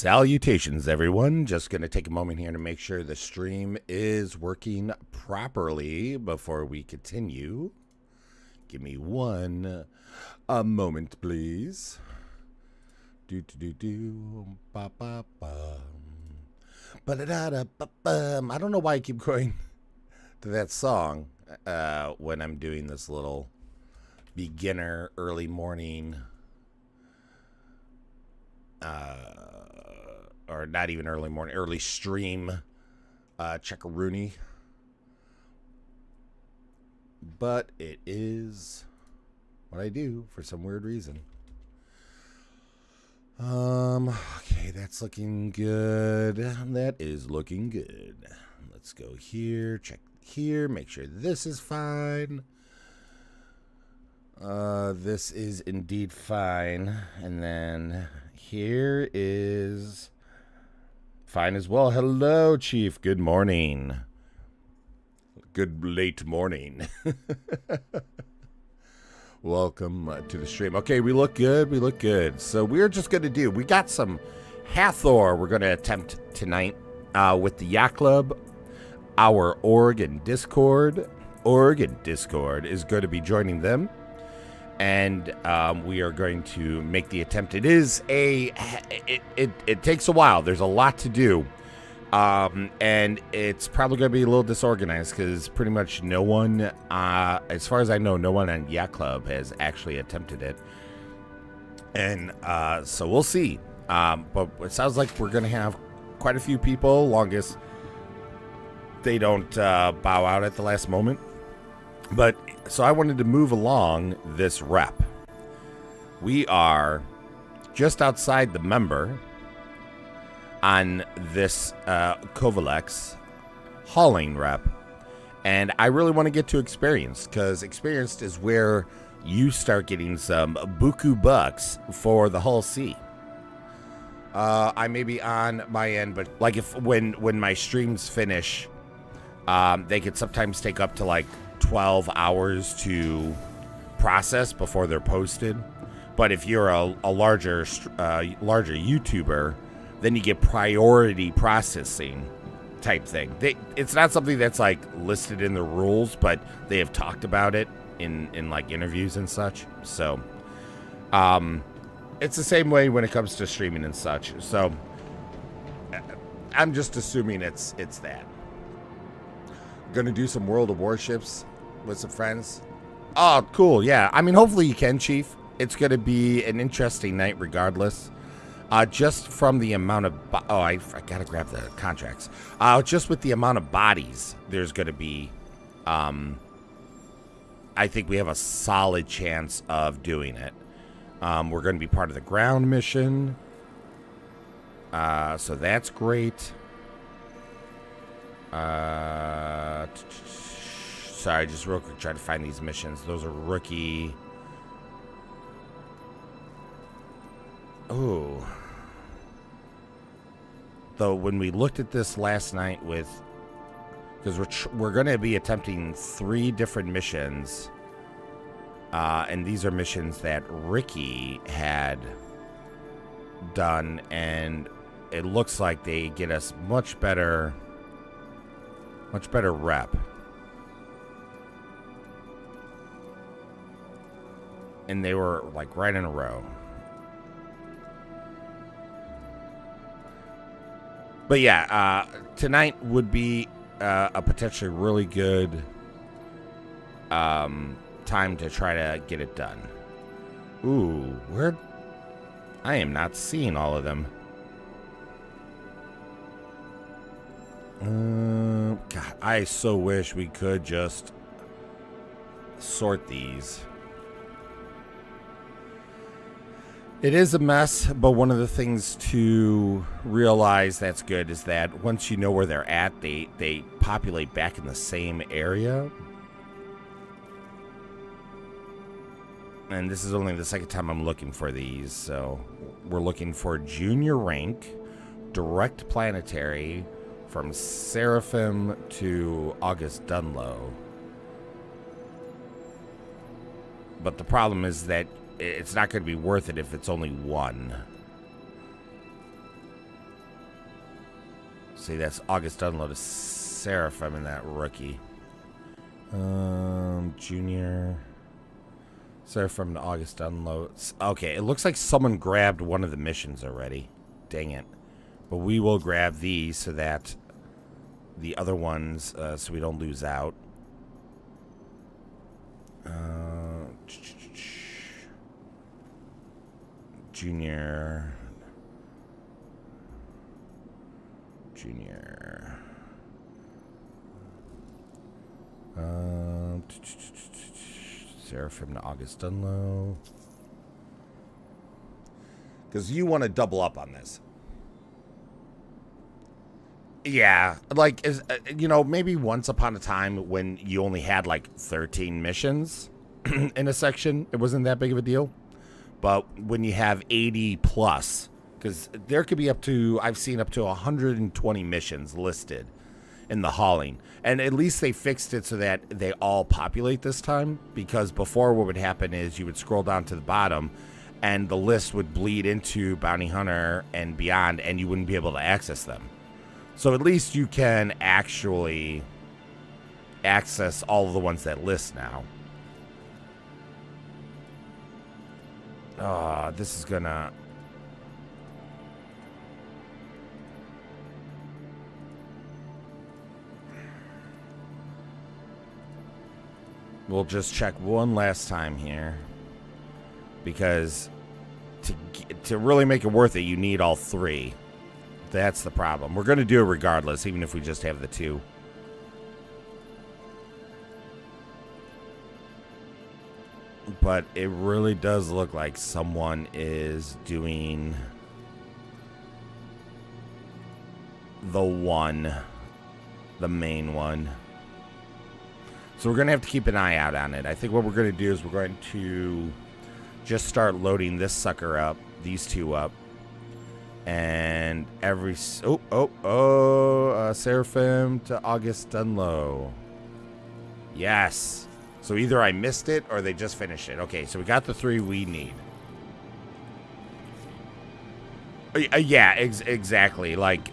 Salutations, everyone. Just going to take a moment here to make sure the stream is working properly before we continue. Give me a moment, please. Ba ba ba. Ba-da-da-da-ba-bum. I don't know why I keep going to that song when I'm doing this little beginner early morning or not even early morning, early stream checkaroony. But it is what I do for some weird reason. Okay, that's looking good. That is looking good. Let's go here, check here, make sure this is fine. This is indeed fine. And then here is fine as well. Hello, Chief. Good morning. Good late morning. Welcome to the stream. Okay, we look good. We look good. So we're just going to we got some Hathor we're going to attempt tonight with the Yacht Club. Our org and Discord is going to be joining them. And we are going to make the attempt. It takes a while. There's a lot to do. And it's probably going to be a little disorganized because pretty much no one, as far as I know, no one on Yacht Club has actually attempted it. And so we'll see. But it sounds like we're going to have quite a few people, longest they don't bow out at the last moment. But so I wanted to move along this rep. We are just outside the member on this Kovalex hauling rep. And I really want to get to experienced because experienced is where you start getting some buku bucks for the Hull C. I may be on my end, but like when my streams finish, they could sometimes take up to like 12 hours to process before they're posted. But if you're a larger YouTuber, then you get priority processing type thing. It's not something that's like listed in the rules, but they have talked about it in like interviews and such. So it's the same way when it comes to streaming and such. So I'm just assuming it's that. Gonna do some World of Warships with some friends. Oh, cool. Yeah. I mean, hopefully you can, Chief. It's going to be an interesting night regardless. Just from the amount of... I got to grab the contracts. Just with the amount of bodies there's going to be, I think we have a solid chance of doing it. We're going to be part of the ground mission. So that's great. Sorry, just real quick, try to find these missions. Those are rookie. Oh. Though when we looked at this last night with, because we're going to be attempting 3 different missions, and these are missions that Ricky had done, and it looks like they get us much better rep. And they were like right in a row. But yeah, tonight would be a potentially really good time to try to get it done. Ooh, I am not seeing all of them. God, I so wish we could just sort these. It is a mess, but one of the things to realize that's good is that once you know where they're at, they populate back in the same area. And this is only the second time I'm looking for these, so we're looking for junior rank, direct planetary, from Seraphim to August Dunlow. But the problem is that it's not going to be worth it if it's only one. See, that's August unload is Seraphim in that rookie. Junior. Seraphim to August unloads. Okay, it looks like someone grabbed one of the missions already. Dang it. But we will grab these so that the other ones, so we don't lose out. Junior. Seraphim to August Dunlow. Because you want to double up on this. Yeah, like, maybe once upon a time when you only had like 13 missions in a section, it wasn't that big of a deal. But when you have 80 plus, because there could be I've seen up to 120 missions listed in the hauling. And at least they fixed it so that they all populate this time. Because before, what would happen is you would scroll down to the bottom and the list would bleed into Bounty Hunter and beyond, and you wouldn't be able to access them. So at least you can actually access all of the ones that list now. This is gonna... We'll just check one last time here. Because to really make it worth it, you need all three. That's the problem. We're going to do it regardless, even if we just have the two. But it really does look like someone is doing the main one. So we're going to have to keep an eye out on it. I think what we're going to do is we're going to just start loading this sucker up, these two up. And every... Seraphim to August Dunlow. Yes. So either I missed it or they just finished it. Okay, so we got the three we need. Yeah, exactly. Like,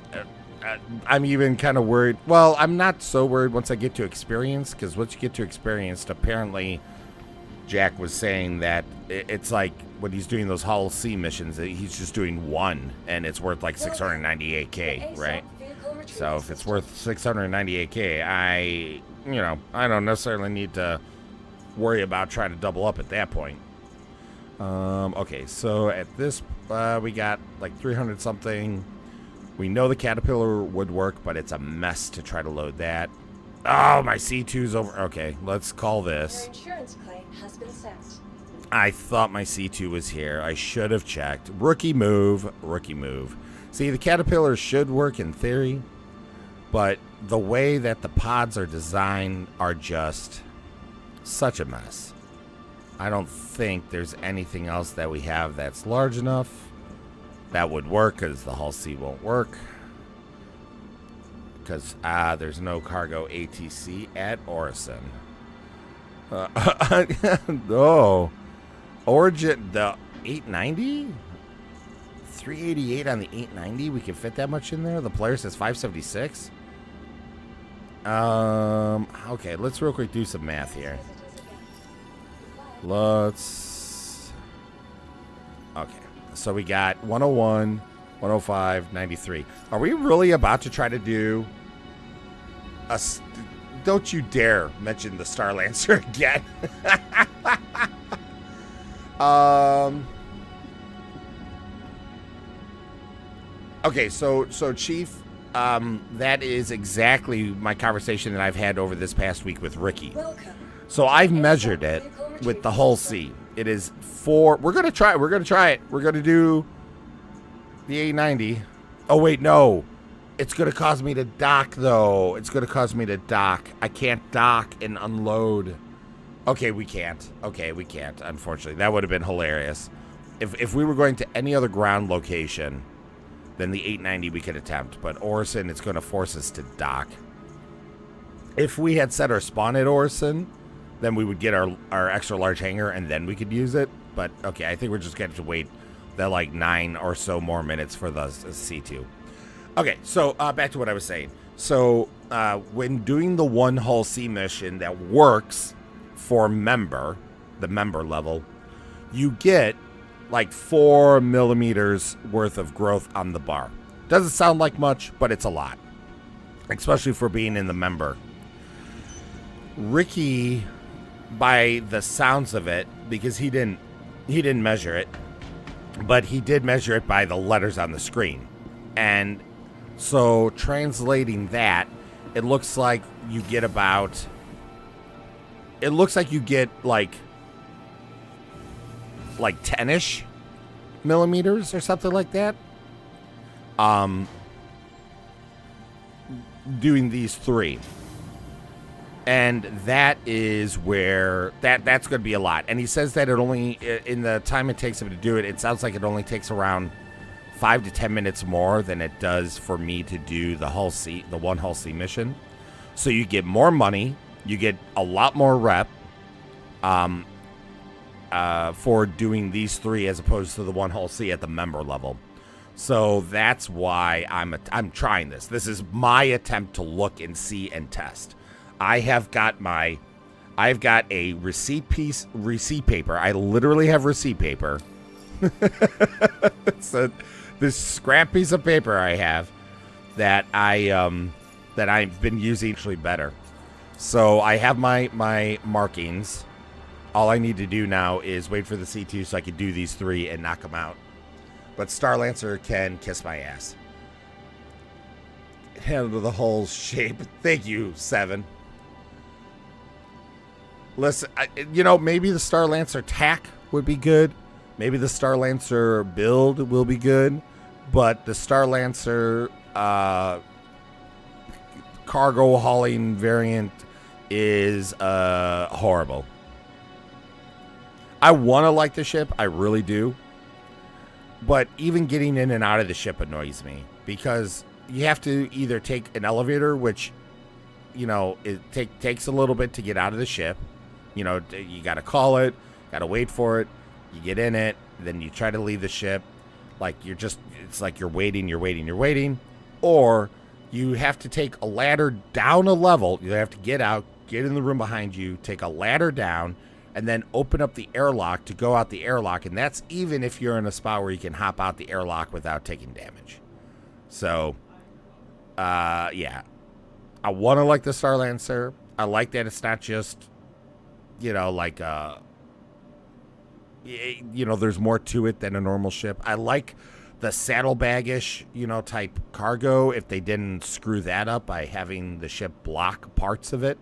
I'm even kind of worried. Well, I'm not so worried once I get to experience, because once you get to experience, apparently Jack was saying that it's like when he's doing those Hull C missions, he's just doing one, and it's worth like 698k, right? So if it's worth 698k, I don't necessarily need to worry about trying to double up at that point. Okay, so at this, we got like 300 something. We know the Caterpillar would work, but it's a mess to try to load that. Oh, my C2's over. Okay, let's call this. Your insurance claim has been sent. I thought my C2 was here. I should have checked. Rookie move. See, the Caterpillar should work in theory, but the way that the pods are designed are just such a mess. I don't think there's anything else that we have that's large enough that would work, because the Hull C won't work. Because there's no cargo ATC at Orison. Oh, Origin, the 890? 388 on the 890? We can fit that much in there? The player says 576? Okay, let's real quick do some math here. Okay, so we got 101, 105, 93. Are we really about to try to do a... Don't you dare mention the Star Lancer again. Okay, so Chief, that is exactly my conversation that I've had over this past week with Ricky. So I've measured it with the Hull C. It is 4. We're gonna try it. We're gonna do the 890. Oh wait, no. It's gonna cause me to dock though. I can't dock and unload. Okay, we can't. Unfortunately, that would have been hilarious. If we were going to any other ground location, then the 890 we could attempt. But Orison, it's going to force us to dock. If we had set our spawn at Orison, then we would get our extra large hangar and then we could use it. But okay, I think we're just going to wait the like 9 or so more minutes for the C2. Okay, so back to what I was saying. So when doing the one hull C mission that works for the member level, you get like 4 millimeters worth of growth on the bar. Doesn't sound like much, but it's a lot, especially for being in the member. Ricky, by the sounds of it, because he didn't measure it, but he did measure it by the letters on the screen. And so translating that, it looks like you get like 10-ish millimeters or something like that. Doing these 3. And that is where that's going to be a lot. And he says that it only, in the time it takes him to do it, it sounds like it only takes around 5 to 10 minutes more than it does for me to do the one hull C mission. So you get more money, you get a lot more rep for doing these 3 as opposed to the one hull C at the member level. So that's why I'm trying this. This is my attempt to look and see and test. I've got a receipt paper. I literally have receipt paper. So this scrap piece of paper I have that I've been using actually better. So I have my markings. All I need to do now is wait for the C2 so I can do these 3 and knock them out. But Star Lancer can kiss my ass. Handle the whole shape. Thank you, 7. Listen, maybe the Star Lancer tack would be good. Maybe the Star Lancer build will be good. But the Star Lancer cargo hauling variant is horrible. I want to like the ship. I really do. But even getting in and out of the ship annoys me. Because you have to either take an elevator, which, it takes a little bit to get out of the ship. You got to call it, got to wait for it. You get in it, then you try to leave the ship. It's like you're waiting. Or you have to take a ladder down a level. You have to get out, get in the room behind you, take a ladder down, and then open up the airlock to go out the airlock. And that's even if you're in a spot where you can hop out the airlock without taking damage. So, yeah. I want to like the Star Lancer. I like that it's not just... there's more to it than a normal ship. I like the saddlebag-ish, type cargo if they didn't screw that up by having the ship block parts of it.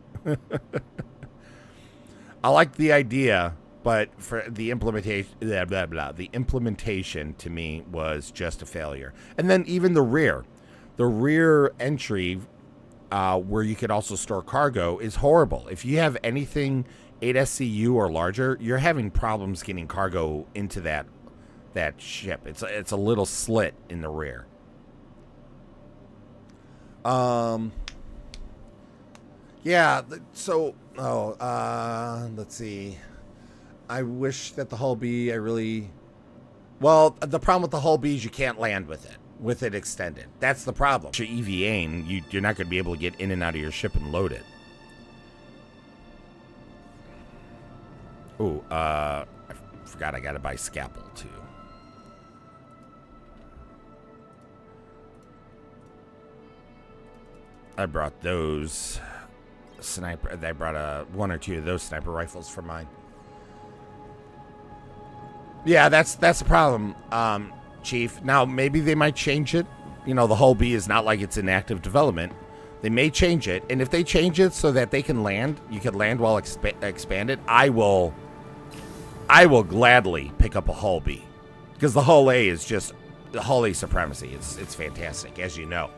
I like the idea, but for the implementation, the implementation to me was just a failure. And then even the rear entry, where you could also store cargo, is horrible. If you have anything 8 SCU or larger, you're having problems getting cargo into that ship. It's a little slit in the rear. Yeah, so let's see. I wish that the Hull B, well, the problem with the Hull B is you can't land with it extended. That's the problem. Your EVAing, you're not going to be able to get in and out of your ship and load it. Ooh, I forgot I gotta buy scalpel too. I brought those sniper. I brought one or two of those sniper rifles for mine. Yeah, that's the problem, Chief. Now maybe they might change it. The Hull B is not like it's in active development. They may change it, and if they change it so that they can land, you can land while expanded. I will gladly pick up a Hull B, because the Hull A is just the Hull A supremacy. It's fantastic, as you know.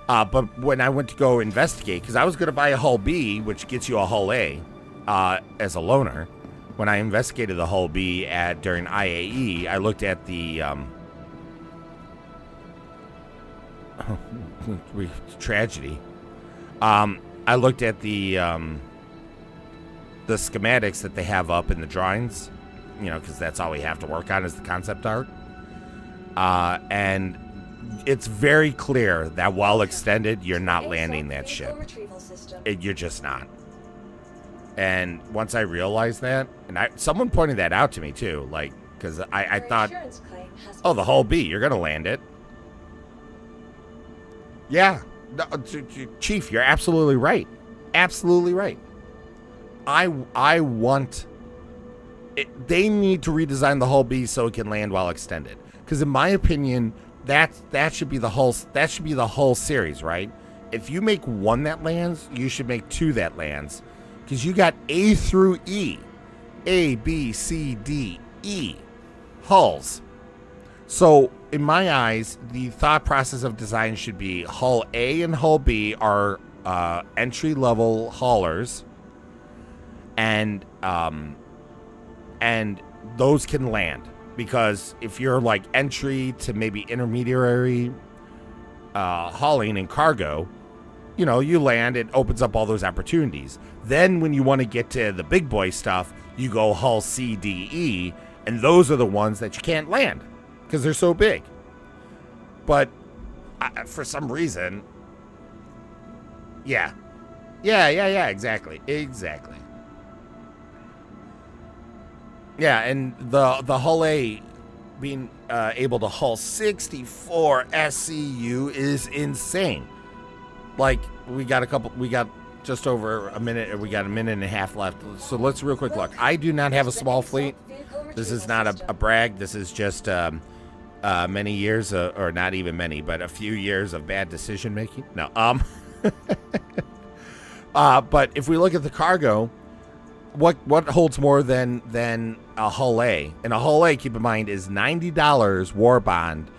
But when I went to go investigate, because I was going to buy a Hull B, which gets you a Hull A as a loaner. When I investigated the Hull B during IAE, I looked at the tragedy. I looked at the schematics that they have up in the drawings, because that's all we have to work on is the concept art. And it's very clear that while extended, you're not landing that ship. Retrieval system. You're just not. And once I realized that, and someone pointed that out to me too, like, because I Your thought, insurance claim has oh, been the hull B, you're gonna land it. Yeah, no, Chief, you're absolutely right. Absolutely right. I want. They need to redesign the hull B so it can land while extended. Because in my opinion, that should be the whole. That should be the whole series, right? If you make one that lands, you should make two that lands. Because you got A through E. A, B, C, D, E. Hulls. So, in my eyes, the thought process of design should be Hull A and Hull B are entry-level haulers. And those can land. Because if you're like entry to maybe intermediary hauling and cargo, you know, you land, it opens up all those opportunities. Then when you want to get to the big boy stuff, you go hull C, D, E, and those are the ones that you can't land because they're so big. But for some reason, yeah, exactly. Yeah, and the hull A being able to hull 64 SCU is insane. Like, we got just over a minute, we got a minute and a half left. So let's real quick look. I do not have a small fleet. This is not a brag. This is just many years, or not even many, but a few years of bad decision making. No, but if we look at the cargo, what holds more than a hull A? And a hull A, keep in mind, is $90 war bond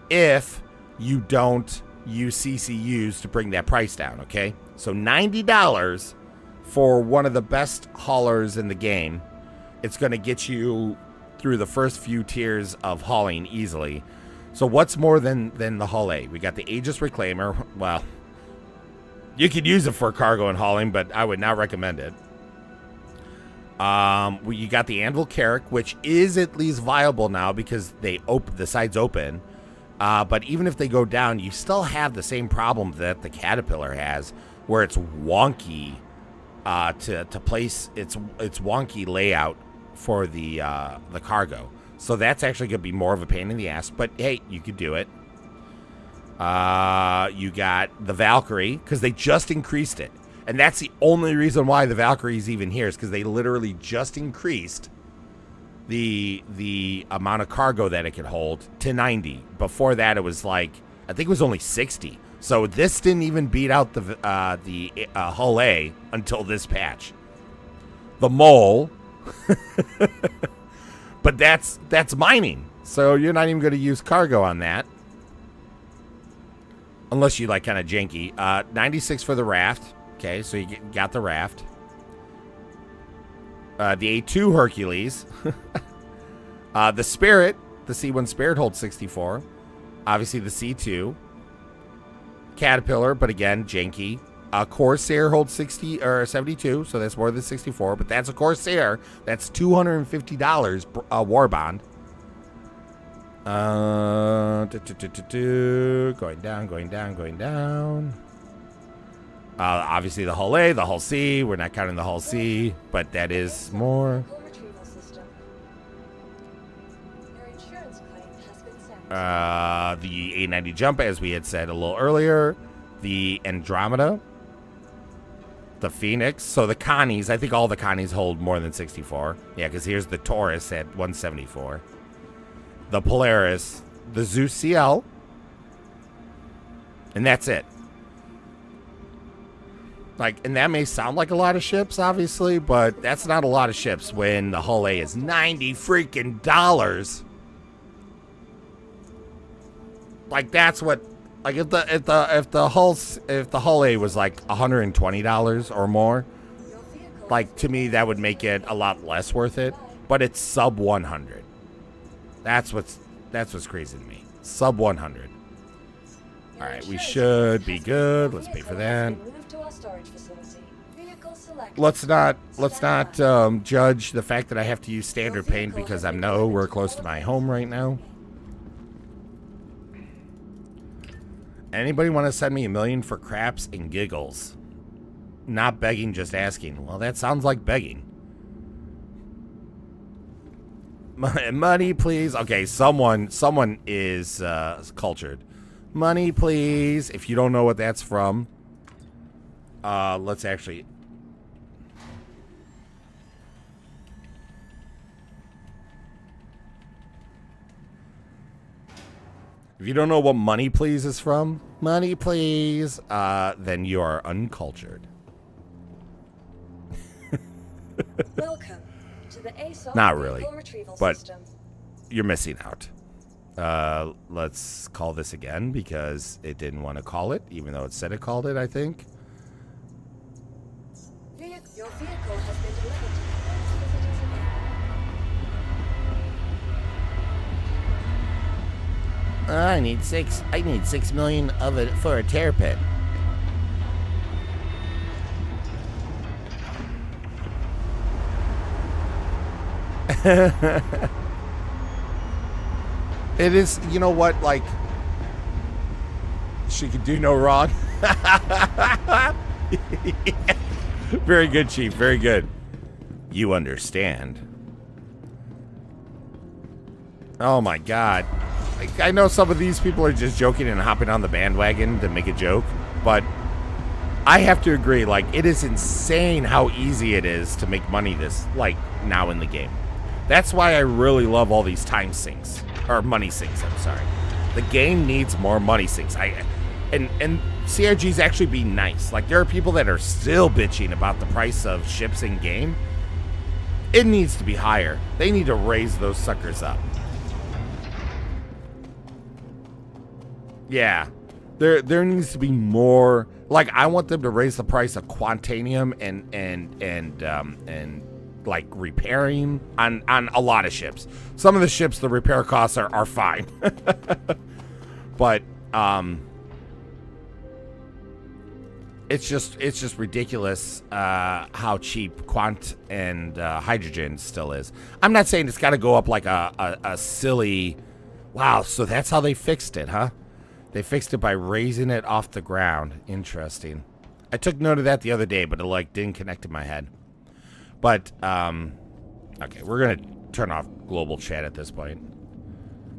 if you don't use CCUs to bring that price down, okay? So $90 for one of the best haulers in the game. It's going to get you through the first few tiers of hauling easily. So what's more than the hull A? We got the Aegis Reclaimer. Well, you could use it for cargo and hauling, but I would not recommend it. You got the Anvil Carrack, which is at least viable now because the side's open. But even if they go down, you still have the same problem that the Caterpillar has, where it's wonky to place its wonky layout for the cargo. So that's actually going to be more of a pain in the ass. But hey, you could do it. You got the Valkyrie because they just increased it, and that's the only reason why the Valkyrie is even here is because they literally just increased the amount of cargo that it could hold to 90. Before that, it was like, I think it was only 60. So this didn't even beat out the hull A until this patch. The mole, but that's mining. So you're not even going to use cargo on that, unless you like kind of janky. 96 for the raft. Okay, so you got the raft. The A2 Hercules. The Spirit, the C1 Spirit holds 64. Obviously the C2. Caterpillar, but again, janky. Corsair holds 60 or 72, so that's more than 64, but that's a Corsair. That's $250 war bond. Going down. Obviously the hull A, the hull C. We're not counting the hull C, but that is more. The A90 Jump, as we had said a little earlier. The Andromeda. The Phoenix. So the Connies, I think all the Connies hold more than 64. Yeah, because here's the Taurus at 174. The Polaris. The Zeus CL. And that's it. Like, and that may sound like a lot of ships, obviously, but that's not a lot of ships when the hull A is $90 freaking dollars. Like, that's what, like, if the hull A was like $120 or more, like, to me that would make it a lot less worth it. But it's sub 100. That's what's crazy to me. Sub 100. All right, we should be good. Let's pay for that. Let's not judge the fact that I have to use standard paint because I know we're close to my home right now. Anybody want to send me $1 million for craps and giggles? Not begging, just asking. Well, that sounds like begging. Money, please. Okay, someone is cultured. Money, please. If you don't know what that's from, let's actually. If you don't know what money, please is from, money, please, then you are uncultured. Welcome to the ASOS Not really, retrieval but system. you're missing out. Let's call this again because it didn't want to call it, even though it said it called it, I think. Your vehicle has been delivered to the next visitor's event. I need 6 million of it for a terrapin. It is, you know what, like, she could do no wrong. Very good, Chief, very good. You understand. Oh my God. I know some of these people are just joking and hopping on the bandwagon to make a joke, but I have to agree, like, it is insane how easy it is to make money now in the game. That's why I really love all these time sinks, or money sinks, I'm sorry. The game needs more money sinks. And CRG's actually being nice. Like, there are people that are still bitching about the price of ships in game. It needs to be higher. They need to raise those suckers up. Yeah. There needs to be more. Like, I want them to raise the price of Quantanium and like repairing on a lot of ships. Some of the ships, the repair costs are fine. But it's just ridiculous how cheap quant and hydrogen still is. I'm not saying it's got to go up like a silly. Wow, so that's how they fixed it, huh? They fixed it by raising it off the ground. Interesting. I took note of that the other day, but it didn't connect in my head. But okay, we're gonna turn off global chat at this point.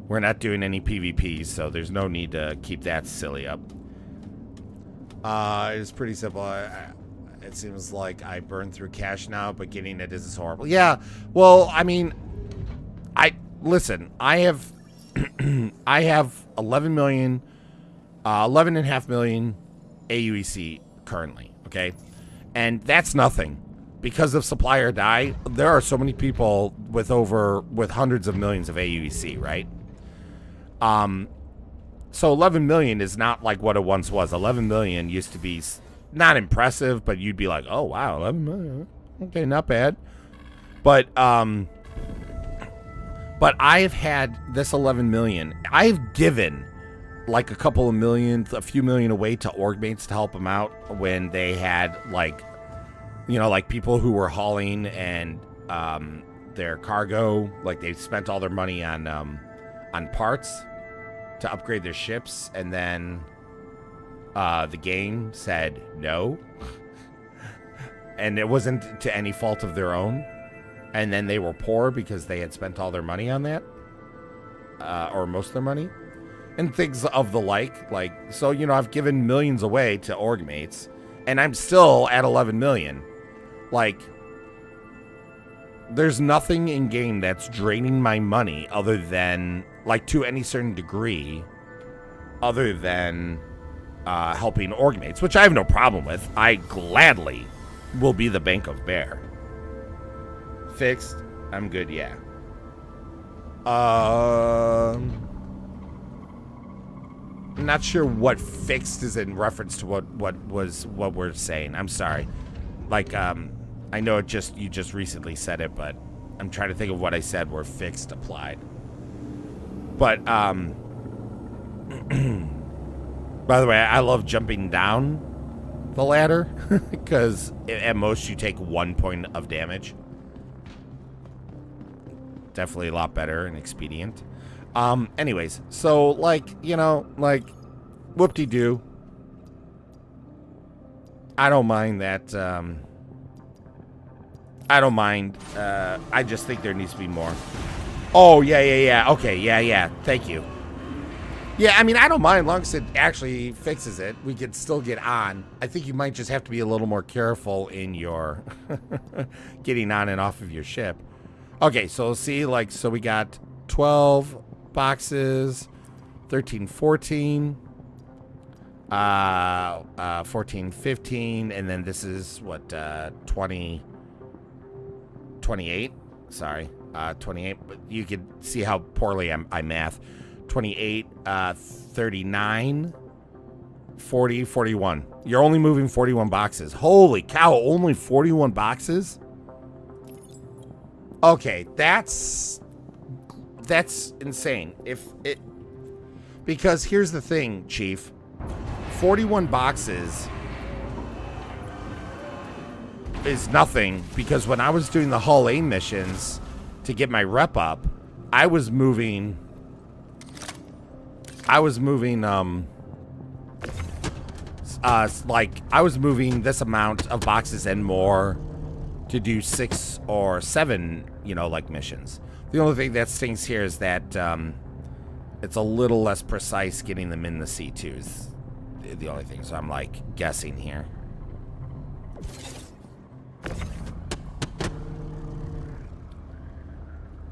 We're not doing any PvPs, so there's no need to keep that silly up. It's pretty simple. It seems like I burn through cash now, but getting it is horrible. Yeah, well, I mean, listen. I have I have 11.5 million AUEC currently. Okay, and that's nothing. Because of supply or die, there are so many people with hundreds of millions of AUEC, right? So 11 million is not like what it once was. 11 million used to be not impressive, but you'd be like, oh wow, 11 million, okay, not bad. But I've had this 11 million. I've given like a few million away to org mates to help them out when they had like people who were hauling and their cargo, like they spent all their money on parts to upgrade their ships, and then the game said no, and it wasn't to any fault of their own, and then they were poor because they had spent all their money on that, or most of their money, and things of the like. So I've given millions away to org mates, and I'm still at 11 million. Like, there's nothing in game that's draining my money other than, like, to any certain degree, other than helping org mates, which I have no problem with. I gladly will be the Bank of Bear. Fixed? I'm good, yeah. I'm not sure what fixed is in reference to what we're saying. I'm sorry. Like, I know you just recently said it, but I'm trying to think of what I said where fixed applied. But, by the way, I love jumping down the ladder because at most you take 1 point of damage. Definitely a lot better and expedient. Anyways, so Whoop-de-doo. I don't mind that. I don't mind. I just think there needs to be more. Oh, yeah. Okay, yeah. Thank you. Yeah, I mean, I don't mind as long as it actually fixes it. We can still get on. I think you might just have to be a little more careful in your getting on and off of your ship. Okay, so see, like, so we got 12 boxes, 13, 14, 14, 15, and then this is, what, 20, 28? Sorry, 28. But you could see how poorly I math. 28, 39, 40, 41. You're only moving 41 boxes. Holy cow, only 41 boxes? Okay, that's insane. Because here's the thing, Chief. 41 boxes is nothing, because when I was doing the Hull A missions to get my rep up, I was moving this amount of boxes and more to do 6 or 7, like missions. The only thing that stings here is that it's a little less precise getting them in the C2s. The only thing, so I'm like guessing here.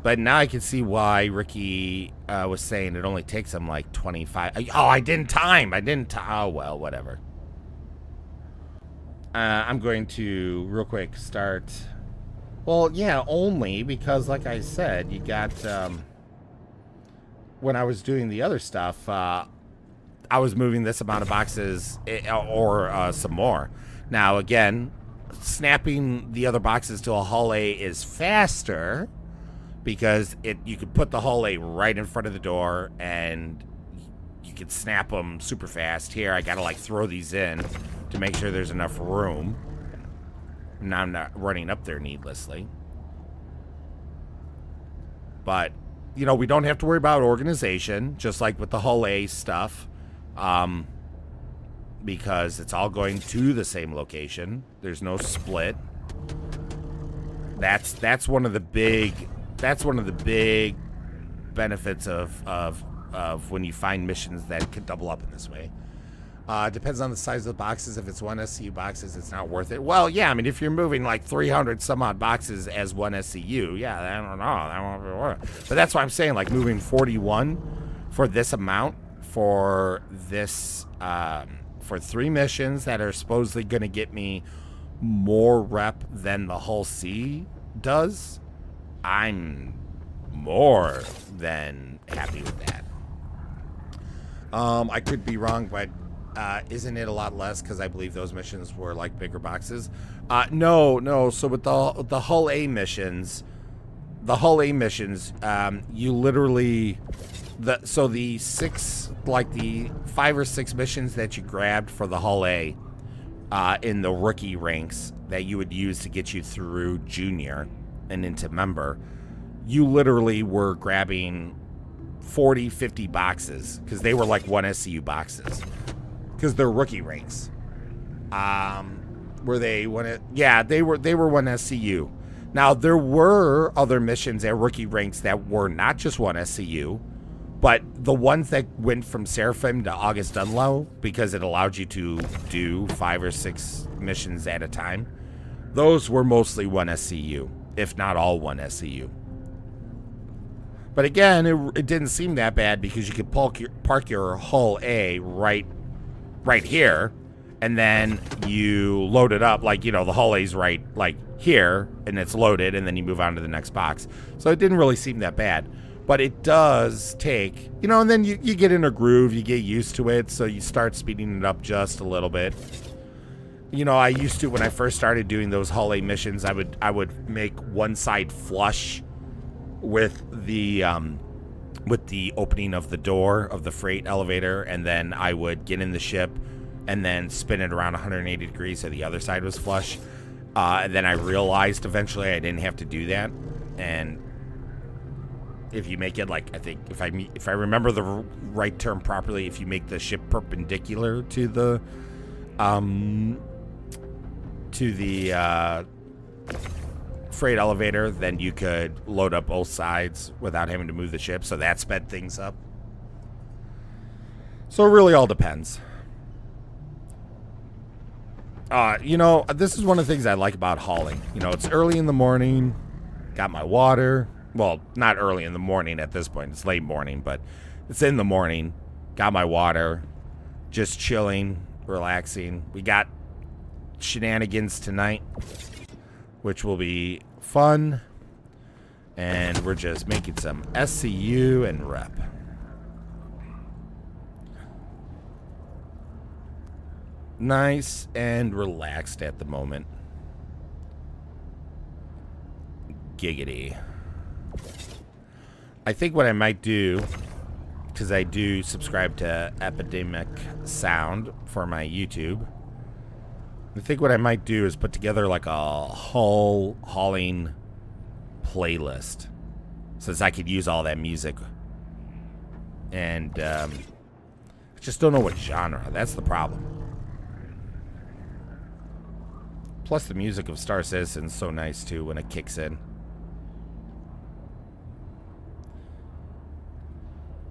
But now I can see why Ricky was saying it only takes him like 25. Oh, I didn't time. Oh, well, whatever. I'm going to, real quick, start. Well, yeah, only because, like I said, you got, when I was doing the other stuff, I was moving this amount of boxes or some more. Now, again, snapping the other boxes to a Hull A is faster, because you could put the Hull A right in front of the door and you could snap them super fast. Here, I gotta like throw these in to make sure there's enough room. Now I'm not running up there needlessly. But, we don't have to worry about organization, just like with the Hull A stuff, because it's all going to the same location. There's no split. That's one of the big benefits of when you find missions that could double up in this way. Depends on the size of the boxes. If it's one SCU boxes, it's not worth it. Well, yeah, I mean, if you're moving like 300 some odd boxes as one SCU, yeah, I don't know, that won't be worth it. But that's why I'm saying, like, moving 41 for this amount for this for 3 missions that are supposedly going to get me more rep than the Hull C does. I'm more than happy with that. I could be wrong, but isn't it a lot less? Because I believe those missions were like bigger boxes. No. So with the Hull A missions, you literally the 5 or 6 missions that you grabbed for the Hull A in the rookie ranks that you would use to get you through junior and into member, you literally were grabbing 40, 50 boxes because they were like one SCU boxes because they're rookie ranks. Were they one? Yeah, they were one SCU. Now there were other missions at rookie ranks that were not just one SCU, but the ones that went from Seraphim to August Dunlow, because it allowed you to do 5 or 6 missions at a time, those were mostly one SCU, if not all one SCU. But again, it didn't seem that bad because you could park your Hull A right here, and then you load it up, like, the Hull A's right, like, here, and it's loaded, and then you move on to the next box. So it didn't really seem that bad. But it does take, and then you get in a groove, you get used to it, so you start speeding it up just a little bit. I used to, when I first started doing those Hull A missions, I would make one side flush with the opening of the door of the freight elevator, and then I would get in the ship and then spin it around 180 degrees so the other side was flush. And then I realized eventually I didn't have to do that, and if you make it like, I think if I remember the right term properly, if you make the ship perpendicular to the freight elevator, then you could load up both sides without having to move the ship. So that sped things up. So it really all depends. You know, this is one of the things I like about hauling. You know, it's early in the morning. Got my water. Well, not early in the morning at this point. It's late morning, but it's in the morning. Got my water. Just chilling, relaxing. We got shenanigans tonight, which will be fun. And we're just making some SCU and rep. Nice and relaxed at the moment. Giggity. I think what I might do, because I do subscribe to Epidemic Sound for my YouTube, I think what I might do is put together like a hauling playlist, since I could use all that music. And I just don't know what genre. That's the problem. Plus, the music of Star Citizen is so nice, too, when it kicks in.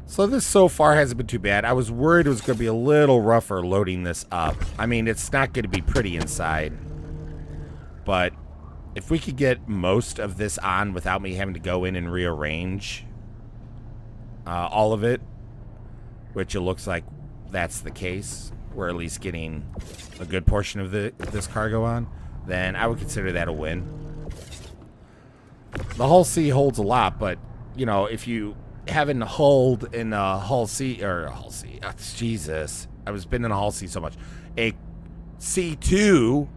So this so far hasn't been too bad. I was worried it was going to be a little rougher loading this up. I mean, it's not going to be pretty inside. But if we could get most of this on without me having to go in and rearrange all of it, which it looks like that's the case, we're at least getting a good portion of this cargo on, then I would consider that a win. The Hull C holds a lot, but, you know, if you haven't hulled in a Hull C, Jesus, I was been in a Hull C so much. A C2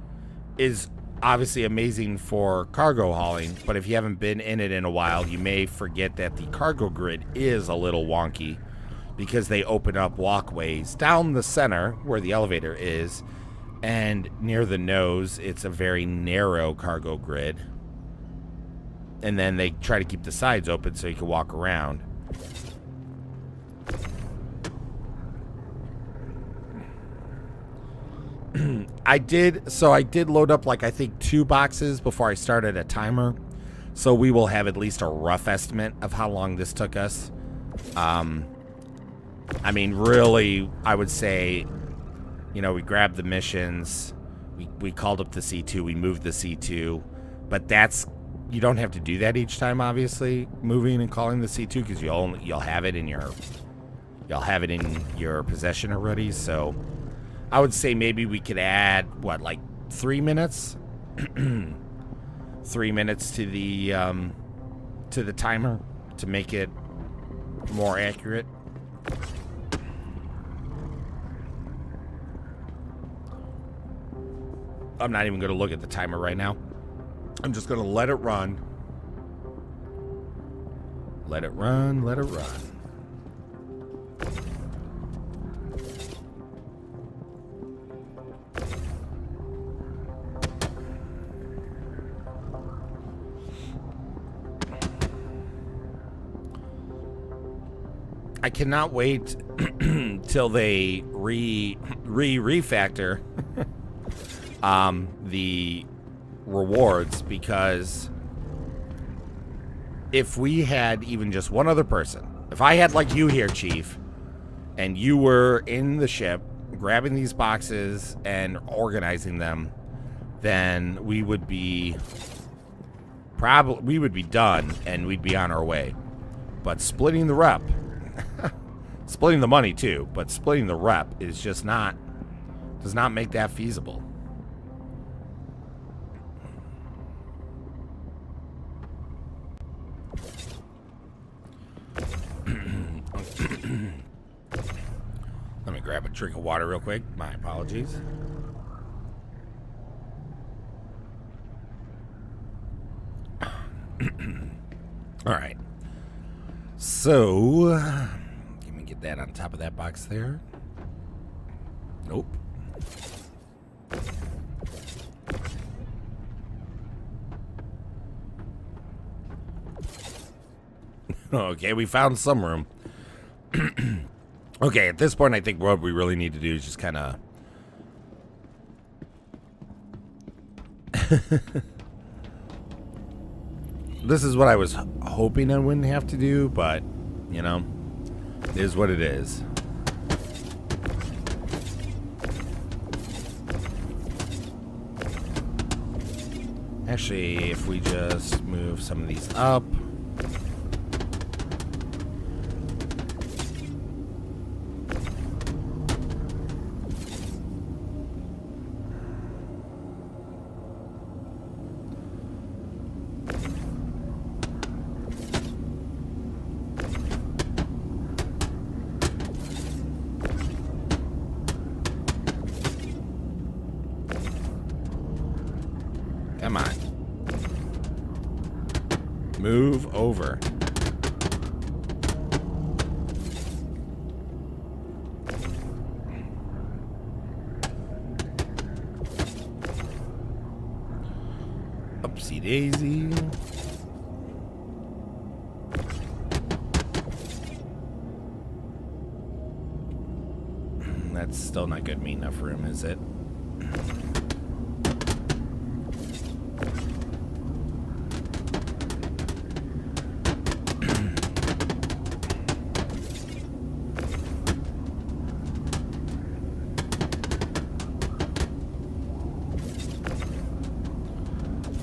is obviously amazing for cargo hauling, but if you haven't been in it in a while, you may forget that the cargo grid is a little wonky because they open up walkways down the center where the elevator is, and near the nose, it's a very narrow cargo grid. And then they try to keep the sides open so you can walk around. I did load up, like, I think 2 boxes before I started a timer. So we will have at least a rough estimate of how long this took us. I mean, really, I would say, you know, we grabbed the missions, we called up the C2, we moved the C2, but that's, you don't have to do that each time, obviously, moving and calling the C2, because you'll have it in your possession already. So I would say maybe we could add, what, like 3 minutes? 3 minutes to the timer to make it more accurate. I'm not even going to look at the timer right now. I'm just going to let it run. Let it run, let it run. I cannot wait till they refactor the rewards, because if we had even just one other person, if I had like you here, Chief, and you were in the ship grabbing these boxes and organizing them, then we would be done and we'd be on our way. But splitting the rep, splitting the money too, but splitting the rep is just does not make that feasible. Let me grab a drink of water real quick. My apologies. All right. So, let me get that on top of that box there. Nope. Okay, we found some room. Okay, at this point, I think what we really need to do is just kind of... This is what I was hoping I wouldn't have to do, but, you know, it is what it is. Actually, if we just move some of these up. Come on. Move over. Upsy daisy. That's still not good me enough room, is it?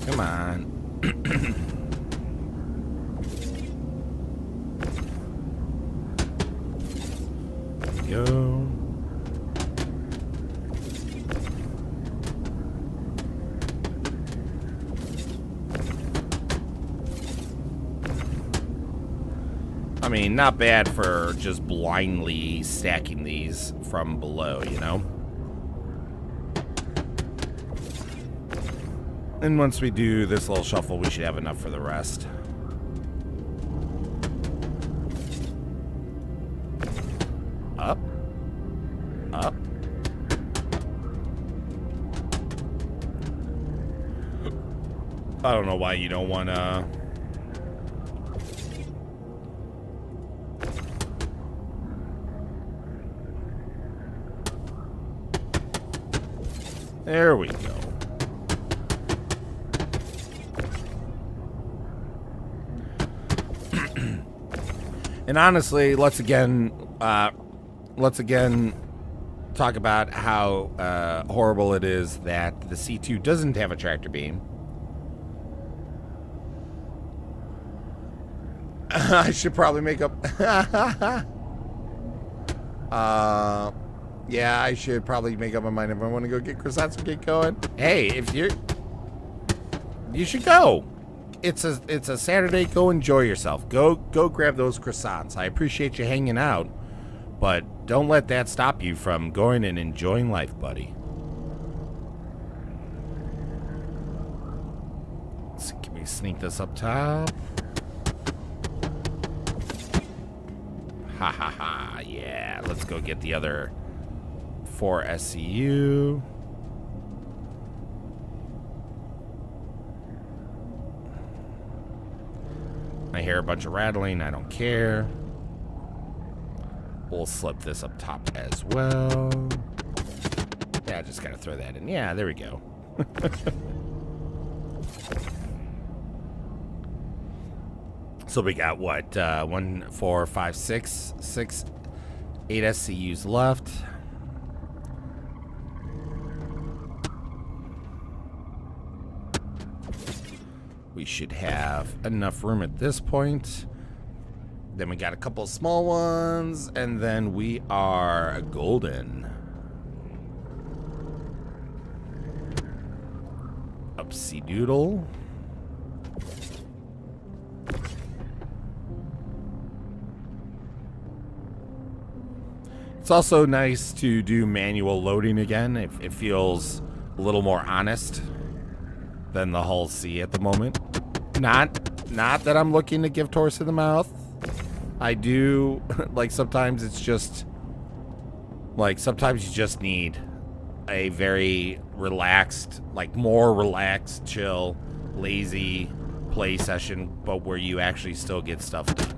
Come on. Go. I mean, not bad for just blindly stacking these from below, you know? And once we do this little shuffle, we should have enough for the rest. Up. Up. I don't know why you don't want to... There we go. And honestly, let's again talk about how horrible it is that the C2 doesn't have a tractor beam. I should probably make up... yeah, I should probably make up my mind if I want to go get croissants and get going. Hey, if you're... You should go. It's a Saturday. Go enjoy yourself. Go grab those croissants. I appreciate you hanging out, but don't let that stop you from going and enjoying life, buddy. So can we sneak this up top? Ha ha ha, yeah. Let's go get the other 4 SCU. I hear a bunch of rattling. I don't care. We'll slip this up top as well. Yeah, just gotta throw that in. Yeah, there we go. So we got what? 1, 4, 5, 6, 8 SCUs left. We should have enough room at this point. Then we got a couple of small ones, and then we are golden. Upsy doodle. It's also nice to do manual loading again. It feels a little more honest than the Hull C at the moment. Not that I'm looking to give Taurus in the mouth. I do, like, sometimes it's just, like, sometimes you just need a very relaxed, like, more relaxed, chill, lazy play session, but where you actually still get stuff done.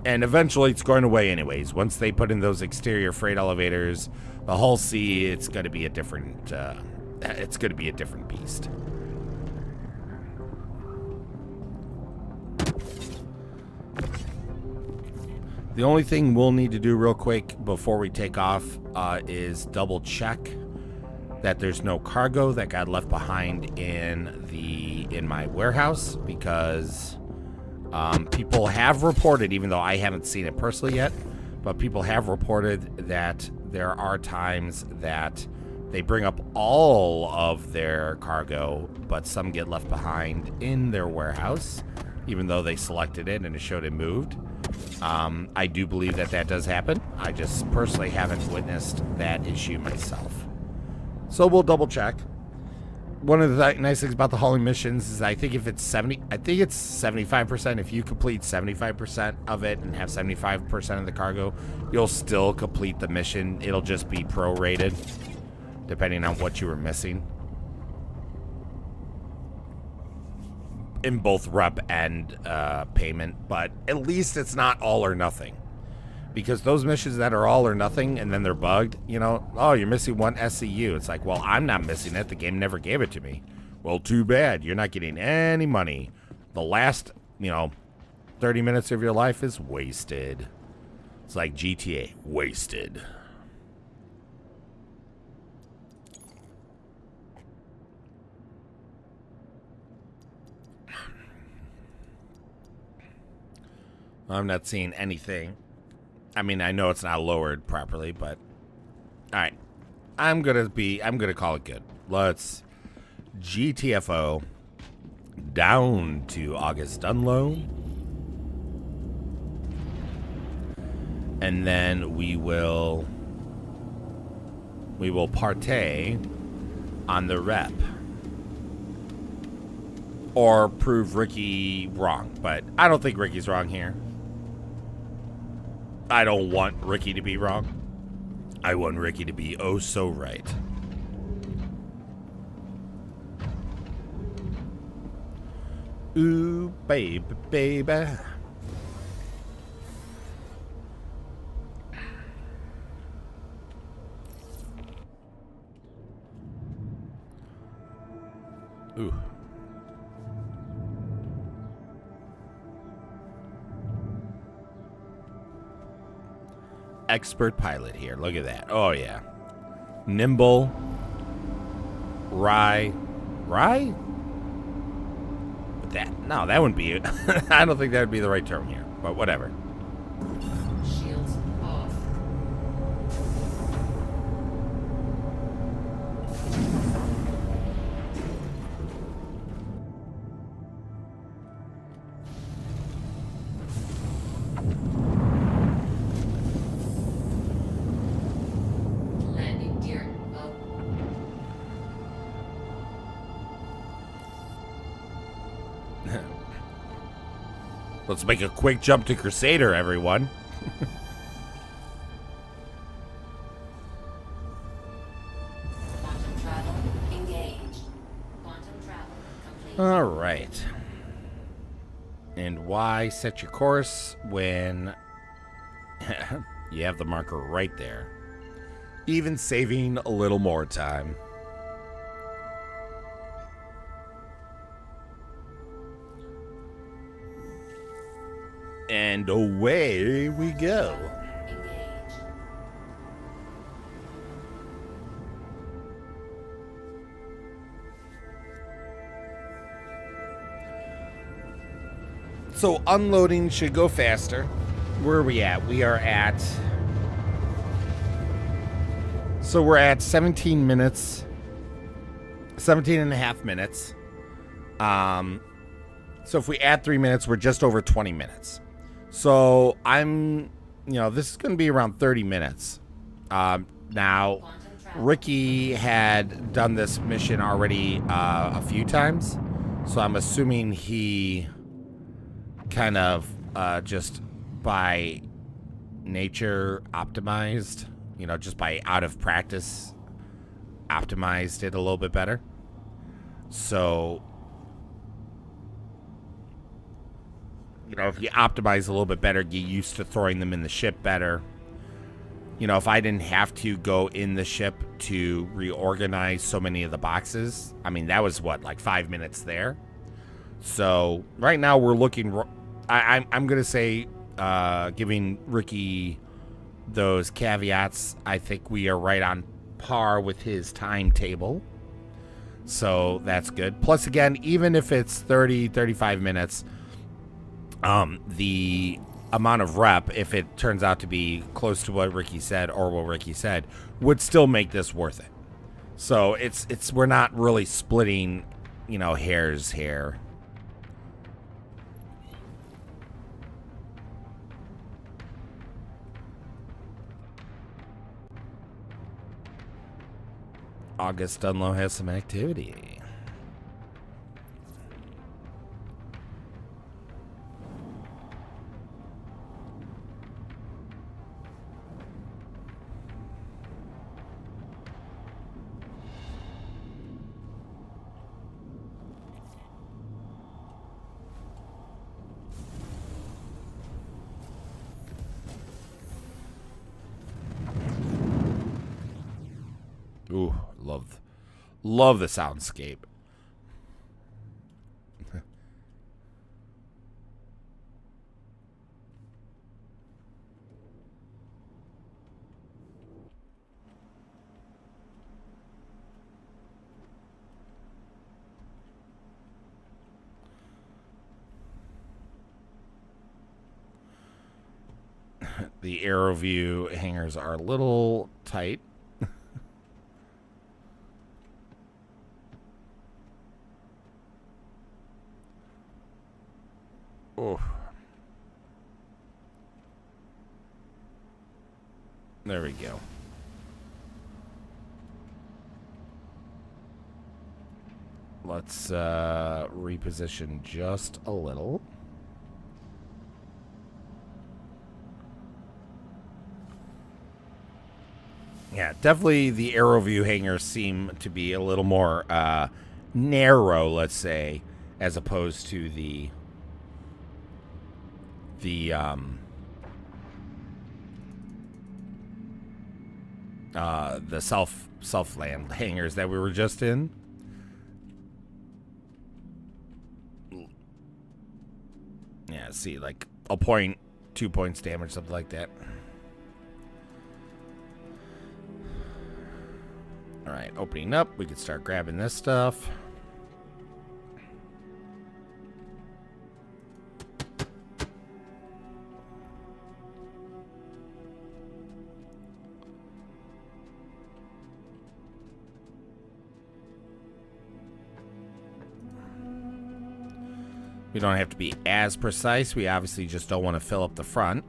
And eventually it's going away anyways. Once they put in those exterior freight elevators, the Hull C, it's going to be a different beast. The only thing we'll need to do real quick before we take off is double check that there's no cargo that got left behind in my warehouse, because people have reported, even though I haven't seen it personally yet, but people have reported that there are times that they bring up all of their cargo, but some get left behind in their warehouse, even though they selected it and it showed it moved. I do believe that that does happen. I just personally haven't witnessed that issue myself. So we'll double check. One of the nice things about the hauling missions is I think if it's 75%. If you complete 75% of it and have 75% of the cargo, you'll still complete the mission. It'll just be prorated depending on what you were missing in both rep and payment. But at least it's not all or nothing. Because those missions that are all or nothing and then they're bugged, you know, oh, you're missing one SCU. It's like, well, I'm not missing it. The game never gave it to me. Well, too bad. You're not getting any money. The last, 30 minutes of your life is wasted. It's like GTA, wasted. I'm not seeing anything. I mean, I know it's not lowered properly, but all right. I'm gonna call it good. Let's GTFO down to August Dunlow, and then we will partay on the rep or prove Ricky wrong. But I don't think Ricky's wrong here. I don't want Ricky to be wrong. I want Ricky to be oh so right. Ooh, baby, baby. Ooh. Expert pilot here. Look at that. Oh, yeah. Nimble. Rye? No, that wouldn't be it. I don't think that would be the right term here, but whatever. Shields off. Landing gear up. Let's make a quick jump to Crusader, everyone. Quantum travel engaged. Quantum travel complete. All right. And why set your course when you have the marker right there? Even saving a little more time. And away we go. Engage. So unloading should go faster. Where are we at? We are at... So we're at 17 minutes. 17 and a half minutes. So if we add 3 minutes, we're just over 20 minutes. So this is going to be around 30 minutes. Now, Ricky had done this mission already a few times. So I'm assuming he kind of just by nature optimized, just by out of practice, optimized it a little bit better. So You know, if you optimize a little bit better, get used to throwing them in the ship better. You know, if I didn't have to go in the ship to reorganize so many of the boxes, I mean, that was what, like 5 minutes there. So right now we're looking. I'm gonna say, giving Ricky those caveats, I think we are right on par with his timetable. So that's good. Plus, again, even if it's 30, 35 minutes, the amount of rep, if it turns out to be close to what Ricky said or what Ricky said, would still make this worth it. So we're not really splitting, you know, hairs here. August Dunlow has some activity. Ooh, love the soundscape. The Aero View hangers are a little tight. Oh. There we go. Let's reposition just a little. Yeah, definitely the Aero View hangers seem to be a little more narrow, let's say, as opposed to the self-land hangars that we were just in. Yeah, see, like a point, 2 points damage, something like that. All right, opening up, we can start grabbing this stuff. We don't have to be as precise. We obviously just don't want to fill up the front.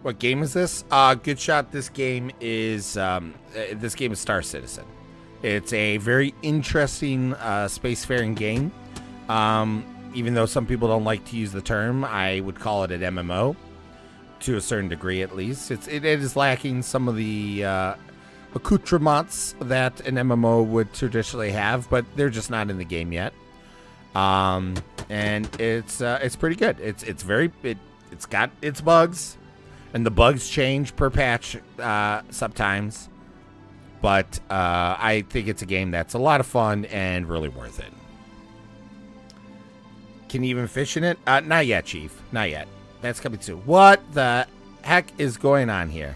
What game is this? Good shot. This game is Star Citizen. It's a very interesting spacefaring game. Even though some people don't like to use the term, I would call it an MMO to a certain degree, at least. It is lacking some of the accoutrements that an MMO would traditionally have, but they're just not in the game yet. And it's pretty good. It's got its bugs, and the bugs change per patch sometimes. But I think it's a game that's a lot of fun and really worth it. Can you even fish in it? Not yet, Chief. Not yet. That's coming soon. What the heck is going on here?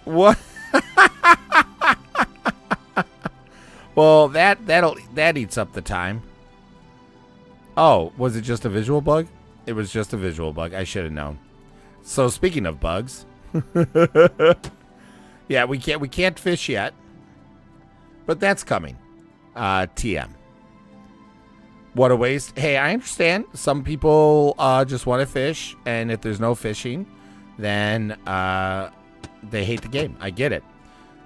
What? Well, that eats up the time. Oh, was it just a visual bug? It was just a visual bug. I should have known. So speaking of bugs, yeah, we can't fish yet, but that's coming. TM. What a waste. Hey, I understand. Some people just want to fish, and if there's no fishing, then they hate the game. I get it.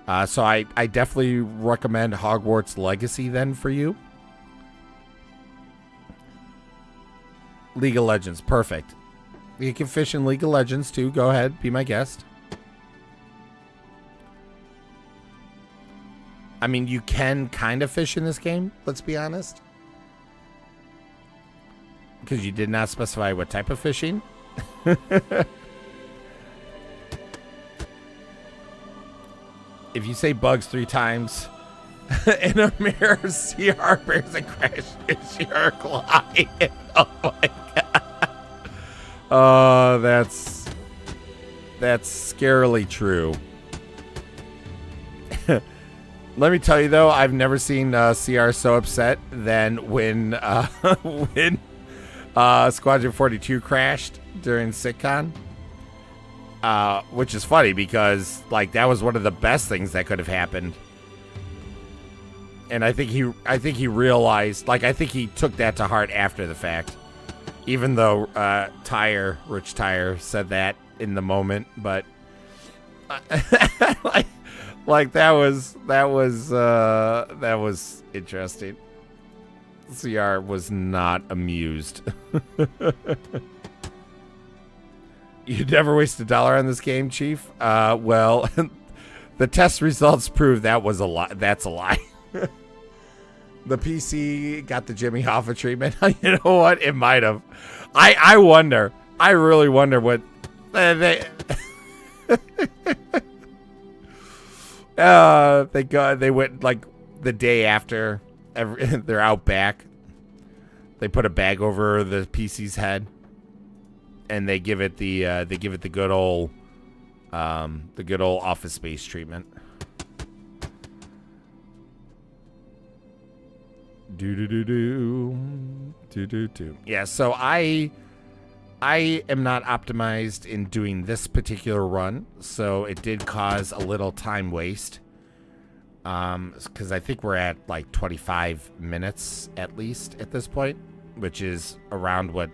So I definitely recommend Hogwarts Legacy then for you. League of Legends, perfect. You can fish in League of Legends too. Go ahead, be my guest. I mean, you can kind of fish in this game, let's be honest. Because you did not specify what type of fishing. If you say bugs 3 times in a mirror, CR bears and crash is your client. Oh my god. Oh, that's scarily true. Let me tell you though, I've never seen CR so upset than when Squadron 42 crashed during SitCon. Which is funny because like that was one of the best things that could have happened. And I think he realized, like I think he took that to heart after the fact. Even though Rich Tire said that in the moment, but like that was interesting. CR was not amused. You never waste $1 on this game, Chief. Well, the test results prove that was a lie. That's a lie. The PC got the Jimmy Hoffa treatment. You know what? It might have. I wonder. I really wonder what they they went like the day after they're out back. They put a bag over the PC's head, and they give it the good old Office Space treatment. Yeah, so I am not optimized in doing this particular run, so it did cause a little time waste. Because I think we're at like 25 minutes at least at this point, which is around what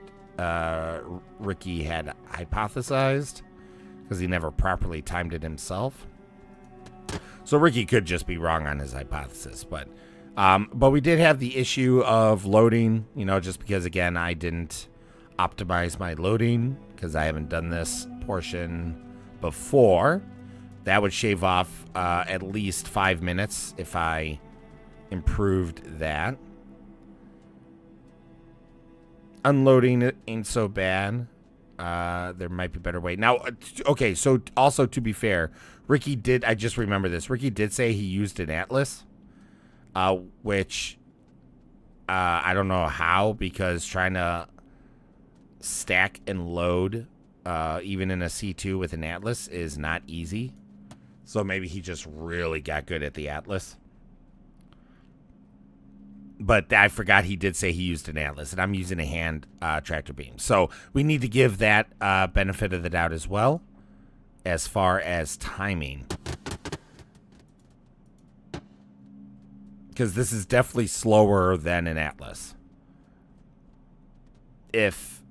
Ricky had hypothesized, because he never properly timed it himself. So Ricky could just be wrong on his hypothesis, but we did have the issue of loading, you know, just because again I didn't optimize my loading because I haven't done this portion before. That would shave off at least 5 minutes if I improved that. Unloading it ain't so bad. There might be a better way. Now, okay, so also to be fair, Ricky did, I just remember this, Ricky did say he used an Atlas, which I don't know how, because trying to stack and load even in a C2 with an Atlas is not easy. So maybe he just really got good at the Atlas. But I forgot he did say he used an Atlas, and I'm using a hand tractor beam. So we need to give that benefit of the doubt as well, as far as timing. Because this is definitely slower than an Atlas. If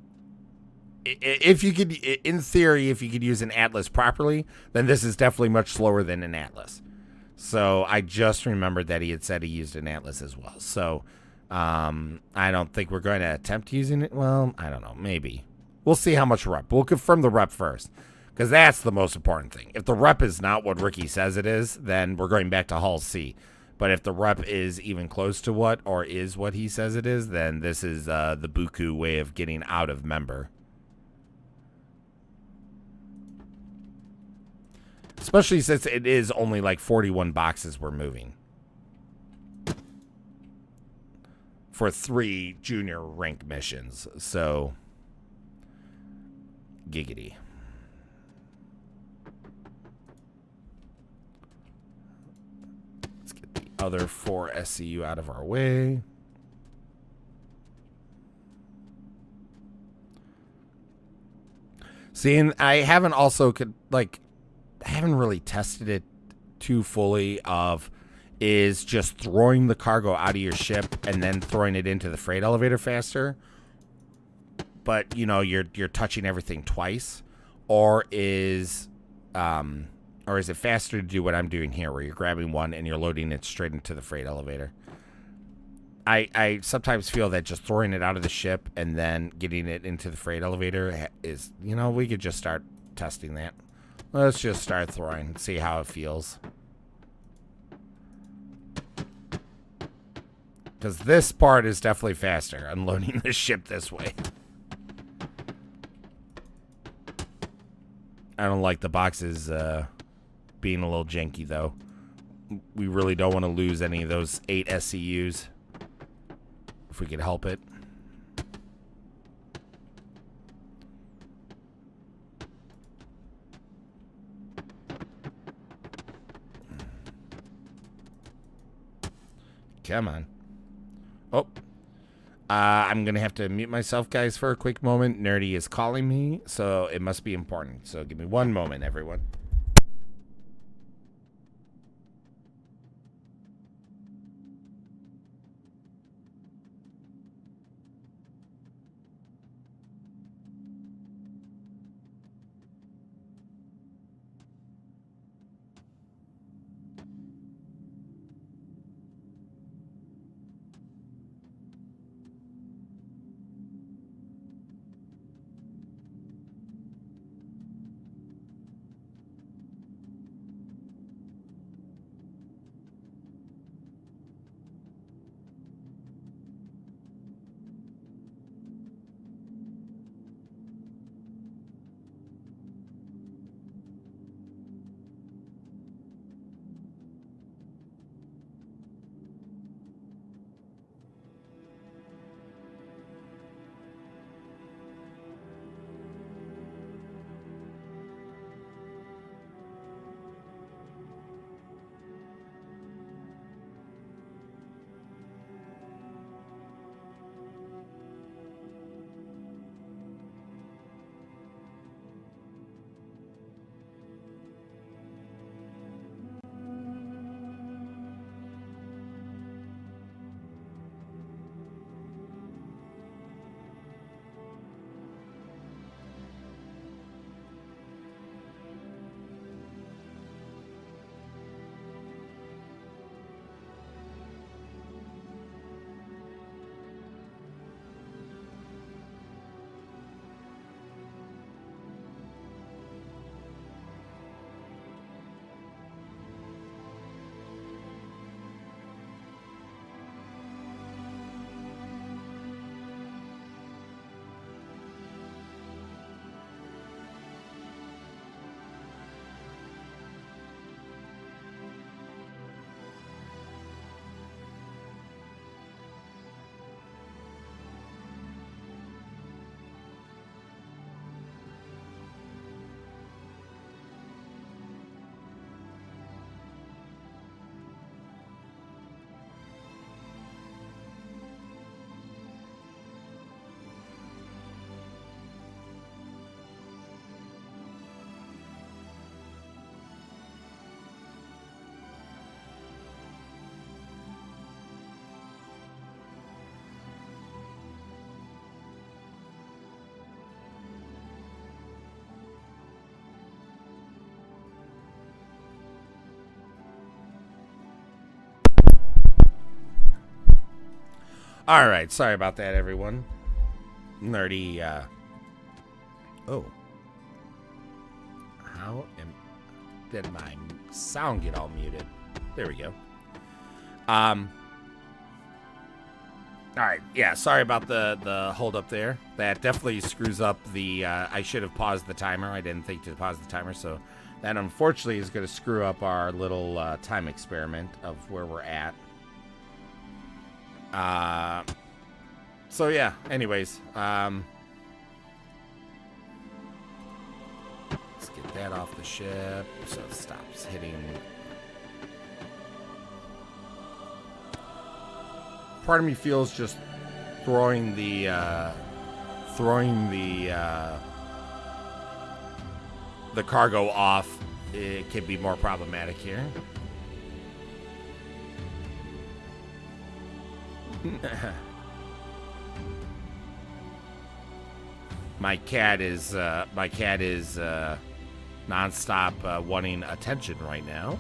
you could, in theory, if you could use an Atlas properly, then this is definitely much slower than an Atlas. So I just remembered that he had said he used an Atlas as well. So I don't think we're going to attempt using it. Well, I don't know. Maybe. We'll see how much rep. We'll confirm the rep first, because that's the most important thing. If the rep is not what Ricky says it is, then we're going back to Hull C. But if the rep is even close to what, or is what he says it is, then this is the Buku way of getting out of member. Especially since it is only like 41 boxes we're moving. For 3 junior rank missions. So, giggity. Let's get the other 4 SCU out of our way. See, and I haven't also I haven't really tested it too fully is just throwing the cargo out of your ship and then throwing it into the freight elevator faster. But, you know, you're touching everything twice. Or is Or is it faster to do what I'm doing here, where you're grabbing one and you're loading it straight into the freight elevator? I sometimes feel that just throwing it out of the ship and then getting it into the freight elevator is, you know, we could just start testing that. Let's just start throwing and see how it feels. Because this part is definitely faster, unloading the ship this way. I don't like the boxes being a little janky, though. We really don't want to lose any of those 8 SCUs. If we could help it. Come on. Oh. I'm going to have to mute myself, guys, for a quick moment. Nerdy is calling me, so it must be important. So give me one moment, everyone. All right, sorry about that, everyone. Nerdy, oh. Did my sound get all muted? There we go. All right, yeah, sorry about the hold up there. That definitely screws up the, I should have paused the timer. I didn't think to pause the timer, so that unfortunately is going to screw up our little time experiment of where we're at. So yeah, anyways, let's get that off the ship so it stops hitting. Part of me feels just throwing the cargo off, it could be more problematic here. My cat is nonstop wanting attention right now.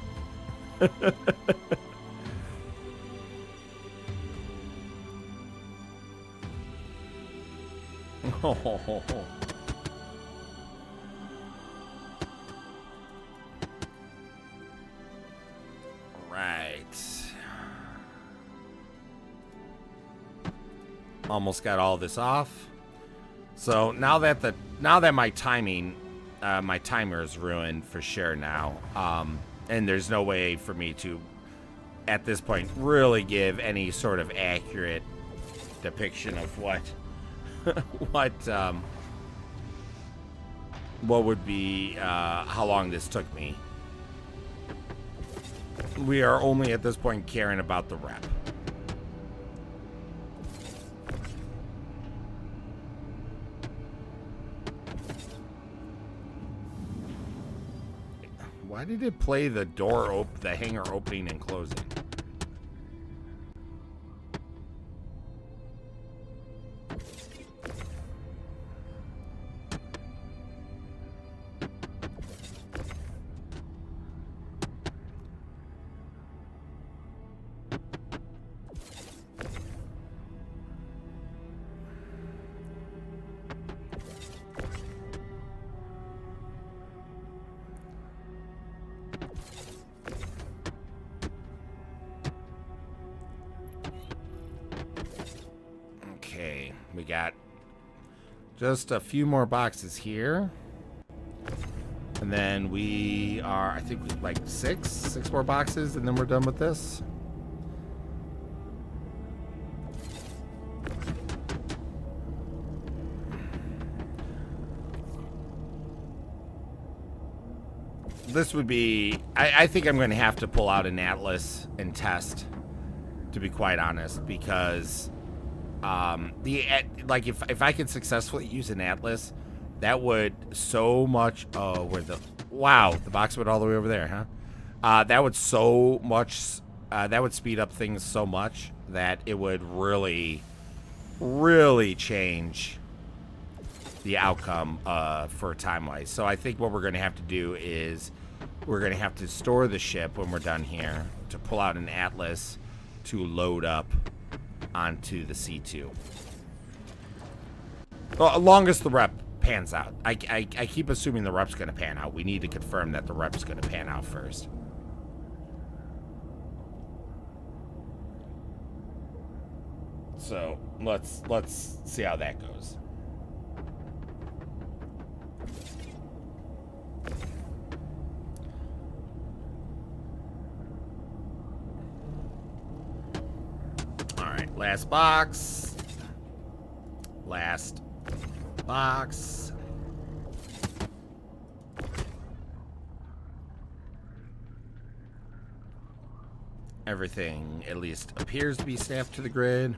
Right. Almost got all this off. So now that my timing, my timer is ruined for sure now, and there's no way for me to, at this point, really give any sort of accurate depiction of what would be how long this took me. We are only at this point caring about the rep. Why did it play the door the hangar opening and closing? We got just a few more boxes here. And then we are, I think, like six more boxes, and then we're done with this. This would be, I think I'm going to have to pull out an atlas and test, to be quite honest, because like if I could successfully use an atlas, that would so much. Oh, wow, the box went all the way over there, huh? That would so much. That would speed up things so much that it would really, really change the outcome for time-wise. So I think what we're going to have to do is we're going to have to store the ship when we're done here to pull out an atlas to load up onto the C2. Well, longest the rep pans out. I keep assuming the rep's going to pan out. We need to confirm that the rep's going to pan out first. So let's see how that goes. Last box. Last box. Everything at least appears to be staffed to the grid.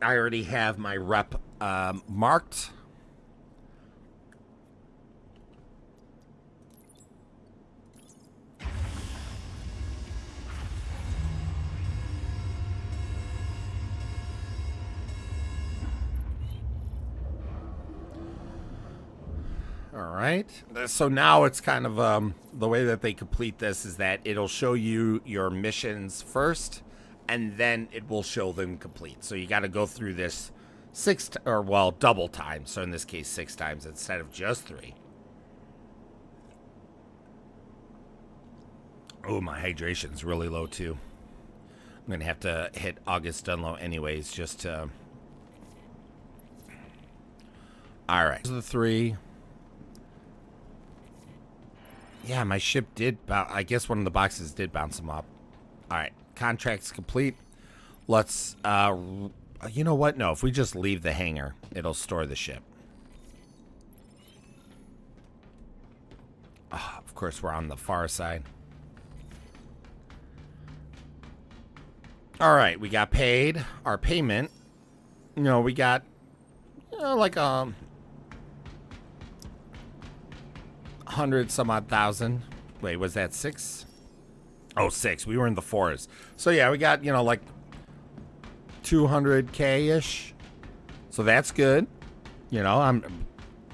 I already have my rep marked. All right. So now it's kind of the way that they complete this is that it'll show you your missions first, and then it will show them complete. So you got to go through this double time. So in this case, 6 times instead of just 3. Oh, my hydration's really low too. I'm gonna have to hit August Dunlow anyways, just to. All right. Those are the 3. Yeah, my ship did. I guess one of the boxes did bounce them up. All right, contract's complete. Let's. You know what? No, if we just leave the hangar, it'll store the ship. Of course, we're on the far side. All right, we got paid. Our payment. We got. Like 100 some odd thousand. Wait, was that 6? Oh, 6. We were in the 4s. So yeah, we got, like 200K ish. So that's good.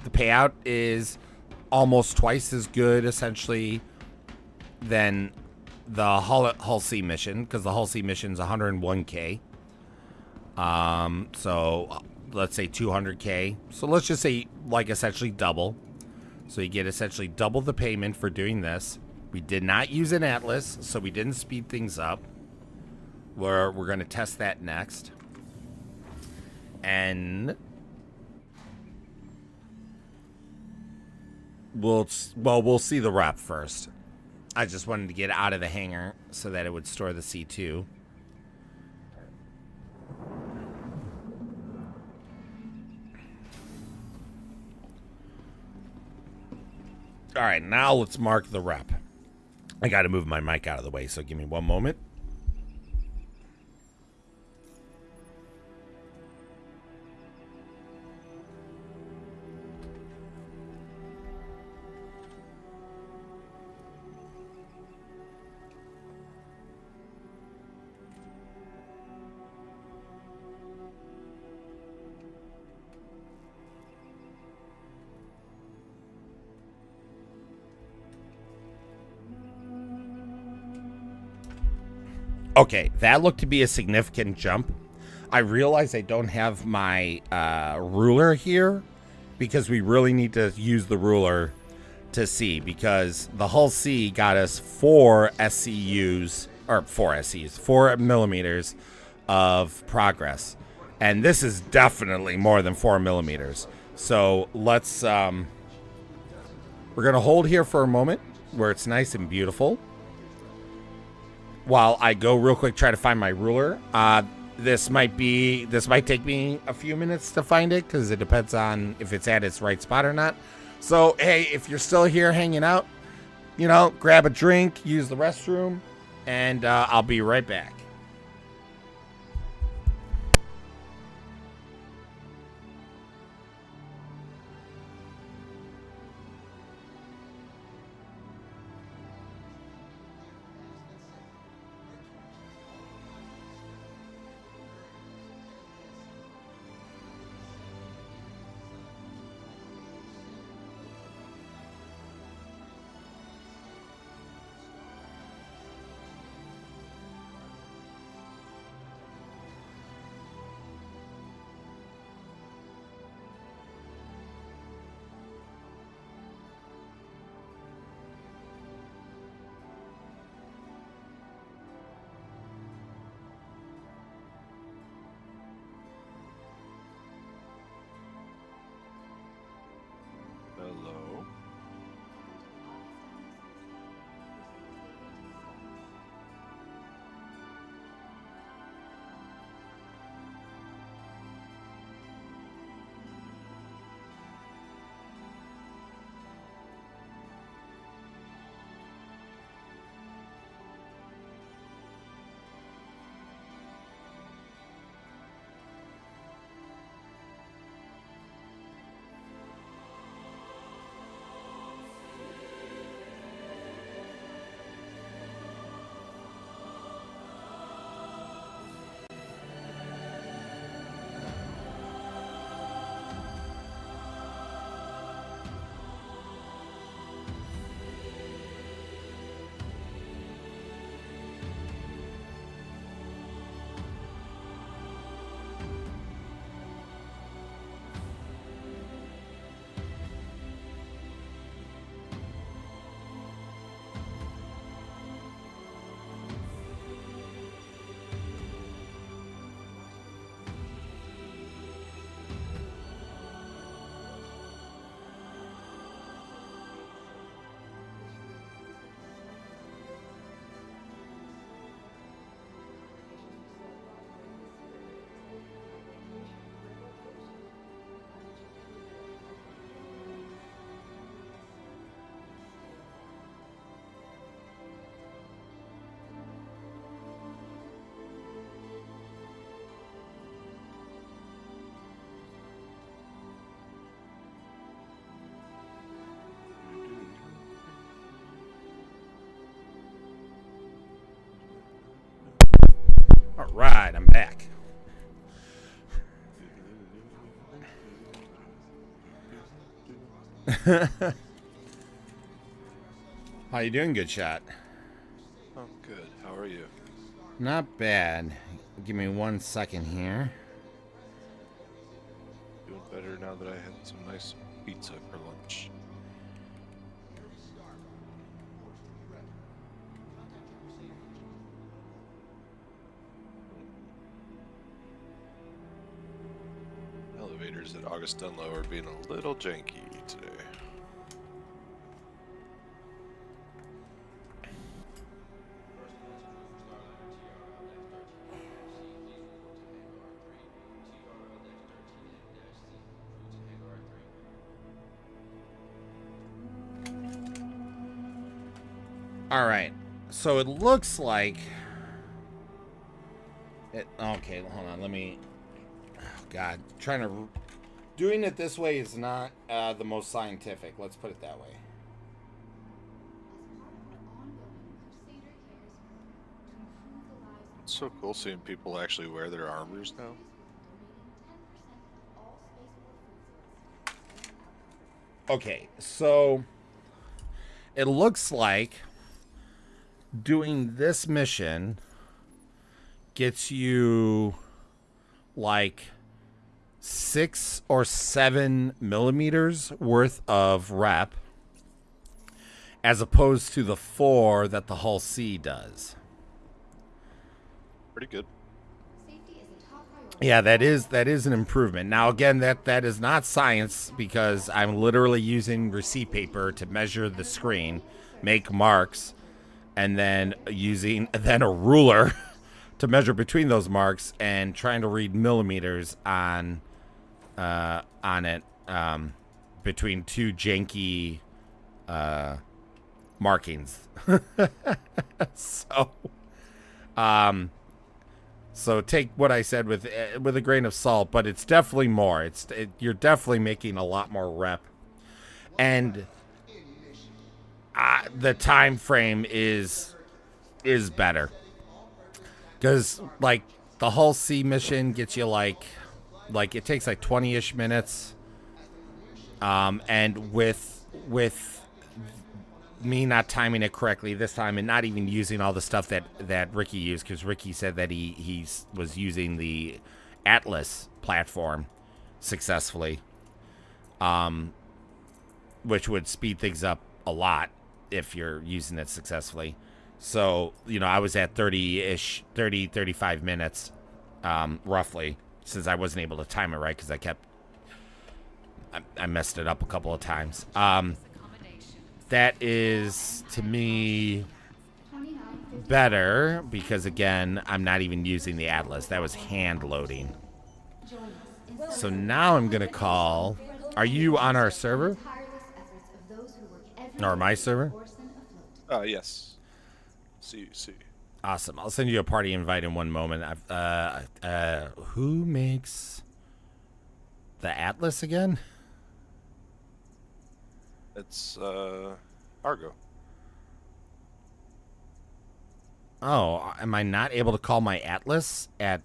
The payout is almost twice as good, essentially, than the Hull C mission, because the Hull C mission is 101K. So let's say 200K. So let's just say, like, essentially double. So you get essentially double the payment for doing this. We did not use an Atlas, so we didn't speed things up. We're going to test that next. And we'll see the rep first. I just wanted to get out of the hangar so that it would store the C2. All right, now let's mark the rep. I got to move my mic out of the way, so give me one moment. Okay, that looked to be a significant jump. I realize I don't have my ruler here because we really need to use the ruler to see, because the Hull C got us 4 SCUs, or 4 SCUs, 4 millimeters of progress. And this is definitely more than 4 millimeters. So let's, we're going to hold here for a moment where it's nice and beautiful, while I go real quick try to find my ruler. This might take me a few minutes to find it, because it depends on if it's at its right spot or not. So hey, if you're still here hanging out, you know, grab a drink, use the restroom, and I'll be right back. Hello. All right, I'm back. How you doing, good shot? I'm good. How are you? Not bad. Give me 1 second here. Doing better now that I had some nice pizza for lunch. Elevators at August Dunlow are being a little janky today. All right. So it looks like it. Okay, hold on. Let me. Oh God, doing it this way is not the most scientific. Let's put it that way. It's so cool seeing people actually wear their armors now. Okay, so it looks like doing this mission gets you like 6 or 7 millimeters worth of rep, as opposed to the 4 that the Hull C does. Pretty good. Yeah, that is an improvement. Now again, that is not science, because I'm literally using receipt paper to measure the screen, make marks, and then using a ruler to measure between those marks and trying to read millimeters on it between two janky markings. So take what I said with a grain of salt, but it's definitely more. You're definitely making a lot more rep, and the time frame is better, because like the Hull C mission gets you like it takes like 20-ish minutes, and with me not timing it correctly this time, and not even using all the stuff that Ricky used, because Ricky said that he was using the Atlas platform successfully, which would speed things up a lot if you're using it successfully. So, I was at 35 minutes, roughly, since I wasn't able to time it right, because I messed it up a couple of times. That is, to me, better, because again, I'm not even using the Atlas. That was hand loading. So now I'm gonna call. Are you on our server? Or my server? Yes. See. Awesome. I'll send you a party invite in one moment. Who makes the Atlas again? It's, Argo. Oh, am I not able to call my Atlas at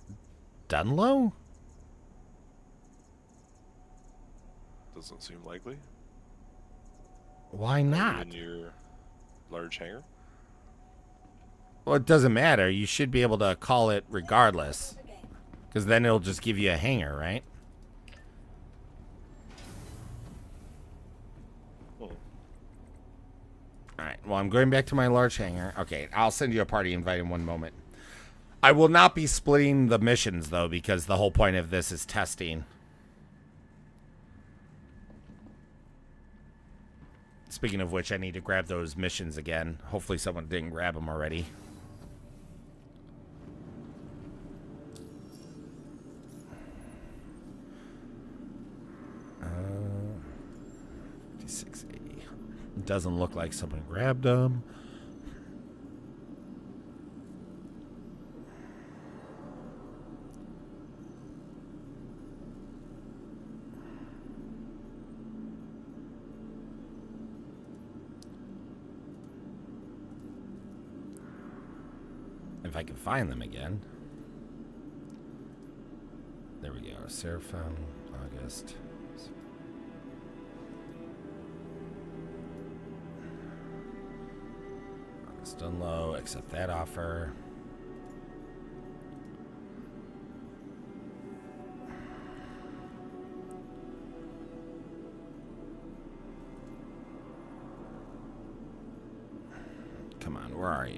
Dunlow? Doesn't seem likely. Why not? In your large hangar? Well, it doesn't matter. You should be able to call it regardless, because then it'll just give you a hanger, right? All right. Well, I'm going back to my large hangar. Okay, I'll send you a party invite in one moment. I will not be splitting the missions, though, because the whole point of this is testing. Speaking of which, I need to grab those missions again. Hopefully someone didn't grab them already. Uh, 5680. It doesn't look like someone grabbed them. If I can find them again. There we go. Seraphim, August. done low. Accept that offer. Come on, where are you?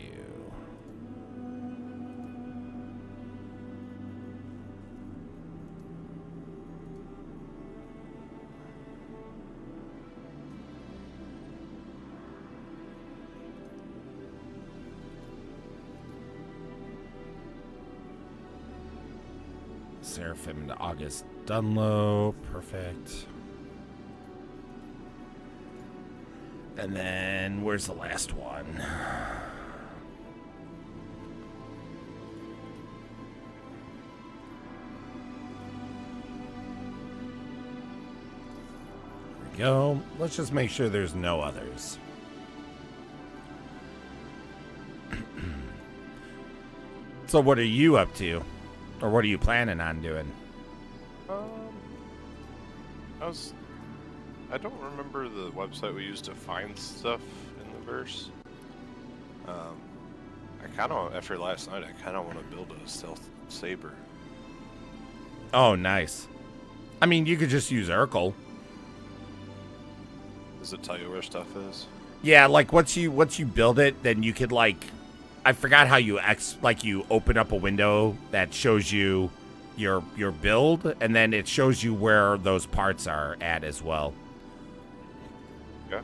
Seraphim to August Dunlow. Perfect. And then, where's the last one? There we go. Let's just make sure there's no others. So what are you up to? Or what are you planning on doing? I don't remember the website we used to find stuff in the verse. I kind of, after last night, I kind of want to build a stealth saber. Oh, nice. I mean, you could just use Urkel. Does it tell you where stuff is? Yeah, like once you build it, then you could like, I forgot how you you open up a window that shows you your build, and then it shows you where those parts are at as well. Okay.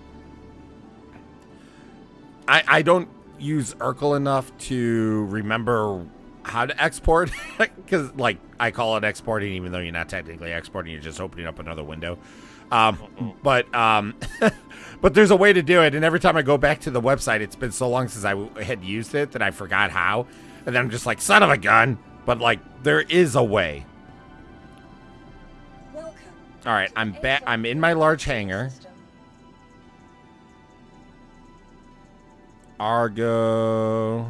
I don't use Urkel enough to remember how to export, because like I call it exporting, even though you're not technically exporting, you're just opening up another window. But there's a way to do it, and every time I go back to the website, it's been so long since I had used it that I forgot how, and then I'm just like, son of a gun. But like, there is a way. Welcome. All right, I'm back. I'm in my large hangar. Argo.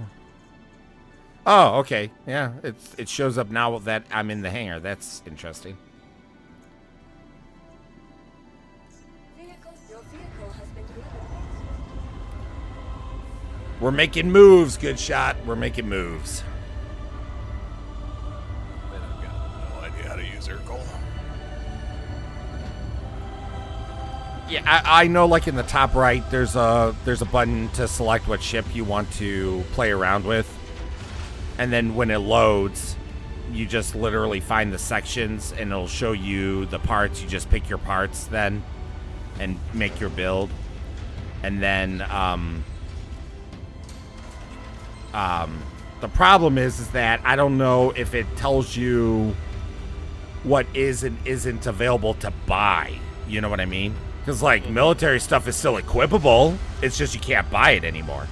Oh, okay. Yeah, it shows up now that I'm in the hangar. That's interesting. Your vehicle has been delivered. We're making moves, good shot. We're making moves. Man, I've got no idea how to use Urkel. Yeah, I know, like in the top right, there's a button to select what ship you want to play around with. And then when it loads, you just literally find the sections and it'll show you the parts. You just pick your parts then and make your build. And then the problem is that I don't know if it tells you what is and isn't available to buy. You know what I mean? Because, like, military stuff is still equipable. It's just you can't buy it anymore.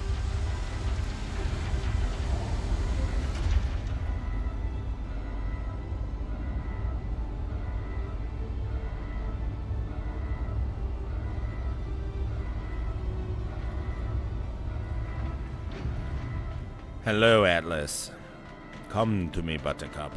Hello, Atlas. Come to me, Buttercup.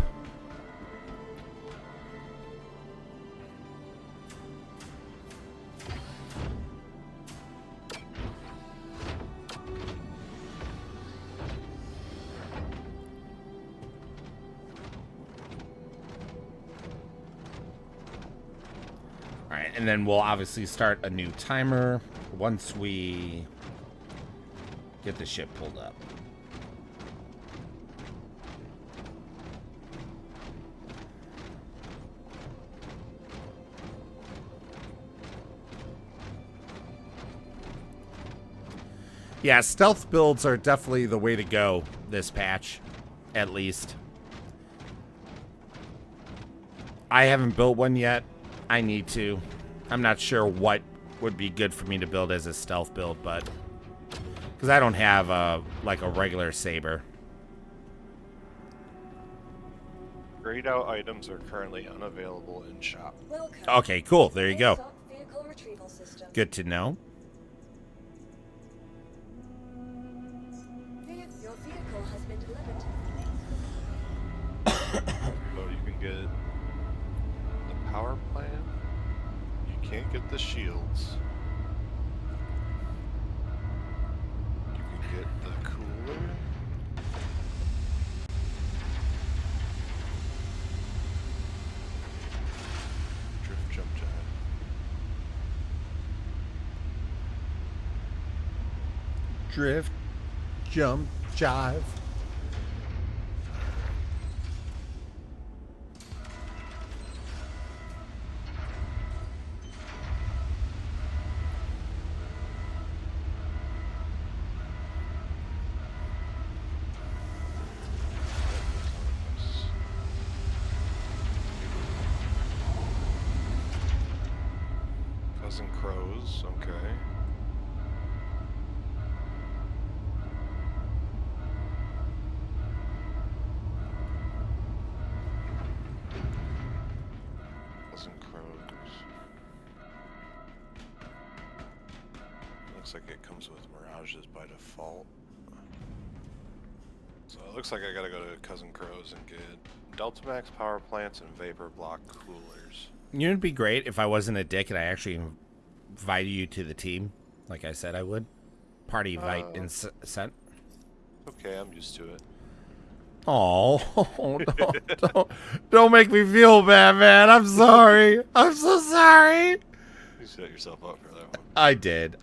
Alright, and then we'll obviously start a new timer once we get the ship pulled up. Yeah, stealth builds are definitely the way to go this patch, at least. I haven't built one yet. I need to. I'm not sure what would be good for me to build as a stealth build, but because I don't have like a regular saber. Grayed out items are currently unavailable in shop. Welcome. Okay, cool. There you go. Assault vehicle retrieval system. Good to know. Your vehicle has been delivered. So you can get the power plant. You can't get the shields. You can get the drift, jump, jive. Cousin Crows, okay. Cousin Crows. Looks like it comes with Mirages by default. So it looks like I gotta go to Cousin Crows and get Deltamax power plants and Vapor Block coolers. You know, it'd be great if I wasn't a dick and I actually invited you to the team, like I said I would. Party invite and sent. Okay, I'm used to it. Oh, don't make me feel bad, man. I'm sorry. I'm so sorry. You set yourself up for that one. I did.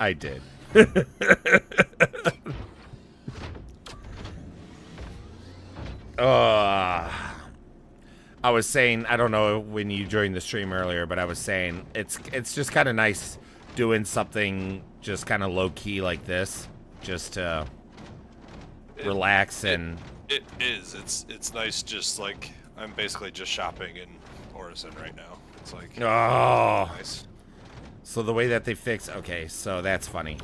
I was saying, I don't know when you joined the stream earlier, but I was saying it's just kind of nice doing something just kind of low key like this, just to relax and. It is. It's nice. Just like I'm basically just shopping in Orison right now. It's like nice. So the way that they fix, okay, so that's funny.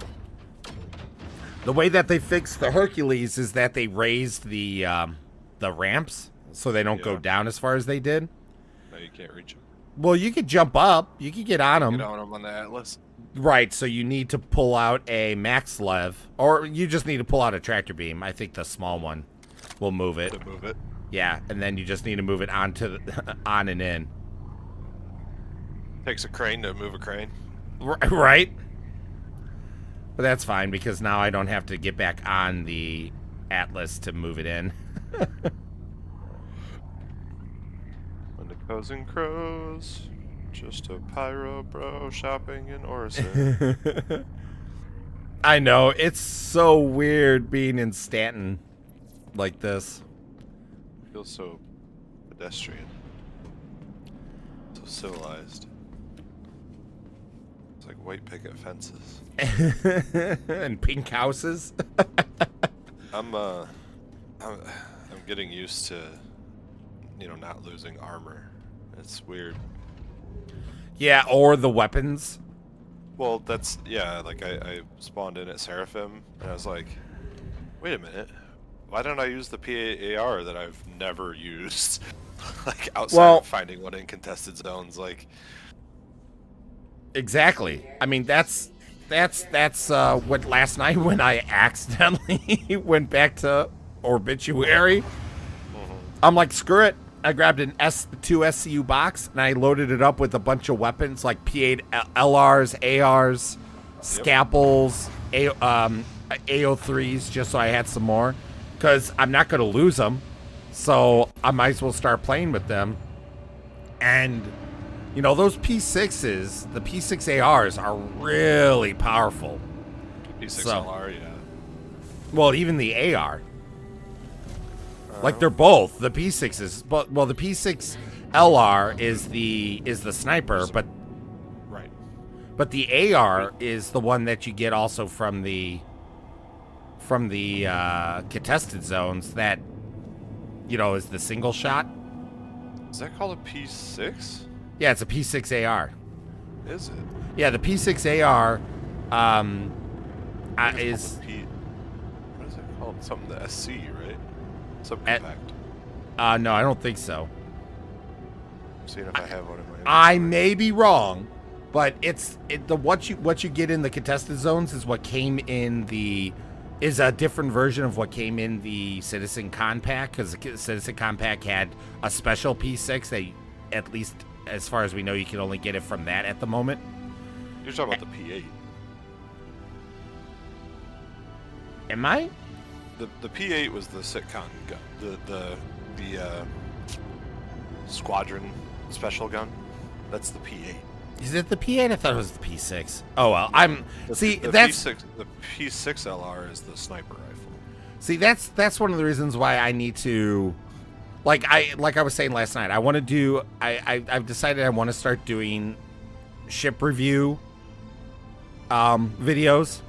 The way that they fixed the Hercules is that they raised the ramps so they don't go down as far as they did. No, you can't reach them. Well, you could jump up. You could get on them. Get on them on the Atlas. Right, so you need to pull out a max lev, or you just need to pull out a tractor beam. I think the small one will move it. To move it. Yeah, and then you just need to move it onto the, on and in. Takes a crane to move a crane. Right? But that's fine because now I don't have to get back on the Atlas to move it in. On the Cousin Crows. Just a pyro bro shopping in Orison. I know, it's so weird being in Stanton like this. Feels so pedestrian. So civilized. It's like white picket fences. And pink houses. I'm getting used to, not losing armor. It's weird. Yeah, or the weapons. Well, that's, like I spawned in at Seraphim, and I was like, wait a minute, why don't I use the PAR that I've never used? Like, outside of finding one in contested zones, like... Exactly. I mean, that's what last night when I accidentally went back to Obituary. I'm like, screw it. I grabbed an S2 SCU box and I loaded it up with a bunch of weapons like P8 LRs, ARs, scalpels, AO3s, just so I had some more. Because I'm not going to lose them. So I might as well start playing with them. And, those P6s, the P6 ARs are really powerful. P6 LR, yeah. Well, even the AR. Like they're both the P6s, but the P6 LR is the sniper, but right. But the AR is the one that you get also from the contested zones that is the single shot. Is that called a P6? Yeah, it's a P6 AR. Is it? Yeah, the P6 AR is what is it called? Something the SC, right? Subcompact. No, I don't think so. I'm seeing if I have one in my inventory. I may be wrong, but what you get in the contested zones is what came in is a different version of what came in the Citizen Con pack, because the Citizen Con pack had a special P6 that, at least as far as we know, you can only get it from that at the moment. You're talking about the P8. Am I? The P8 was the sitcom gun, the squadron special gun. That's the P8. Is it the P8? I thought it was the P6. Oh well, I'm see The that's P6, the P6 LR is the sniper rifle. see that's one of the reasons why I need to, like I was saying last night. I want to do. I've decided I want to start doing ship review videos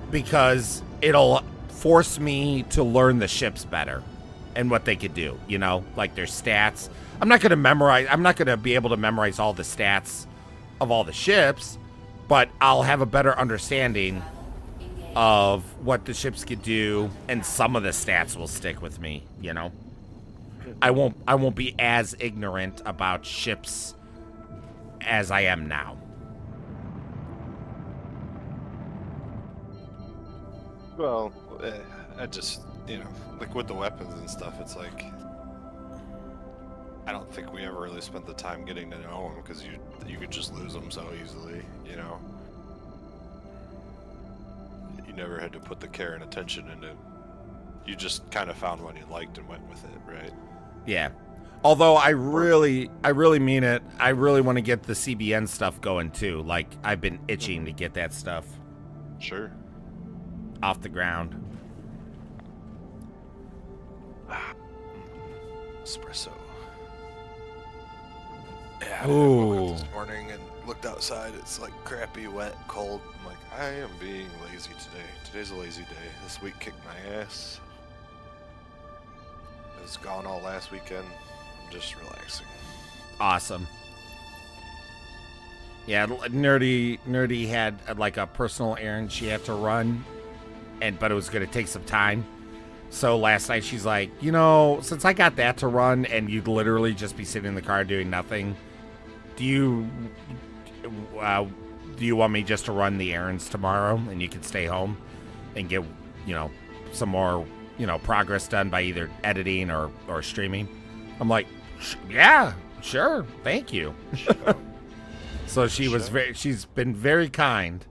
because it'll force me to learn the ships better and what they could do, you know, like their stats. I'm not going to be able to memorize all the stats of all the ships, but I'll have a better understanding of what the ships could do, and some of the stats will stick with me, you know. I won't be as ignorant about ships as I am now. Well, I just, you know, like with the weapons and stuff, it's like I don't think we ever really spent the time getting to know them because you could just lose them so easily, you know. You never had to put the care and attention into. You just kind of found one you liked and went with it, right? Yeah. Although I really mean it. I really want to get the CBN stuff going too. Like I've been itching to get that stuff Sure. off the ground. Espresso. Yeah, I Ooh. woke up this morning and looked outside. It's like crappy, wet, cold. I'm like, I am being lazy today. Today's a lazy day. This week kicked my ass. I was gone all last weekend. I'm just relaxing. Awesome. Yeah, Nerdy had like a personal errand she had to run, but it was going to take some time. So last night she's like, you know, since I got that to run and you'd literally just be sitting in the car doing nothing, do you want me just to run the errands tomorrow and you can stay home and get, you know, some more, you know, progress done by either editing or streaming? I'm like, yeah, sure, thank you. So she's been very kind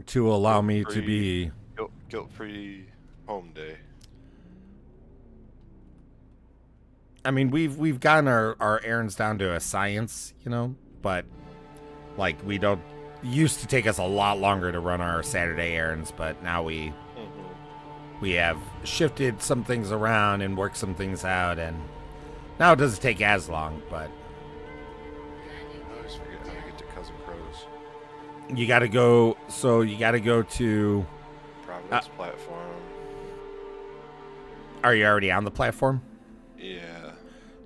to allow me to be guilt-free home day. I mean, we've gotten our errands down to a science, you know, but like we don't. It used to take us a lot longer to run our Saturday errands, but now we have shifted some things around and worked some things out, and now it doesn't take as long. But I always forget how to get to Cousin Crow's. you got to go. So you got to go to Providence platform. Are you already on the platform? Yeah.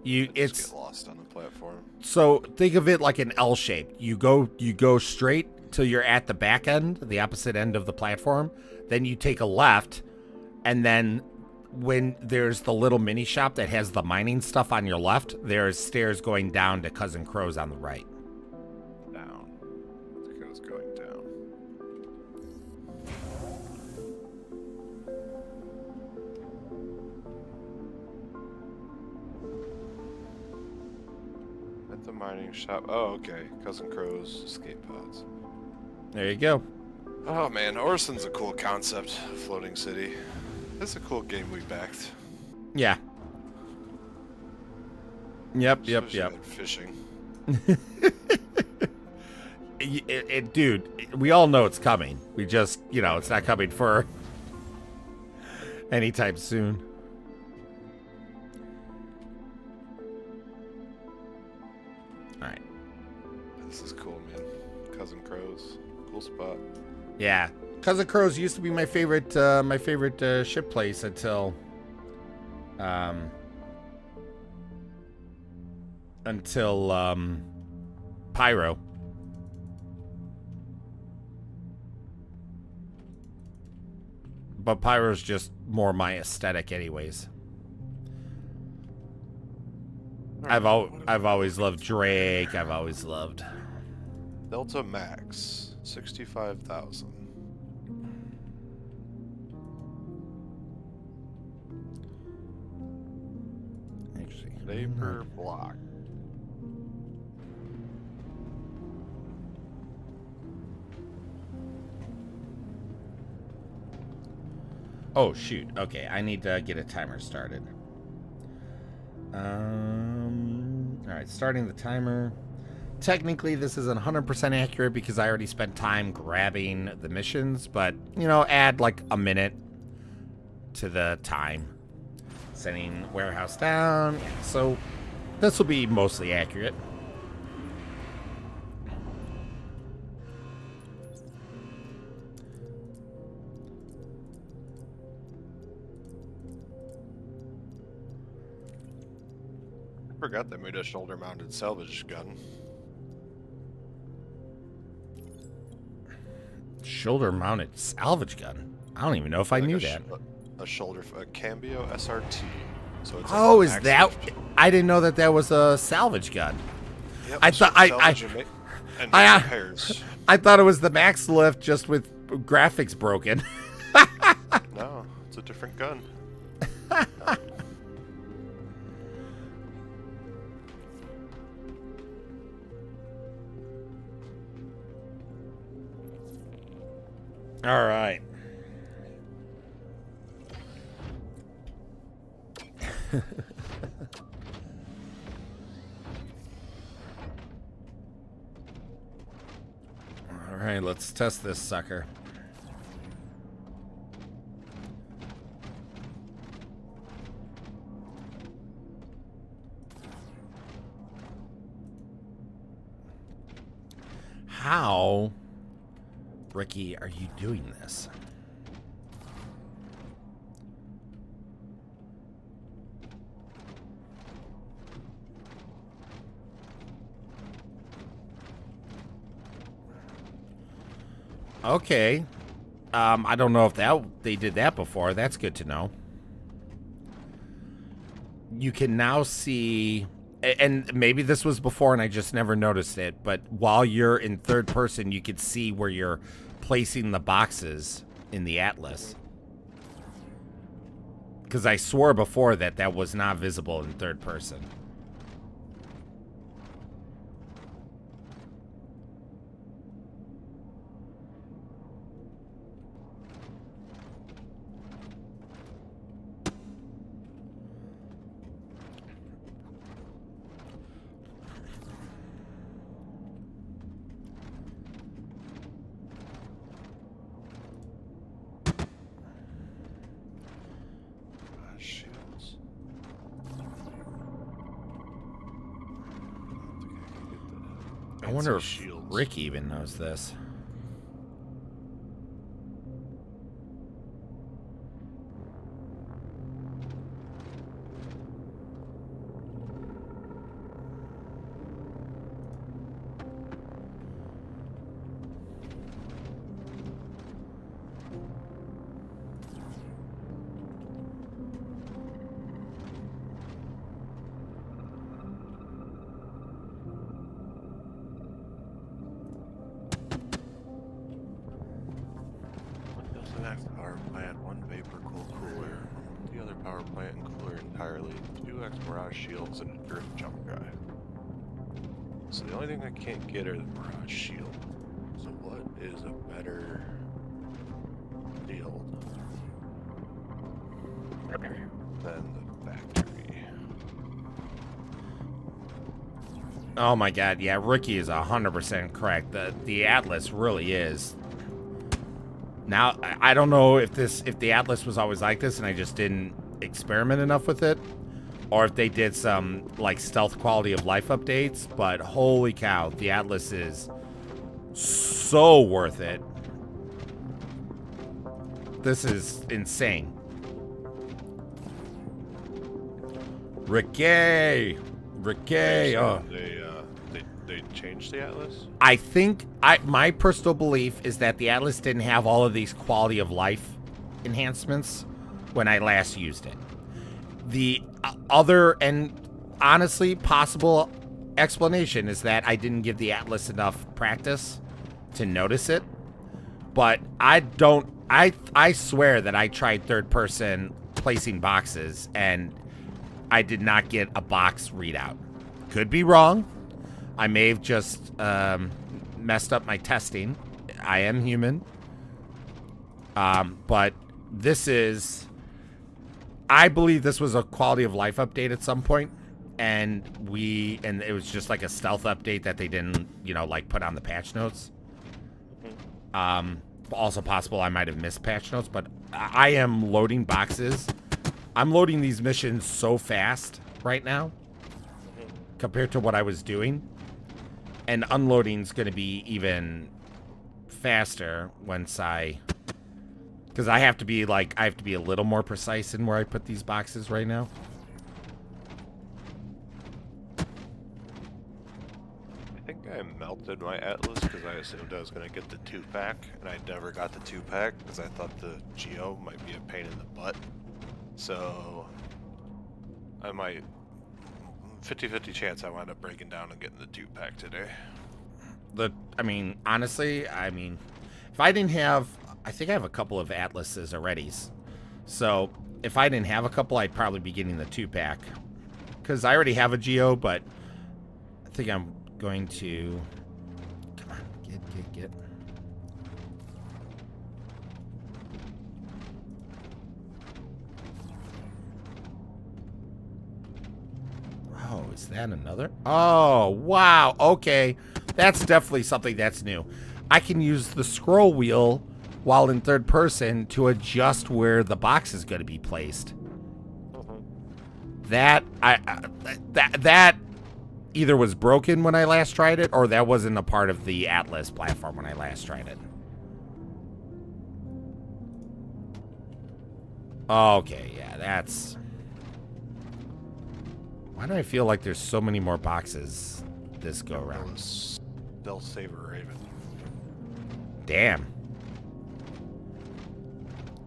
It's get lost on the platform. So think of it like an L shape. You go straight till you're at the back end, the opposite end of the platform. Then you take a left, and then when there's the little mini shop that has the mining stuff on your left, there's stairs going down to Cousin Crow's on the right. Down. I think I was going down. At the mining shop. Oh, okay. Cousin Crow's escape pods. There you go. Oh man, Orson's a cool concept. Floating city. It's a cool game we backed. Yeah. Yep. Especially in fishing. Dude, we all know it's coming. We just, you know, it's not coming for anytime soon. All right. This is cool, man. Cousin Crow's. Cool spot. Yeah. Cousin Crow's used to be my favorite ship place until Pyro. But Pyro's just more my aesthetic anyways. I've always loved Drake. I've always loved Delta Max, 65,000. actually. Vapor block. Oh shoot. Okay, I need to get a timer started. All right, starting the timer. technically this isn't 100% accurate because I already spent time grabbing the missions, but, you know, add like a minute to the time. Sending warehouse down. Yeah, so this will be mostly accurate. I forgot they made a shoulder-mounted salvage gun. Shoulder-mounted salvage gun? I don't even know if I knew that. A Cambio SRT. So it's Oh, like is that? I didn't know that that was a salvage gun. Yep, I thought I thought it was the Max Lift just with graphics broken. No, it's a different gun. All right. All right, let's test this sucker. How, Ricky, are you doing this? Okay. I don't know if they did that before. That's good to know. You can now see, and maybe this was before and I just never noticed it, but while you're in third person, you can see where you're placing the boxes in the atlas. Because I swore before that that was not visible in third person. Shields. I wonder if shields. Rick even knows this. Power plant, one vapor cool cooler, the other power plant and cooler entirely, 2x mirage shields, and a drift jump guy. So the only thing I can't get are the mirage shield. So what is a better deal than the factory? Oh my god, yeah, Ricky is 100% correct. The Atlas really is. Now, I don't know if the Atlas was always like this and I just didn't experiment enough with it, or if they did some, like, stealth quality of life updates, but holy cow, the Atlas is so worth it. This is insane. Ricky! Oh. They changed the Atlas? I think my personal belief is that the Atlas didn't have all of these quality of life enhancements when I last used it. The other and honestly possible explanation is that I didn't give the Atlas enough practice to notice it. But I swear that I tried third person placing boxes and I did not get a box readout. Could be wrong. I may have just messed up my testing. I am human. But this is... I believe this was a quality of life update at some point. and it was just like a stealth update that they didn't, like put on the patch notes. Also possible I might have missed patch notes, but I am loading boxes. I'm loading these missions so fast right now compared to what I was doing. And unloading's going to be even faster once because I have to be a little more precise in where I put these boxes right now. I think I melted my Atlas because I assumed I was going to get the 2-pack, and I never got the 2-pack because I thought the Geo might be a pain in the butt. So I might 50-50 chance I wind up breaking down and getting the 2-pack today. Honestly, if I didn't have, I think I have a couple of Atlases already. So if I didn't have a couple, I'd probably be getting the 2-pack. Because I already have a Geo, but I think I'm going to, come on, get. Oh, is that another? Oh, wow. Okay. That's definitely something that's new. I can use the scroll wheel while in third person to adjust where the box is going to be placed. That either was broken when I last tried it, or that wasn't a part of the Atlas platform when I last tried it. Okay, yeah, that's... Why do I feel like there's so many more boxes this go around? Stealth Saber Raven. Damn.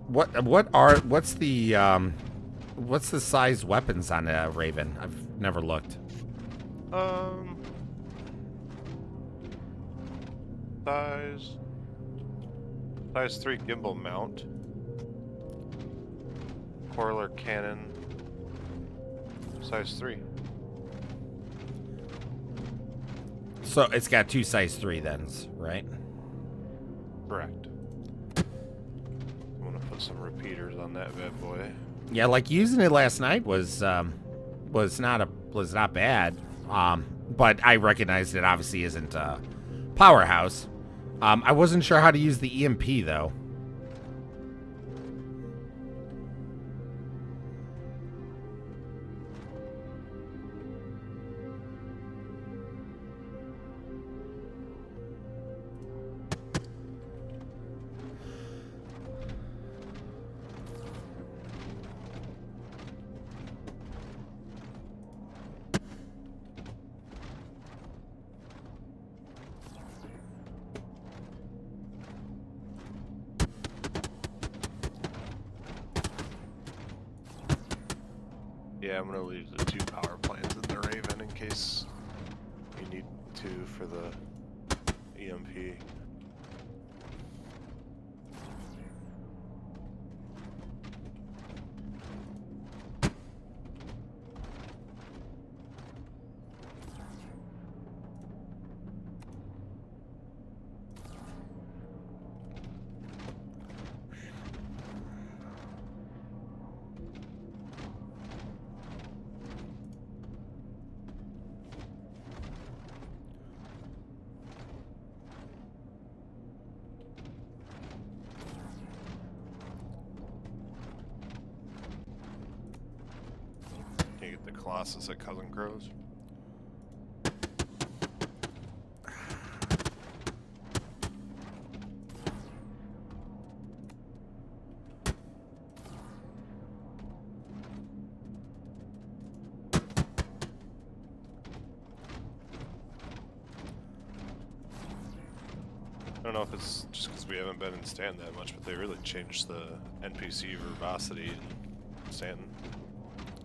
What's the size weapons on a Raven? I've never looked. Size 3 gimbal mount. Corollary cannon. Size 3. So it's got two size 3 thens, right? Correct. I'm gonna put some repeaters on that bad boy. Yeah, like using it last night was not bad. But I recognized it obviously isn't a powerhouse. I wasn't sure how to use the EMP though. Yeah, I'm gonna leave the 2 power plants in the Raven in case you need to for the EMP. Can you get the Colossus at Cousin Crow's? I don't know if it's just because we haven't been in Stanton that much, but they really changed the NPC verbosity in Stanton.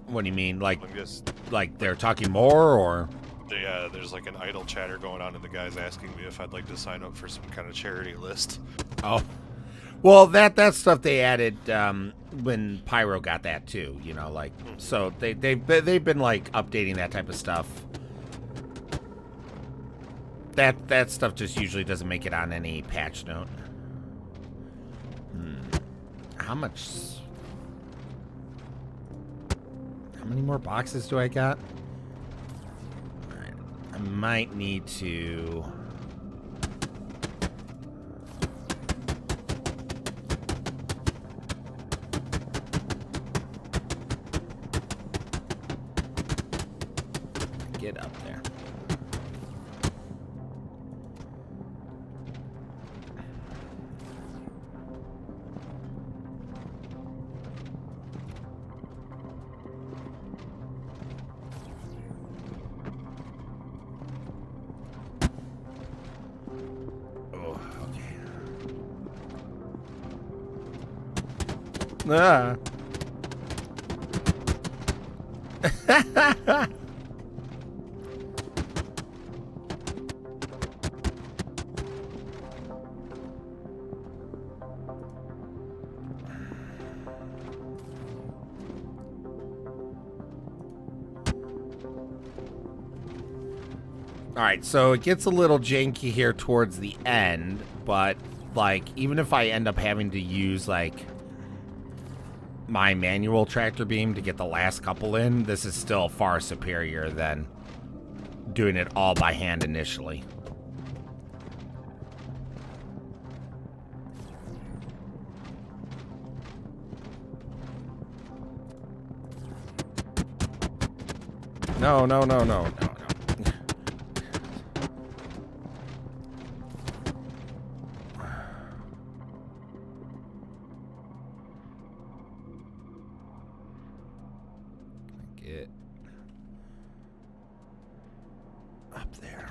What do you mean? I guess, Like they're talking more, or? yeah, there's like an idle chatter going on, and the guy's asking me if I'd like to sign up for some kind of charity list. Oh, well, that stuff they added when Pyro got that too. So they've been like updating that type of stuff. That stuff just usually doesn't make it on any patch note. How many more boxes do I got? might need to... get up there. Oh, okay. Ah. Alright, so it gets a little janky here towards the end, but, like, even if I end up having to use, like, my manual tractor beam to get the last couple in, this is still far superior than doing it all by hand initially. No, no, no, no, no, no. Get up there.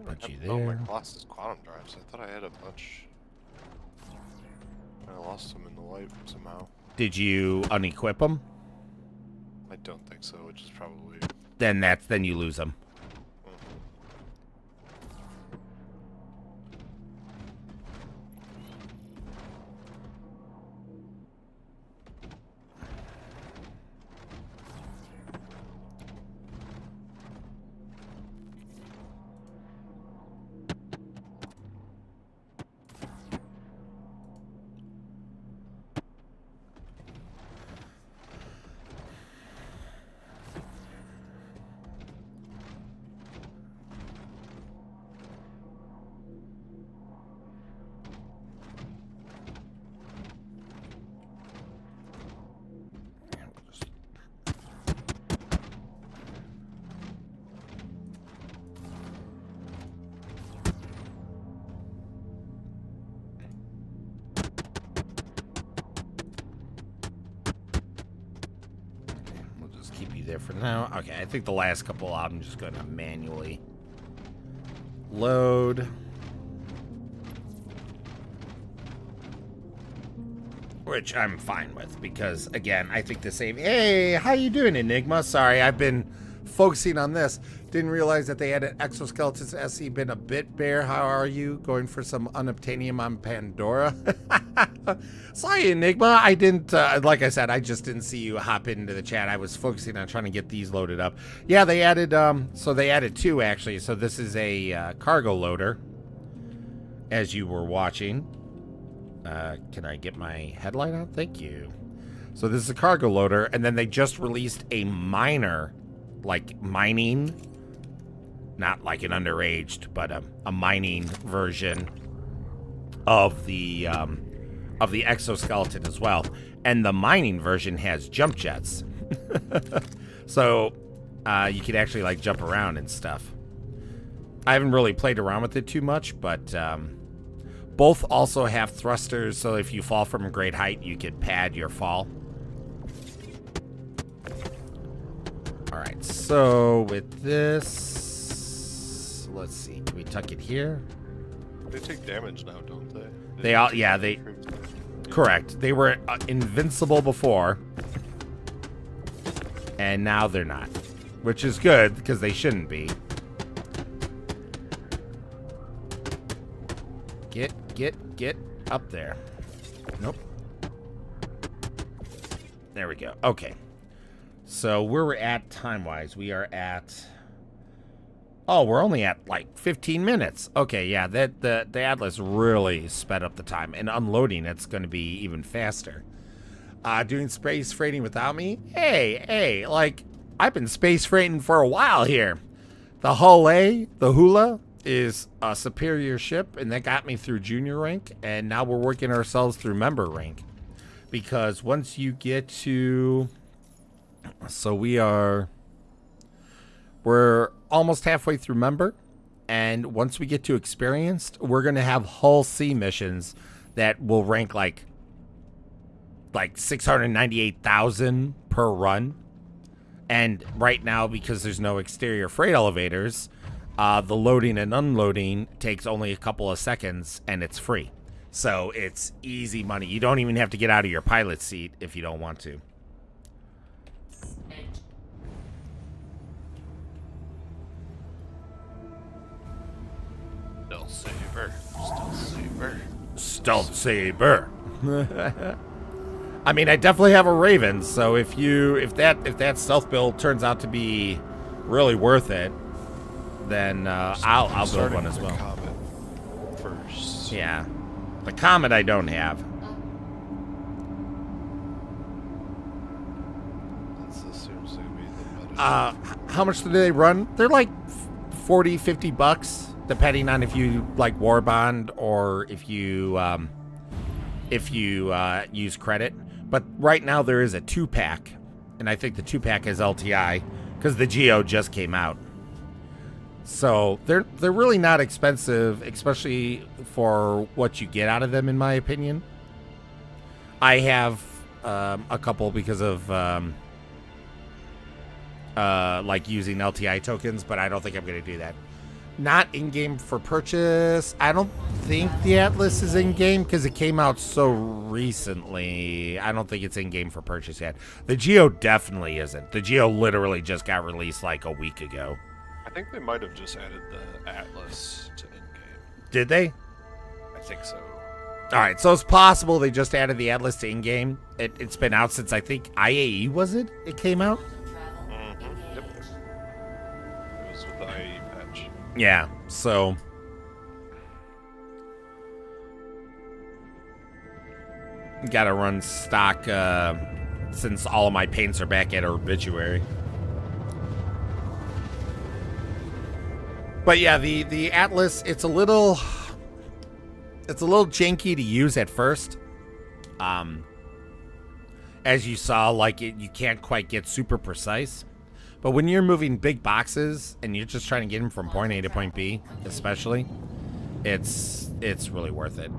Put you Oh, my there. class is quantum drives. I thought I had a bunch. I lost them in the light somehow. Did you unequip them? I don't think so, which is probably... Then you lose them. There for now. Okay, I think the last couple I'm just going to manually load. Which I'm fine with because, again, I think the same... Hey, how you doing, Enigma? Sorry, I've been focusing on this. Didn't realize that they had an exoskeleton SE. Been a bit bare. How are you? Going for some unobtainium on Pandora? Sorry, Enigma. I didn't, like I said, I just didn't see you hop into the chat. I was focusing on trying to get these loaded up. Yeah, they added, so they added two, actually. So this is a cargo loader, as you were watching. Can I get my headlight on? Thank you. So this is a cargo loader, and then they just released a miner, like mining, not like an underaged, but a mining version of the exoskeleton as well. And the mining version has jump jets. So you could actually like jump around and stuff. I haven't really played around with it too much, but both also have thrusters, so if you fall from a great height, you could pad your fall. Alright, so with this, let's see, can we tuck it here? They take damage now, don't they? They all, yeah, they, correct. They were invincible before, and now they're not, which is good, because they shouldn't be. Get up there. Nope. There we go. Okay. So where we're at time-wise, we are at... Oh, we're only at like 15 minutes. Okay, yeah, the Atlas really sped up the time. And unloading, it's going to be even faster. Doing space freighting without me? Hey, like, I've been space freighting for a while here. The Hull A, the Hula, is a superior ship, and that got me through junior rank, and now we're working ourselves through member rank. Because once you get to... So we're almost halfway through member, and once we get to experienced, we're going to have Hull C missions that will rank like 698,000 per run. And right now, because there's no exterior freight elevators, the loading and unloading takes only a couple of seconds, and it's free. So it's easy money. You don't even have to get out of your pilot seat if you don't want to. Stealth Saber. I mean, I definitely have a Raven, so if that stealth build turns out to be really worth it, then I'll build one as well. Comet first. Yeah, the Comet I don't have. This seems to be the How much do they run? They're like 40, 50 bucks, depending on if you like War Bond or if you use credit. But right now there is a 2-pack, and I think the 2-pack is LTI because the Geo just came out. So they're really not expensive, especially for what you get out of them, in my opinion. I have a couple because of like using LTI tokens, but I don't think I'm going to do that. Not in-game for purchase. I don't think the Atlas is in-game because it came out so recently. I don't think it's in-game for purchase yet. The Geo definitely isn't. The Geo literally just got released like a week ago. I think they might have just added the Atlas to in-game. Did they? I think so. All right, so it's possible they just added the Atlas to in-game. It's been out since, I think, IAE, was it? It came out? Yep. It was with the IE patch. Yeah, so... Gotta run stock, since all of my paints are back at Obituary. But yeah, the Atlas, it's a little janky to use at first. As you saw, like you can't quite get super precise. But when you're moving big boxes and you're just trying to get them from point A to point B, especially, it's really worth it.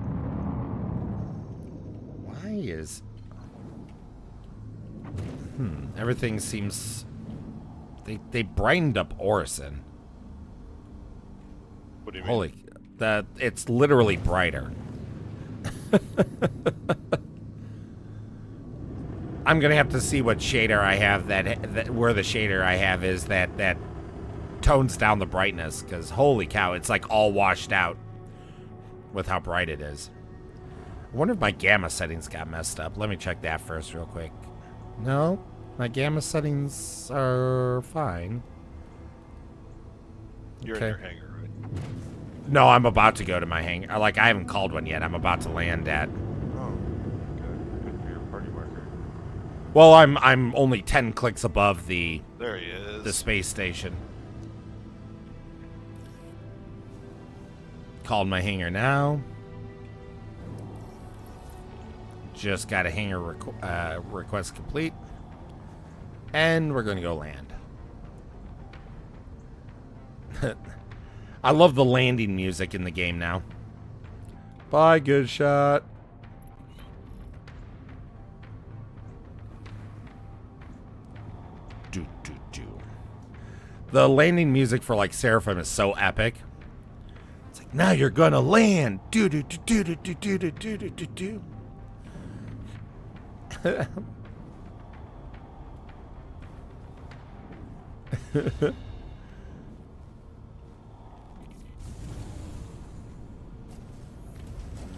Why is everything seems they brightened up Orison. What do you mean? Holy, it's literally brighter. I'm gonna have to see what shader I have that where the shader I have is that tones down the brightness, because holy cow, it's like all washed out with how bright it is. I wonder if my gamma settings got messed up. Let me check that first real quick. No, my gamma settings are fine. You're in your hangar, right? No, I'm about to go to my hangar. Like, I haven't called one yet. I'm about to land at... Oh, okay. Good for your party marker. Well, I'm only 10 clicks above the There he is. space station. Called my hangar now. Just got a hangar request complete. And we're going to go land. I love the landing music in the game now. Bye, good shot. The landing music for like Seraphim is so epic. It's like, now you're gonna land. Do do do do do do do do do do do.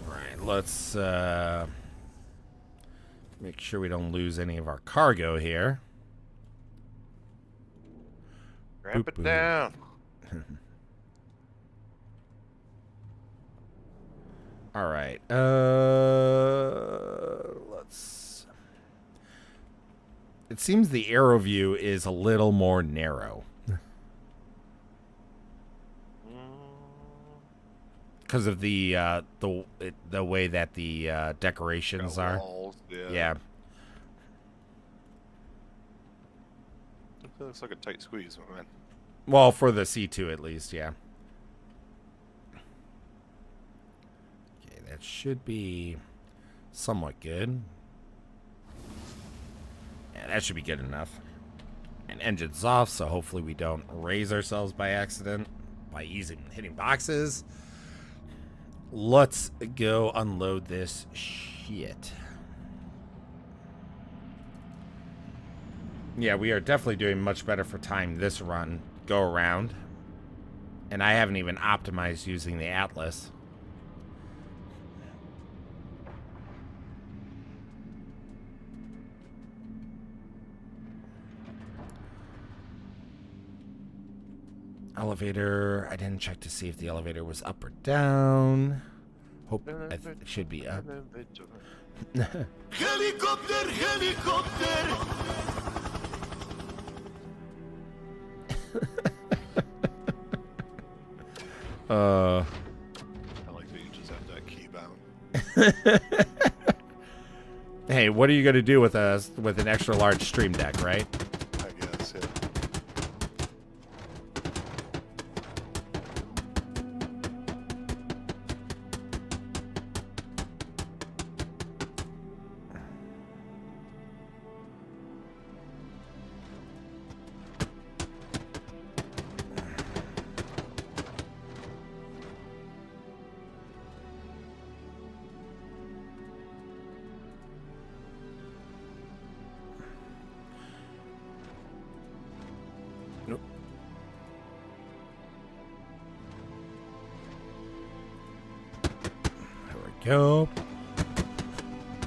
Right, let's make sure we don't lose any of our cargo here. Ramp Boop, it down. All right. Let's. It seems the arrow view is a little more narrow. Because of the way that the decorations are. Walls, Yeah. It looks like a tight squeeze, my man. Well, for the C2 at least, yeah. Okay, that should be somewhat good. Yeah, that should be good enough. And engine's off, so hopefully we don't raise ourselves by accident by hitting boxes. Let's go unload this shit. Yeah, we are definitely doing much better for time this run go around. And I haven't even optimized using the Atlas. Elevator. I didn't check to see if the elevator was up or down. Hope it should be up. Helicopter, helicopter. I like that you just have that key bound. Hey, what are you gonna do with an extra large stream deck, right? I guess, yeah. Go.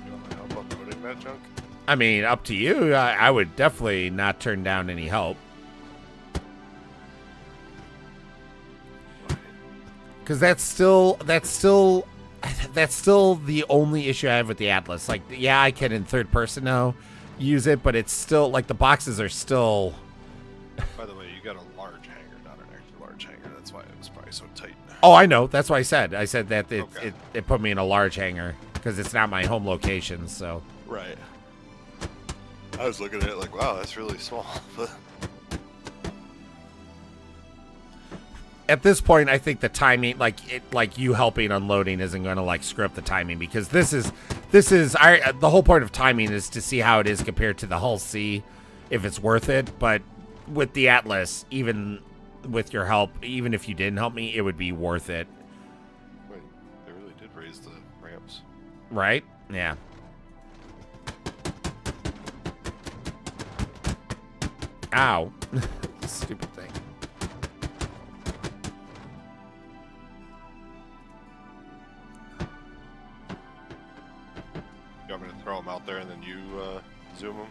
You want my help uploading that junk? I mean, up to you. I would definitely not turn down any help. Because that's still the only issue I have with the Atlas. Like, yeah, I can in third person now use it, but it's still like the boxes are still. By the way, you got a large hanger, not an extra large hanger. That's why it was probably so tight. Oh, I know. That's why I said that Okay. it put me in a large hangar because it's not my home location. So Right. I was looking at it like, wow, that's really small. But at this point, I think the timing, like you helping unloading, isn't going to like screw up the timing because this is the whole point of timing is to see how it is compared to the Hull C, if it's worth it. But with the Atlas, even with your help, even if you didn't help me, it would be worth it. wait, they really did raise the ramps. Right? Yeah. Ow. Stupid thing. You want me to throw them out there and then you zoom them?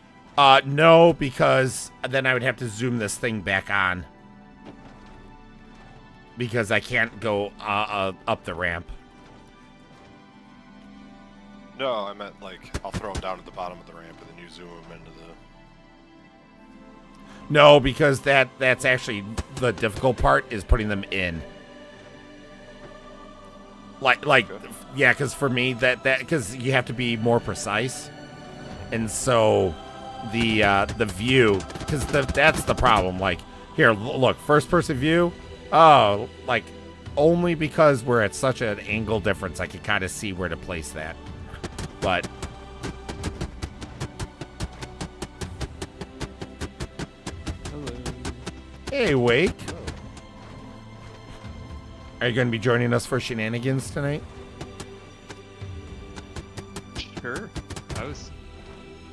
No, because then I would have to zoom this thing back on. Because I can't go up the ramp. No, I meant like I'll throw them down at the bottom of the ramp and then you zoom them into the. No, because that's actually the difficult part is putting them in. Like Okay. yeah, because for me that because you have to be more precise, and so the view because that's the problem. Like here, look, first person view. Oh, like only because we're at such an angle difference, I can kind of see where to place that. But hey, Wake. Are you going to be joining us for shenanigans tonight? Sure.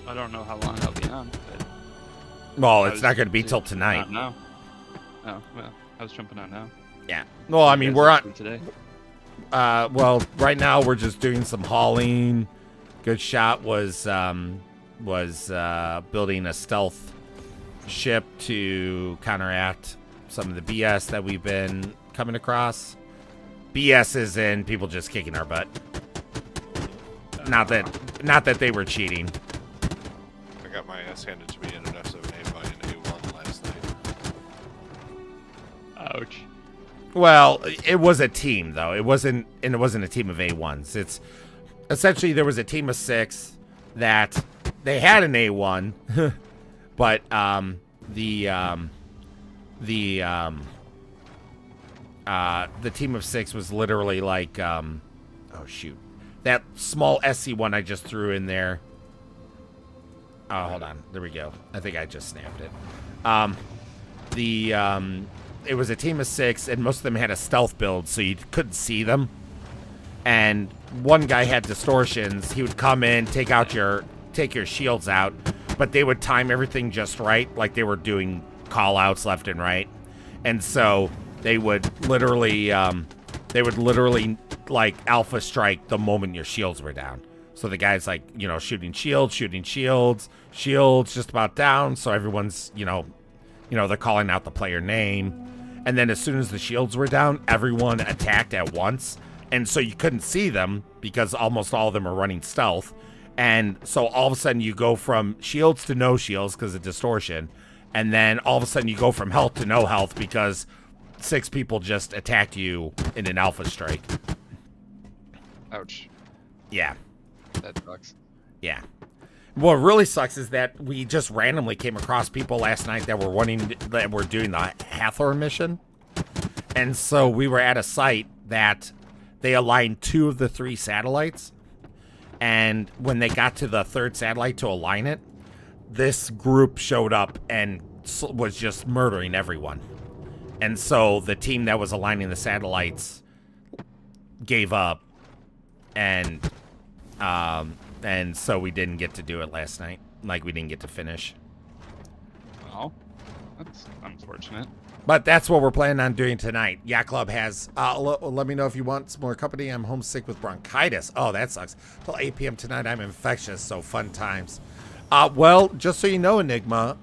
I don't know how long I'll be on, but Well, I it's was not going to be till not tonight. now. Oh, well, I was jumping on now. Yeah. Well, I mean, You guys we're up on. to today. Well, right now we're just doing some hauling. Good shot was building a stealth ship to counteract some of the BS that we've been coming across. BS is in people just kicking our butt. Not that they were cheating. I got my ass handed to me in an F7A by an A1 last night. Ouch. Well, it was a team though. It wasn't a team of A1s. It's essentially there was a team of 6 that they had an A1, but the team of 6 was literally like oh shoot, that small SC1 I just threw in there. Oh, hold on. There we go. I think I just snapped it. It was a team of 6, and most of them had a stealth build, so you couldn't see them. And one guy had distortions. He would come in, take your shields out, but they would time everything just right, like they were doing call-outs left and right. And so they would literally like alpha strike the moment your shields were down. So the guy's like, shooting shields, just about down. So everyone's, they're calling out the player name. And then as soon as the shields were down, everyone attacked at once. And so you couldn't see them because almost all of them are running stealth. And so all of a sudden you go from shields to no shields because of distortion. And then all of a sudden you go from health to no health because 6 people just attacked you in an alpha strike. Ouch. Yeah. That sucks. Yeah. What really sucks is that we just randomly came across people last night that were doing the Hathor mission. And so we were at a site that they aligned 2 of the 3 satellites. And when they got to the 3rd satellite to align it, this group showed up and was just murdering everyone. And so the team that was aligning the satellites gave up, and so we didn't get to do it last night. Like, we didn't get to finish. Well, that's unfortunate. But that's what we're planning on doing tonight. Yacht Club has, let me know if you want some more company. I'm homesick with bronchitis. Oh, that sucks. Till 8 p.m. tonight, I'm infectious, so fun times. Well, just so you know, Enigma,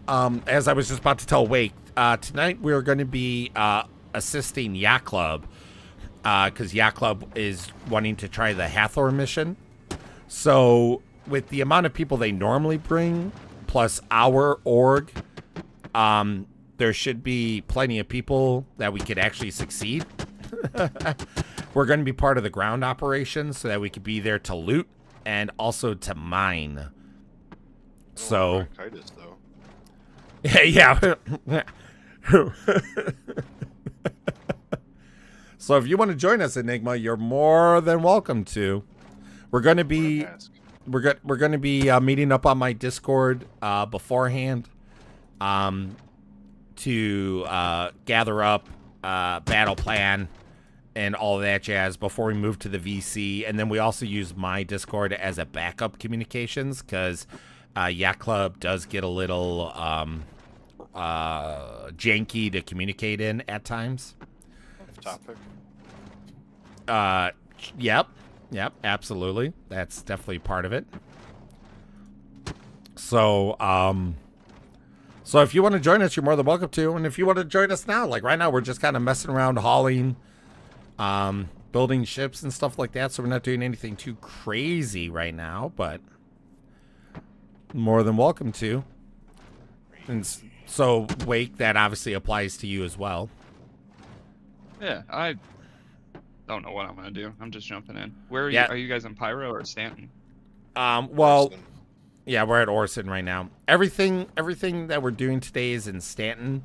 as I was just about to tell Wake, tonight we're going to be assisting Yacht Club, because Yacht Club is wanting to try the Hathor mission. So with the amount of people they normally bring, plus our org, there should be plenty of people that we could actually succeed. We're going to be part of the ground operation so that we could be there to loot and also to mine. So, Bronchitis, though. yeah. So if you want to join us, Enigma, you're more than welcome to. We're going to be meeting up on my Discord beforehand to gather up battle plan and all that jazz before we move to the VC. And then we also use my Discord as a backup communications because Yacht Club does get a little janky to communicate in at times. Topic. Yep, absolutely. That's definitely part of it. So, so if you want to join us, you're more than welcome to. And if you want to join us now, like right now, we're just kind of messing around, hauling, building ships and stuff like that. So we're not doing anything too crazy right now, but more than welcome to. And so, Wake, that obviously applies to you as well. Yeah, I don't know what I'm gonna do. I'm just jumping in. Where are you? Yeah. Are you guys in Pyro or Stanton? Well, Orson. yeah, we're at Orson right now. Everything that we're doing today is in Stanton.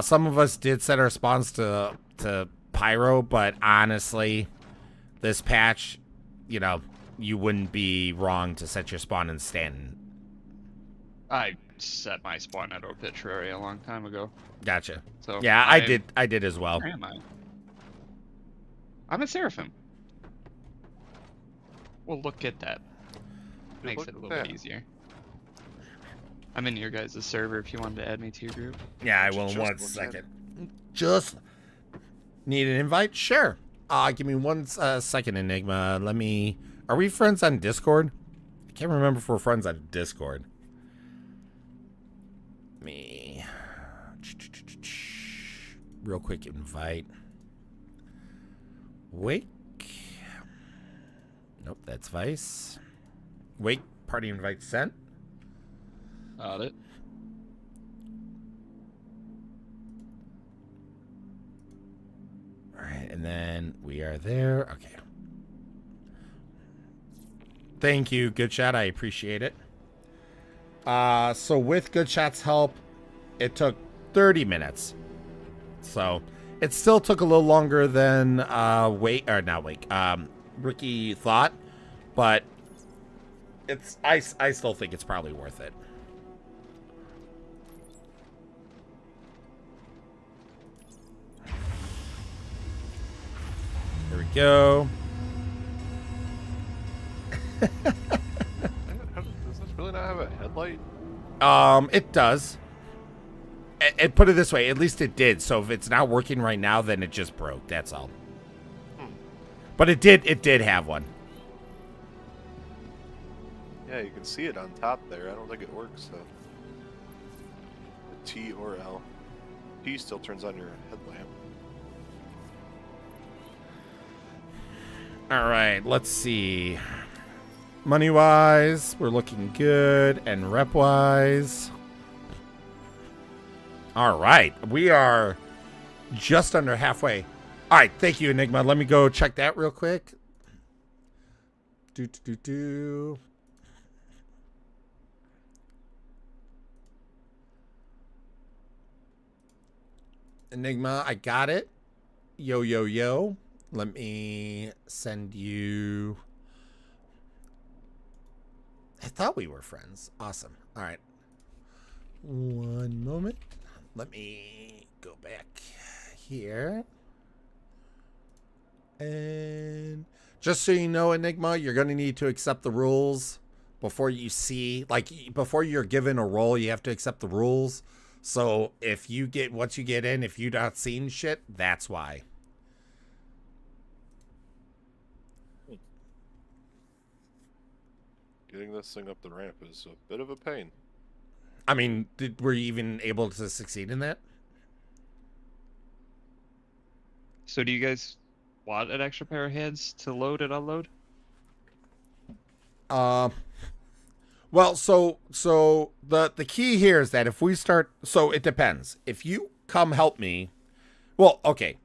Some of us did set our spawns to Pyro, but honestly, this patch, you wouldn't be wrong to set your spawn in Stanton. I set my spawn at Obituary a long time ago. Gotcha. So Yeah, I did as well. Where am I? I'm at Seraphim. Well, look at that. Makes look it a at little bit that. easier. I'm in your guys' server if you wanted to add me to your group. Yeah, I will in Just 1 one second. Just need an invite? Sure. Give me 1 second, Enigma. Are we friends on Discord? I can't remember if we're friends on Discord. Real quick invite. Wake. Nope, that's Vice. Wake, party invite sent. Got it. All right, and then we are there. Okay. Thank you, Good Shot. I appreciate it. So with Good Shot's help, it took 30 minutes. So it still took a little longer than Ricky thought, but I still think it's probably worth it. There we go. Does this really not have a headlight? It does. And put it this way, at least it did. So if it's not working right now, then it just broke. That's all. But it did have one. Yeah, you can see it on top there. I don't think it works though. T or L. T still turns on your headlamp. All right, let's see. Money-wise, we're looking good, and rep-wise. All right, we are just under halfway. All right, thank you, Enigma. Let me go check that real quick. Enigma, I got it. Yo, yo, yo. Let me send you... I thought we were friends. Awesome. All right. One moment. Let me go back here. And just so you know, Enigma, you're going to need to accept the rules before you see, like, before you're given a role, you have to accept the rules. So if you get, once you get in, if you're not seeing shit, that's why. Getting this thing up the ramp is a bit of a pain. I mean, were you even able to succeed in that? So do you guys want an extra pair of hands to load and unload? Well, so the key here is that if we start, so it depends. If you come help me, well, okay.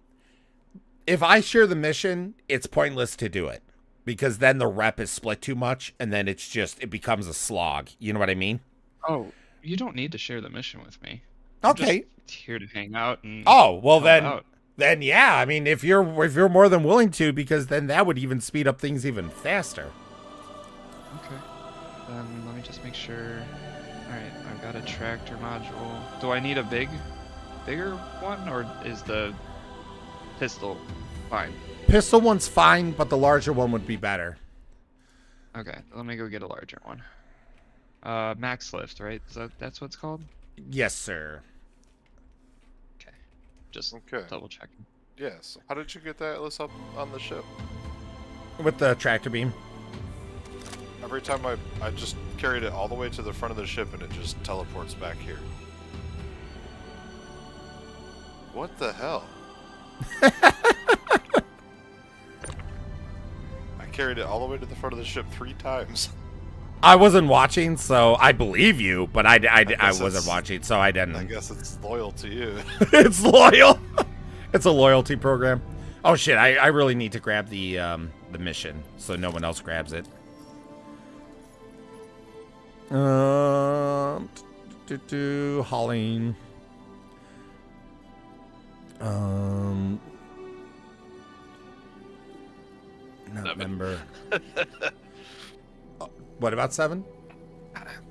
If I share the mission, it's pointless to do it because then the rep is split too much and then it's just, it becomes a slog. You know what I mean? Oh, you don't need to share the mission with me. Okay. I'm just here to hang out and Oh, well help out. then yeah, I mean, if you're more than willing to, because then that would even speed up things even faster. Okay. Let me just make sure. Alright, I've got a tractor module. Do I need a bigger one, or is the pistol fine? Pistol one's fine, but the larger one would be better. Okay, let me go get a larger one. Max lift, right? That's what it's called? Yes, sir. Okay. Just Okay. double checking. Yes. How did you get that Atlas up on the ship? With the tractor beam. Every time I just carried it all the way to the front of the ship and it just teleports back here. What the hell? I carried it all the way to the front of the ship 3 times. I wasn't watching, so I believe you, but I guess wasn't it's- watching, so I didn't. I guess it's loyal to you. It's loyal. It's a loyalty program. Oh shit! I really need to grab the mission so no one else grabs it. Hauling. November. What about 7?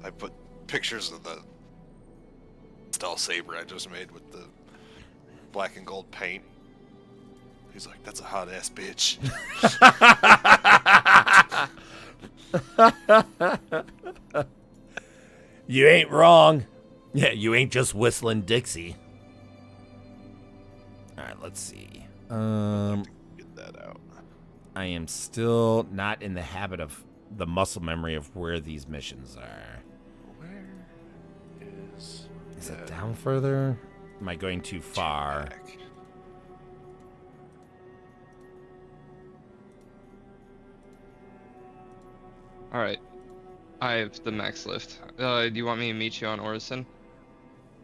I put pictures of the Stealth Saber I just made with the black and gold paint. He's like, that's a hot ass bitch. You ain't wrong. Yeah, you ain't just whistling Dixie. All right, let's see. Get that out. I am still not in the habit of the muscle memory of where these missions are. Where is it down further? Am I going too far? Back? Alright. I have the max lift. Do you want me to meet you on Orison?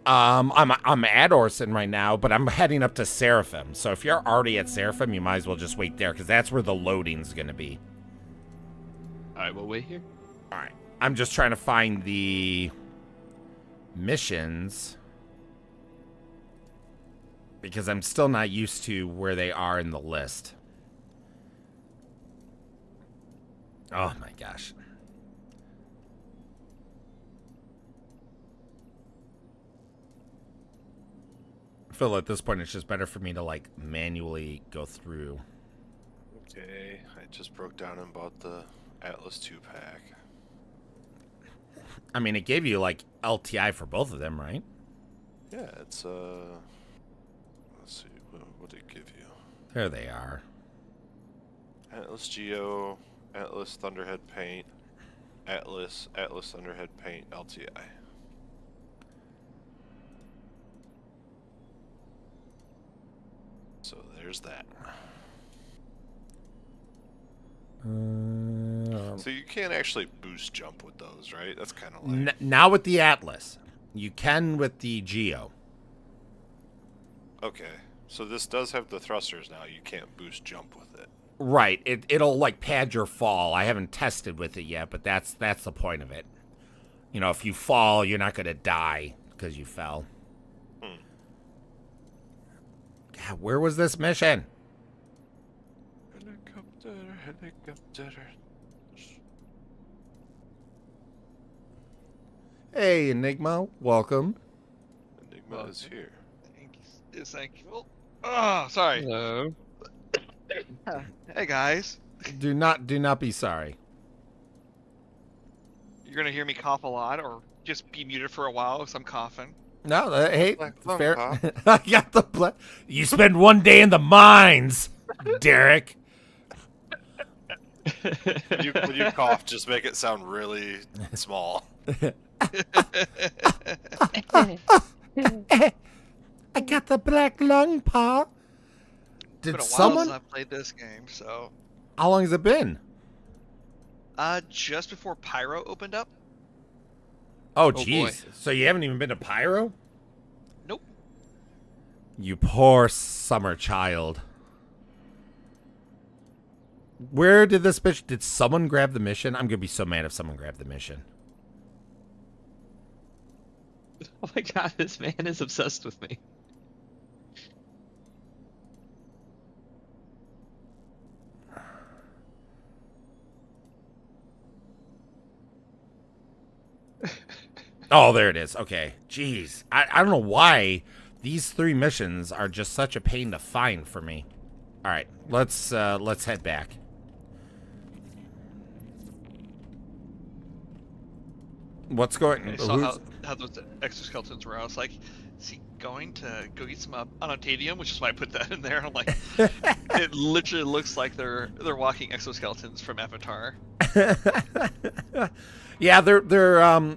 I'm at Orson right now, but I'm heading up to Seraphim. So if you're already at Seraphim, you might as well just wait there, because that's where the loading's gonna be. Alright, we'll wait here. All right. I'm just trying to find the missions because I'm still not used to where they are in the list. Oh my gosh. I feel at this point it's just better for me to like manually go through. Okay, I just broke down and bought the Atlas 2-pack. I mean, it gave you like LTI for both of them, right? Yeah, it's let's see, what did it give you? There they are. Atlas Geo, Atlas Thunderhead Paint, Atlas Thunderhead Paint LTI. So there's that. So you can't actually boost jump with those, right? That's kind of like... Now with the Atlas. You can with the Geo. Okay, so this does have the thrusters now. You can't boost jump with it. Right. It'll like pad your fall. I haven't tested with it yet, but that's the point of it. You know, if you fall, you're not going to die because you fell. God, where was this mission? Helicopter. Hey, Enigma. Welcome. Enigma is here. Thank you. Oh, sorry. Hello. Hey guys, Do not be sorry. you're gonna hear me cough a lot, or just be muted for a while because I'm coughing. No, hey, Black lung, fair. Pop. I got the You spend one day in the mines, Derek. When you cough, just make it sound really small. I got the black lung, Pa. It's Did been a while someone? since I played this game, so How long has it been? just before Pyro opened up. Oh, boy. jeez. So you haven't even been to Pyro? Nope. You poor summer child. Where did this mission? Did someone grab the mission? I'm gonna be so mad if someone grabbed the mission. Oh my god, this man is obsessed with me. Oh, there it is. Okay. Jeez. I don't know why these 3 missions are just such a pain to find for me. All right. Let's head back. What's going? I saw how those exoskeletons were. I was like, is he going to go get some unobtainium? Which is why I put that in there. I'm like, it literally looks like they're walking exoskeletons from Avatar. Yeah, they're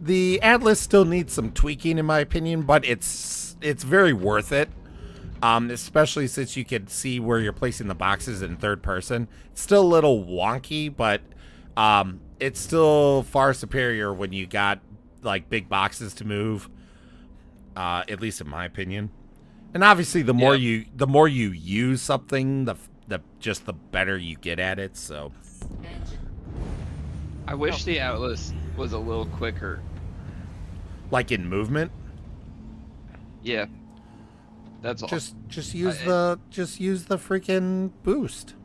the Atlas still needs some tweaking in my opinion, but it's very worth it. Especially since you can see where you're placing the boxes in third person. It's still a little wonky, but it's still far superior when you got like big boxes to move. At least in my opinion. And obviously the more you use something, the just the better you get at it, so I wish the Atlas was a little quicker. like in movement, Yeah. That's all. just use the freaking boost.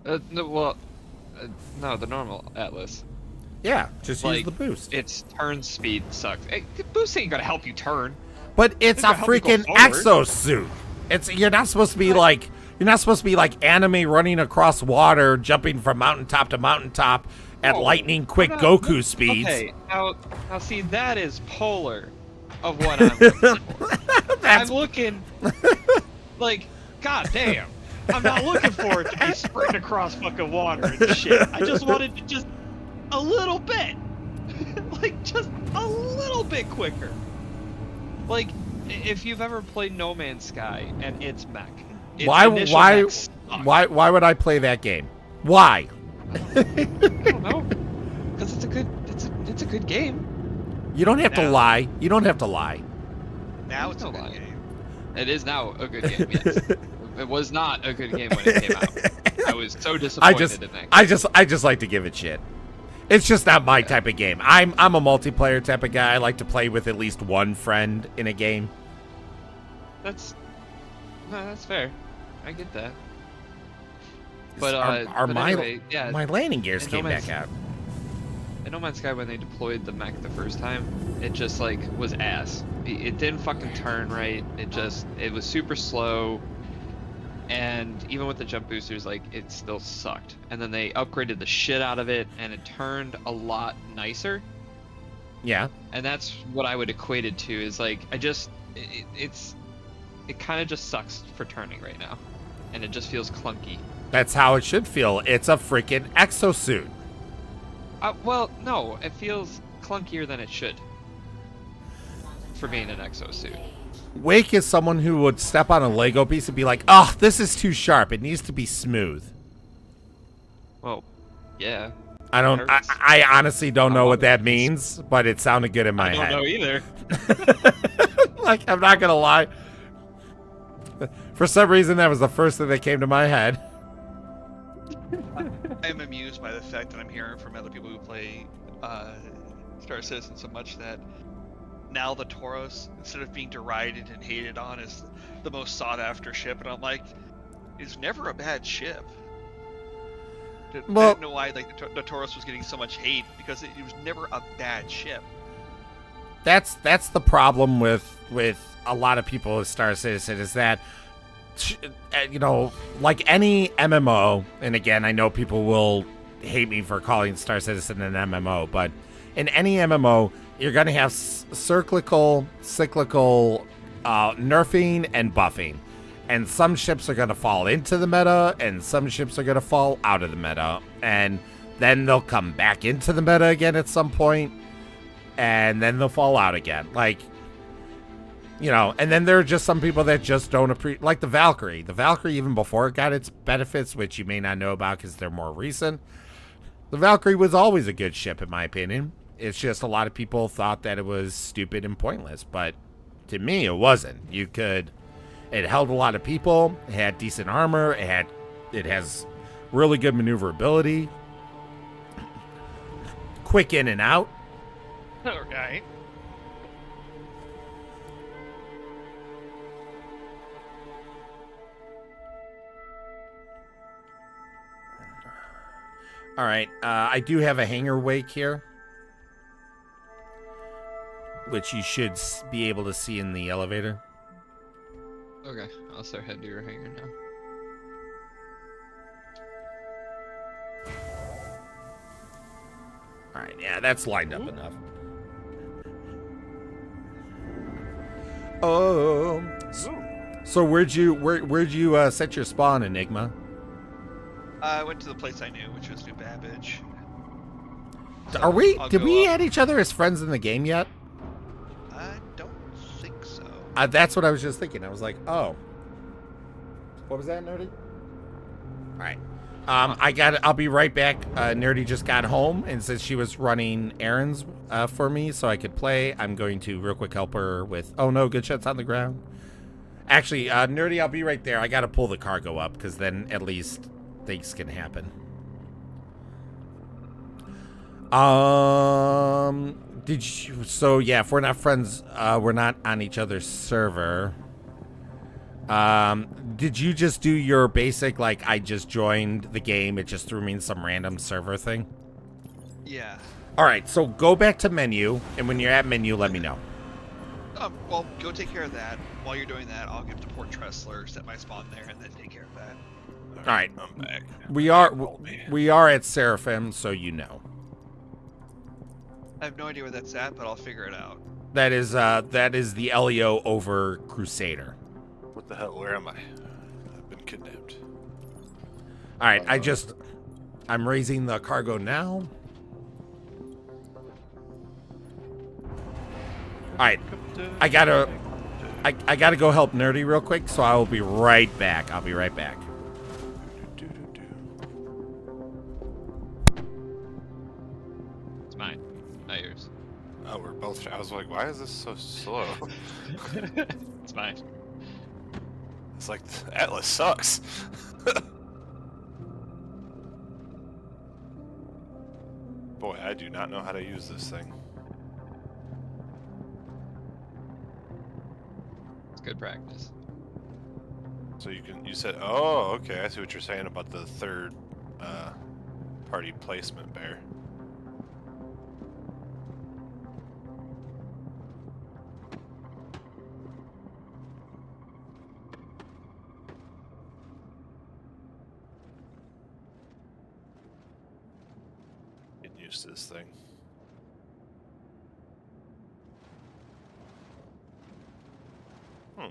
No, the normal Atlas. Yeah, just use Like, the boost. Its turn speed sucks. Hey, boost ain't gonna help you turn. But it's a It's gonna help you go freaking forward. exosuit. You're not supposed to be like anime running across water, jumping from mountaintop to mountaintop at Oh, lightning quick no, Goku speeds. Okay, now see, that is polar of what I'm looking for. I'm looking like, god damn. I'm not looking for it to be sprinting across fucking water and shit. I just wanted to just a little bit. Like, just a little bit quicker. Like, if you've ever played No Man's Sky and its mech. Its initial mech sucks. Why would I play that game? Why? I don't know. Because it's a good game. You don't have to Now- lie. You don't have to lie. Now it's a No good lie. game. It is now a good game, yes. It was not a good game when it came out. I was so disappointed in that game. I just like to give it shit. It's just not my type of game. I'm a multiplayer type of guy. I like to play with at least one friend in a game. That's fair. I get that. But But my anyway, yeah. my landing gears in came No back Man's- out. In No Man's Sky, when they deployed the mech the first time, it just like was ass. It didn't fucking turn right. It was super slow, and even with the jump boosters, like it still sucked. And then they upgraded the shit out of it, and it turned a lot nicer. Yeah. And that's what I would equate it to. Is like it kind of just sucks for turning right now, and it just feels clunky. That's how it should feel. It's a freaking exosuit. Well, no, it feels clunkier than it should for being an exosuit. Wake is someone who would step on a Lego piece and be like, "Oh, this is too sharp. It needs to be smooth." Well, yeah. I don't. Hurts. I honestly don't know love what that it. means, but it sounded good in my I don't head. know either. Like, I'm not gonna lie. For some reason, that was the first thing that came to my head. I am amused by the fact that I'm hearing from other people who play Star Citizen so much that now the Tauros, instead of being derided and hated on, is the most sought after ship, and I'm like, it's never a bad ship. I Well- don't know why like the Tauros was getting so much hate, because it was never a bad ship. That's the problem with a lot of people with Star Citizen is that, you know, like any MMO, and again, I know people will hate me for calling Star Citizen an MMO, but in any MMO, you're going to have cyclical nerfing and buffing. And some ships are going to fall into the meta, and some ships are going to fall out of the meta. And then they'll come back into the meta again at some point, and then they'll fall out again. Like, you know, and then there are just some people that just don't appreciate, like the Valkyrie. The Valkyrie, even before it got its benefits, which you may not know about because they're more recent, the Valkyrie was always a good ship, in my opinion. It's just a lot of people thought that it was stupid and pointless, but to me, it wasn't. It held a lot of people. It had decent armor. It has really good maneuverability, quick in and out. Alright. All right, I do have a hangar wake here, which you should be able to see in the elevator. Okay, I'll start heading to your hangar now. All right, yeah, that's lined up enough. Oh, so where'd you set your spawn, Enigma? I went to the place I knew, which was New Babbage. Are we? I'll Did go we up. add each other as friends in the game yet? I don't think so. That's what I was just thinking. I was like, oh, what was that, Nerdy? All right. I'll be right back. Nerdy just got home, and since she was running errands for me so I could play, I'm going to real quick help her with. Oh no, good shot's on the ground. Actually, Nerdy, I'll be right there. I got to pull the cargo up because then at least things can happen. Did you? So yeah, if we're not friends, we're not on each other's server. Did you just do your basic, like, I just joined the game, it just threw me in some random server thing? Yeah. Alright, so go back to menu, and when you're at menu, let me know. Well, go take care of that. While you're doing that, I'll get to Port Tressler, set my spawn there, and then take care of that. Alright, I'm back. we are at Seraphim, so you know. I have no idea where that's at, but I'll figure it out. That is the LEO over Crusader. What the hell? Where am I? I've been kidnapped. Alright, I'm raising the cargo now. Alright, I gotta go help Nerdy real quick, so I will be right back. I'll be right back. Oh, we're both. I was like, why is this so slow? It's fine. It's like Atlas sucks. Boy, I do not know how to use this thing. It's good practice. So you said, oh, okay, I see what you're saying about the third party placement, Bear. Getting used to this thing. I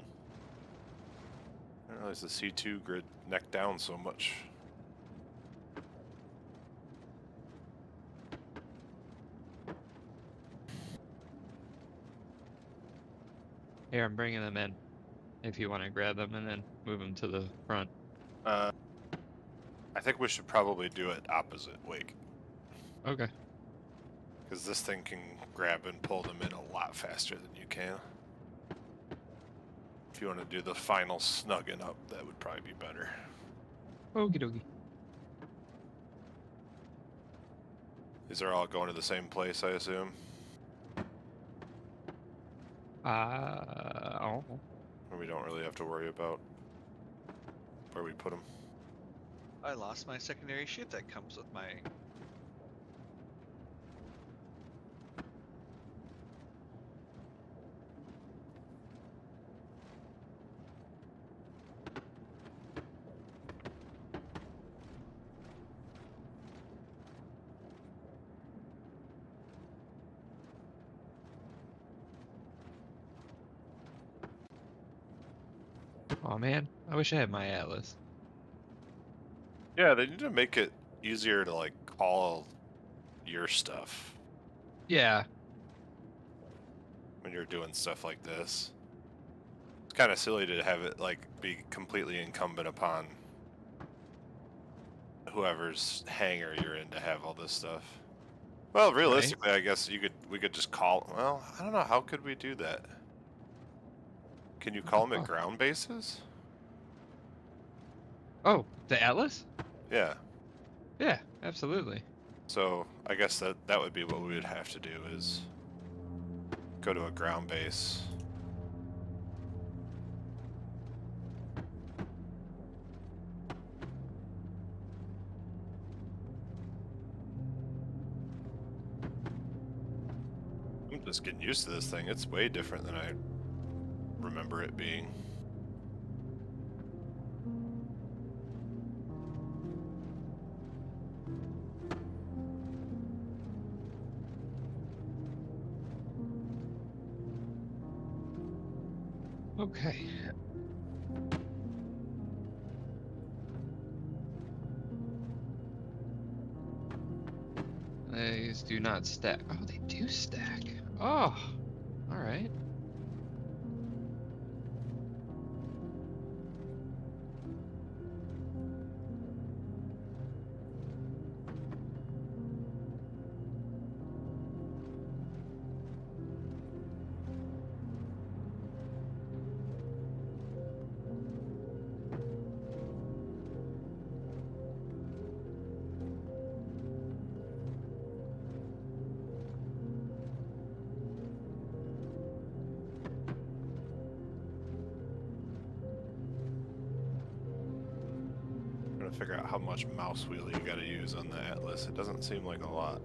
didn't realize the C2 grid necked down so much. Here, I'm bringing them in. If you want to grab them and then move them to the front. I think we should probably do it opposite wake. Okay. Because this thing can grab and pull them in a lot faster than you can. If you want to do the final snugging up, that would probably be better. Okie dokie. These are all going to the same place, I assume? Oh. Or we don't really have to worry about where we put them. I lost my secondary ship that comes with my. Oh man, I wish I had my Atlas. Yeah, they need to make it easier to, like, call your stuff Yeah. when you're doing stuff like this. It's kind of silly to have it, like, be completely incumbent upon whoever's hangar you're in to have all this stuff. Well, realistically, I guess we could just call. Well, I don't know. How could we do that? Can you call them at ground bases? Oh, the Atlas? Yeah. Yeah, absolutely. So I guess that would be what we would have to do is go to a ground base. I'm just getting used to this thing. It's way different than I remember it being. Okay. These do not stack. Oh, they do stack. Oh, all right. I'm trying to figure out how much mouse wheel you gotta use on the Atlas. It doesn't seem like a lot.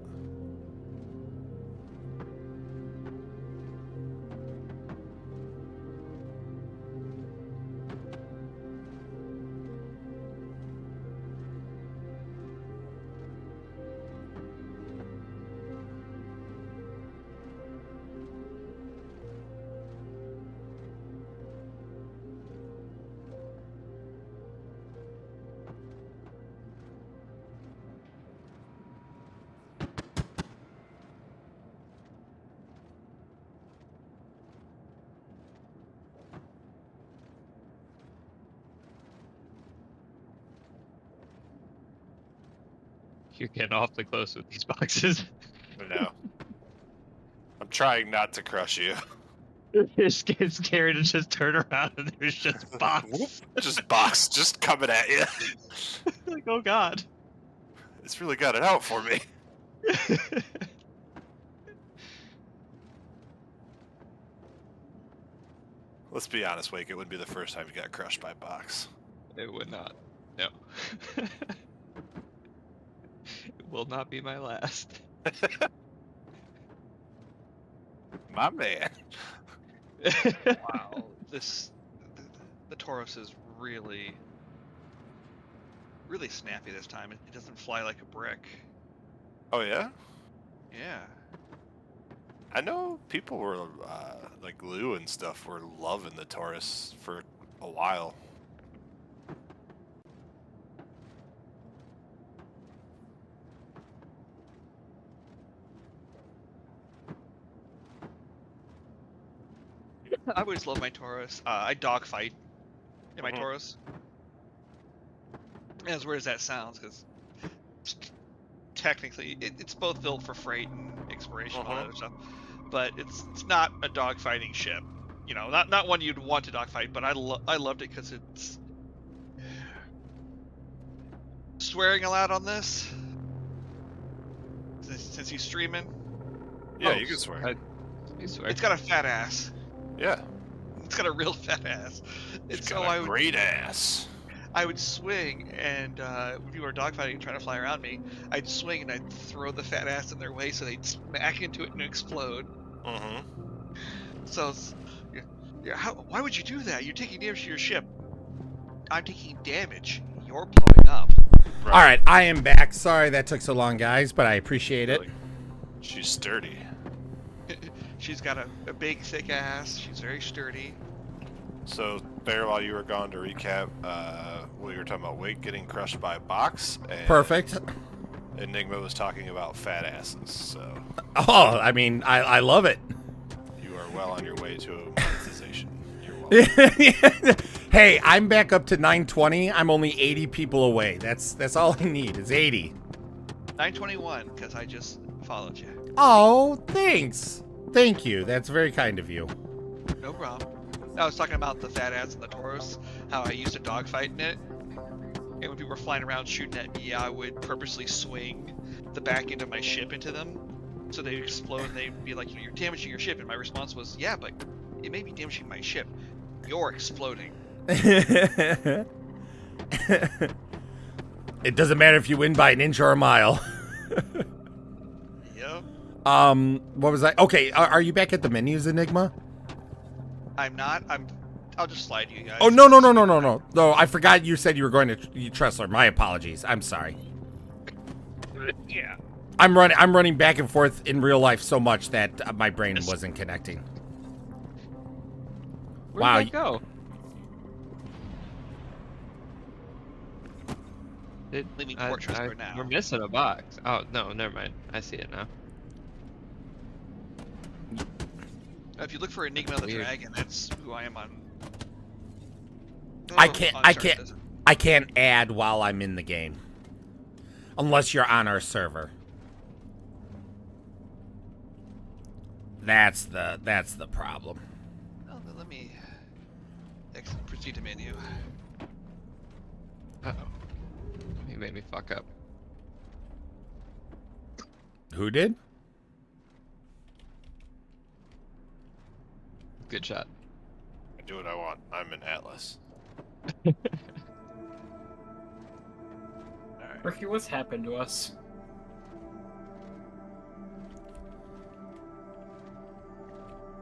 You're You're getting awfully close with these boxes. I know. trying not to crush you. Just get scared and just turn around and there's just box. Just box, just coming at you. Like, oh god. It's really got it out for me. Let's be honest, Wake. It wouldn't be the first time you got crushed by box. It would not. No. It will not be my last. My man. Wow, the Taurus is really snappy this time. It doesn't fly like a brick. Oh yeah. Yeah. I know people were like Lou and stuff were loving the Taurus for a while. I always love my Taurus. I dogfight in my Taurus. As weird as that sounds, because technically it's both built for freight and exploration and all that other stuff, but it's not a dogfighting ship. You know, not one you'd want to dogfight. But I loved it because it's swearing allowed on this. Since he's streaming. Yeah, you can swear. You swear. It's got a fat ass. Yeah. It's got a real fat ass. It's so got a great ass. I would swing, and when people were dogfighting and trying to fly around me, I'd swing and I'd throw the fat ass in their way so they'd smack into it and explode. So, why would you do that? You're taking damage to your ship. I'm taking damage. You're blowing up. All right, I am back. Sorry that took so long, guys, but I appreciate it. She's sturdy. She's got a big, thick ass. She's very sturdy. So, Bear, while you were gone to recap, we were talking about Wake getting crushed by a box. And Perfect. Enigma was talking about fat asses, so... Oh, I mean, I love it. You are well on your way to monetization. You're welcome. Hey, I'm back up to 920. I'm only 80 people away. That's all I need is 80. 921, because I just followed you. Oh, thanks. Thank you. That's very kind of you. No problem. I was talking about the fat ass and the Taurus, how I used to dogfight in it. And when people were flying around shooting at me, I would purposely swing the back end of my ship into them. So they'd explode and they'd be like, you're damaging your ship. And my response was, yeah, but it may be damaging my ship. You're exploding. It doesn't matter if you win by an inch or a mile. Yep. What was I? Okay, are you back at the menus, Enigma? I'm not. I'll just slide you guys. Oh, no. No, I forgot you said you were going to Tressler. My apologies. I'm sorry. Yeah. I'm running back and forth in real life so much that my brain wasn't connecting. Where'd that go? Leaving Fortress for now. We're missing a box. Oh, no, never mind. I see it now. If you look for Enigma the Weird. Dragon, that's who I am on. I can't add while I'm in the game. Unless you're on our server. That's the problem. Well, then let me proceed to menu. Uh-oh. He made me fuck up. Who did? Good shot. I do what I want. I'm an Atlas. Ricky, what's happened to us?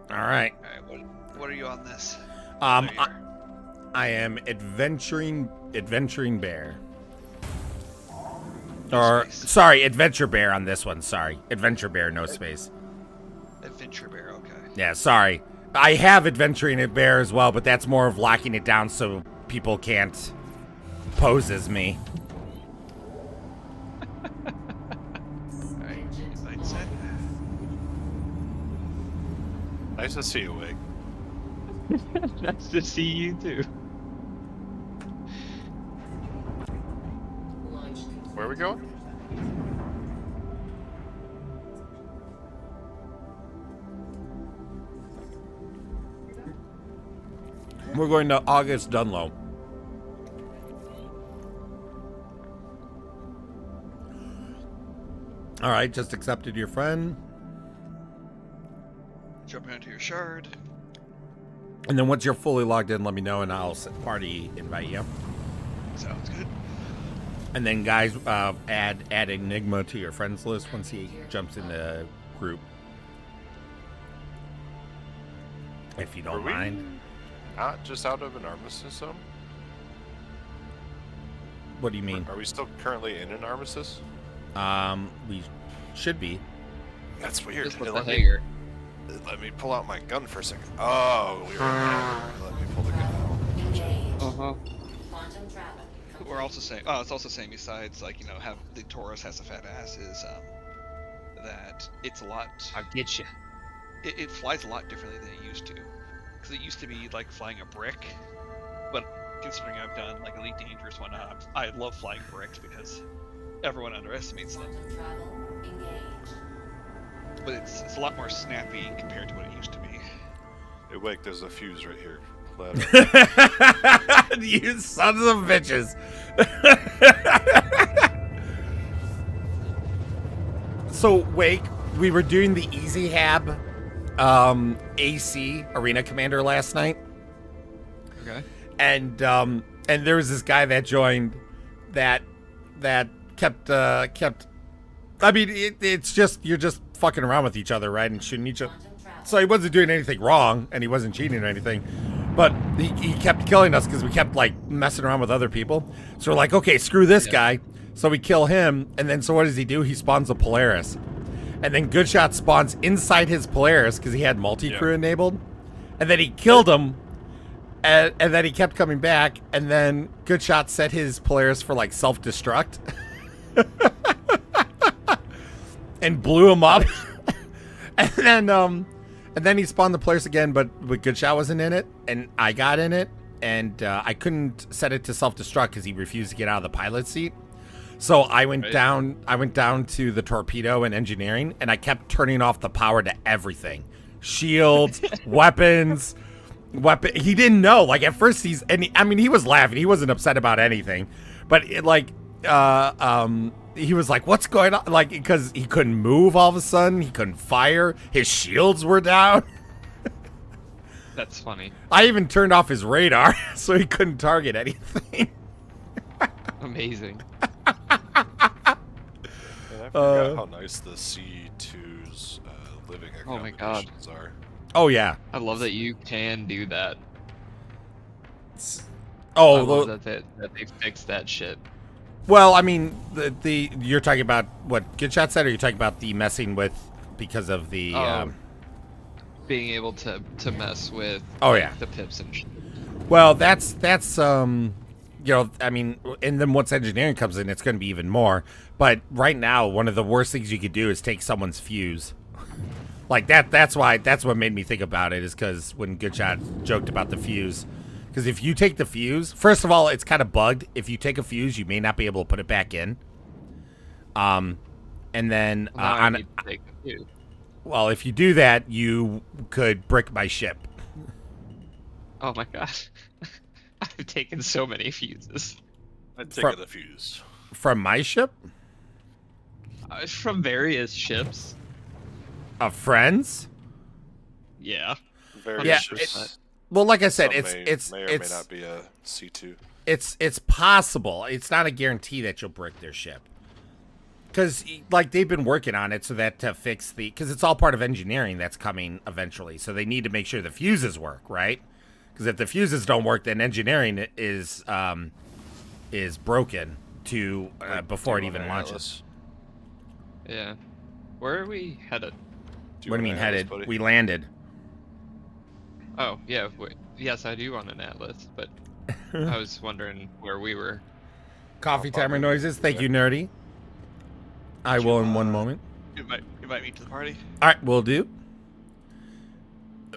All right. Alright, what are you on this? I am adventuring bear. Or space. sorry, adventure bear on this one. Sorry, adventure bear, no space. Adventure Bear, okay. Yeah, sorry. I have adventuring bear as well, but that's more of locking it down so people can't pose as me. Alright, invite set. Nice to see you, Wake. Nice to see you too. Where are we going? We're going to August Dunlow. All right, just accepted your friend. Jumping into your shard. And then once you're fully logged in, let me know, and I'll party invite you. Sounds good. And then, guys, add Enigma to your friends list once he jumps in the group, if you don't mind. Not just out of an armistice zone? What do you mean? Are we still currently in an armistice? We should be. That's weird. Just with It the let me- hanger. Let me pull out my gun for a second. Oh, we were. Let me pull the gun out. Engage. Uh-huh. Quantum travel. We're also saying, oh, it's also saying besides, like, you know, have the Taurus has a fat ass is that it's a lot. I'll get you. It flies a lot differently than it used to, because it used to be like flying a brick. But considering I've done like Elite Dangerous and whatnot, I love flying bricks because everyone underestimates them. Quantum travel. Engage. But it's a lot more snappy compared to what it used to be. Hey, wait, there's a fuse right here. Pull that up. You sons of bitches. So, Wake, we were doing the Easy Hab AC Arena Commander last night. Okay. And there was this guy that joined that kept I mean, it's just, you're just fucking around with each other, right? And shooting each other. Quantum travel. So he wasn't doing anything wrong, and he wasn't cheating or anything. But he kept killing us because we kept, like, messing around with other people. So we're like, okay, screw this guy. So we kill him, and then so what does he do? He spawns a Polaris. And then Goodshot spawns inside his Polaris because he had multi-crew enabled. And then he killed him, and then he kept coming back, and then Goodshot set his Polaris for, like, self-destruct. And blew him up. And then he spawned the Polaris again, but Goodshot wasn't in it, and I got in it, and I couldn't set it to self-destruct because he refused to get out of the pilot seat. So I went down to the torpedo and engineering, and I kept turning off the power to everything. Shields, weapons. He didn't know. Like, at first he was laughing. He wasn't upset about anything. But he was like, what's going on? Like, because he couldn't move all of a sudden. He couldn't fire. His shields were down. That's funny. I even turned off his radar so he couldn't target anything. Amazing. And I forgot how nice the C2's living Oh my God. accommodations are. Oh, yeah. I love that you can do that. Oh, I love that they fixed that shit. well, I mean, the you're talking about what Goodshot said, or you're talking about the messing with because of the... Being able to mess with Oh, yeah. the pips and shit. Well, that's you know, I mean, and then once engineering comes in, it's going to be even more. But right now, one of the worst things you could do is take someone's fuse. Like that's what made me think about it, is because when Goodshot joked about the fuse. Because if you take the fuse, first of all, it's kind of bugged. If you take a fuse, you may not be able to put it back in. And then Now I need to take the fuse. well, if you do that, you could brick my ship. Oh my god. I've taken so many fuses. I'd take the fuse. From my ship? From various ships. Of friends? Yeah. Very Yeah, ships. Well, like I said, Some may or may it's not be a C2. it's possible. It's not a guarantee that you'll brick their ship. Because, like, they've been working on it so that to fix the... Because it's all part of engineering that's coming eventually. So they need to make sure the fuses work, right? Because if the fuses don't work, then engineering is broken to before it even launches. Yeah. Where are we headed? What do you mean headed? We landed. Oh, yeah. Yes, I do on an atlas, but I was wondering where we were. Coffee timer noises. Thank you, Nerdy. I will in one moment. Invite me to the party. All right, will do.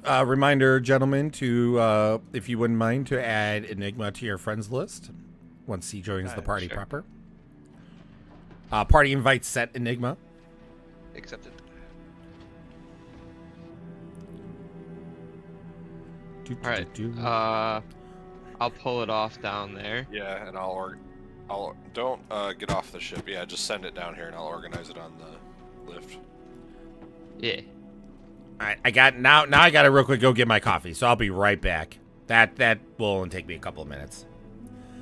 Reminder, gentlemen, to if you wouldn't mind, to add Enigma to your friends list once he joins the party sure. proper. Party invite set Enigma. Accepted. All right. I'll pull it off down there. Yeah, and I'll don't get off the ship. Yeah, just send it down here, and I'll organize it on the lift. Yeah. All right, I got now I got to real quick go get my coffee, so I'll be right back. That will only take me a couple of minutes.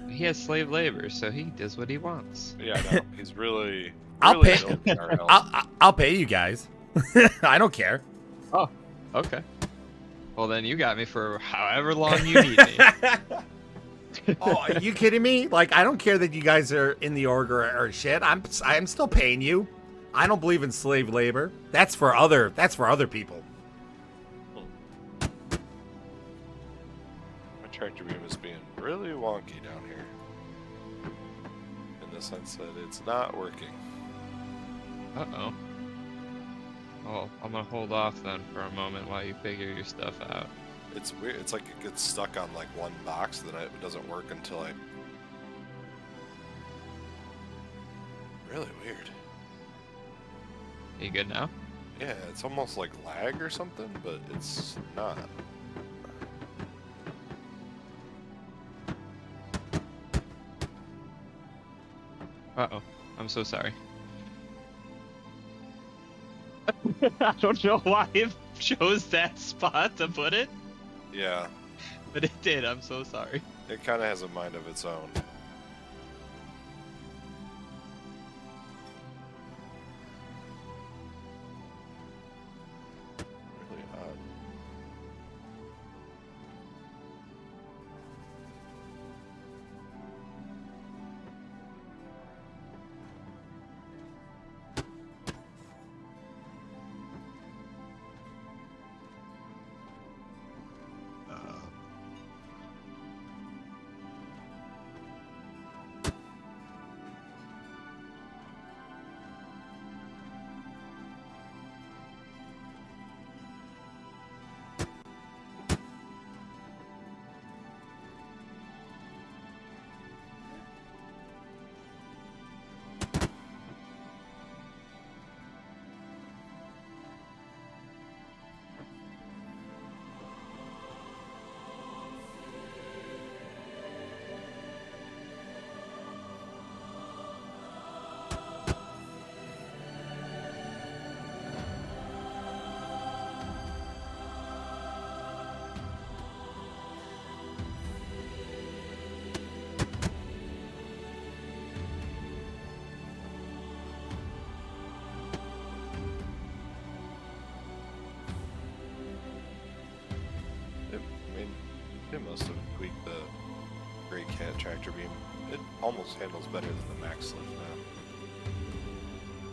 He has slave labor, so he does what he wants. Yeah, I know. He's really. I'll really pay. milking our health. I'll pay you guys. I don't care. Oh, okay. Well, then you got me for however long you need me. Oh, are you kidding me? Like, I don't care that you guys are in the org or shit. I'm still paying you. I don't believe in slave labor. That's for other people. My tractor beam is being really wonky down here. In the sense that it's not working. Uh-oh. Oh, I'm gonna hold off then for a moment while you figure your stuff out. It's weird. It's like it gets stuck on like one box, then it doesn't work until I. Really weird. You good now? Yeah, it's almost like lag or something, but it's not. Uh-oh. I'm so sorry. I don't know why it chose that spot to put it, Yeah, but it did. I'm so sorry. it kind of has a mind of its own. Really odd. It must have tweaked the Great Cat tractor beam. It almost handles better than the Max Lift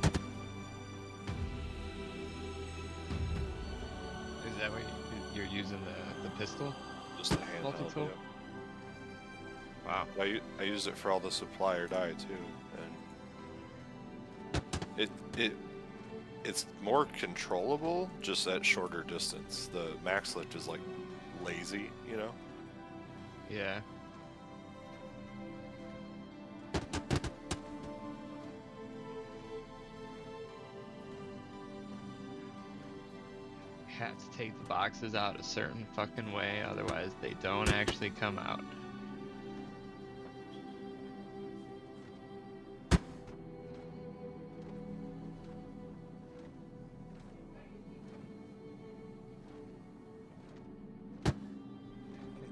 now. Is that what you're using the pistol? Just the handheld. Multi-tool? Yeah. Wow. I used it for all the supply or die too, and it's more controllable just at shorter distance. The Max Lift is like lazy, you know. Yeah. Had to take the boxes out a certain fucking way, otherwise they don't actually come out.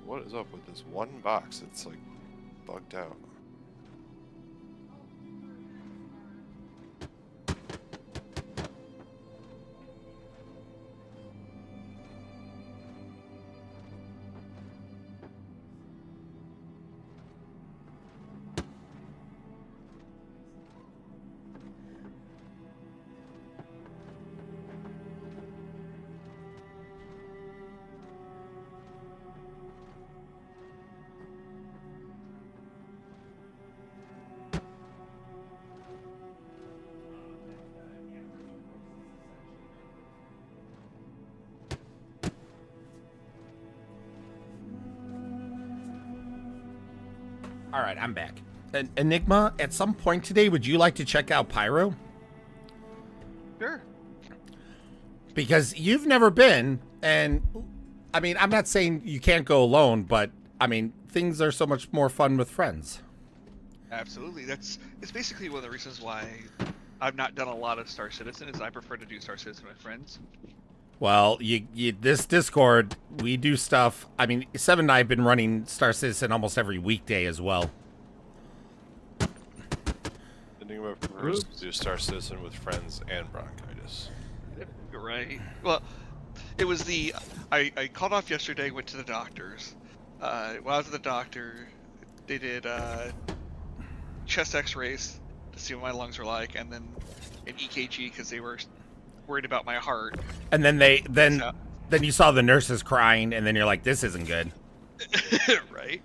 What is up with this one box? It's like bugged out. All right, I'm back. Enigma, at some point today, would you like to check out Pyro? Sure. Because you've never been, and I mean, I'm not saying you can't go alone, but I mean, things are so much more fun with friends. Absolutely. It's basically one of the reasons why I've not done a lot of Star Citizen is I prefer to do Star Citizen with friends. Well, this Discord, we do stuff. I mean, Seven and I have been running Star Citizen almost every weekday as well. Enigma prefers to do Star Citizen with friends and bronchitis. You're right. Well, it was I called off yesterday, went to the doctors. While I was at the doctor, they did chest x-rays to see what my lungs were like, and then an EKG because they were worried about my heart. And then then you saw the nurses crying, and then you're like, this isn't good. Right?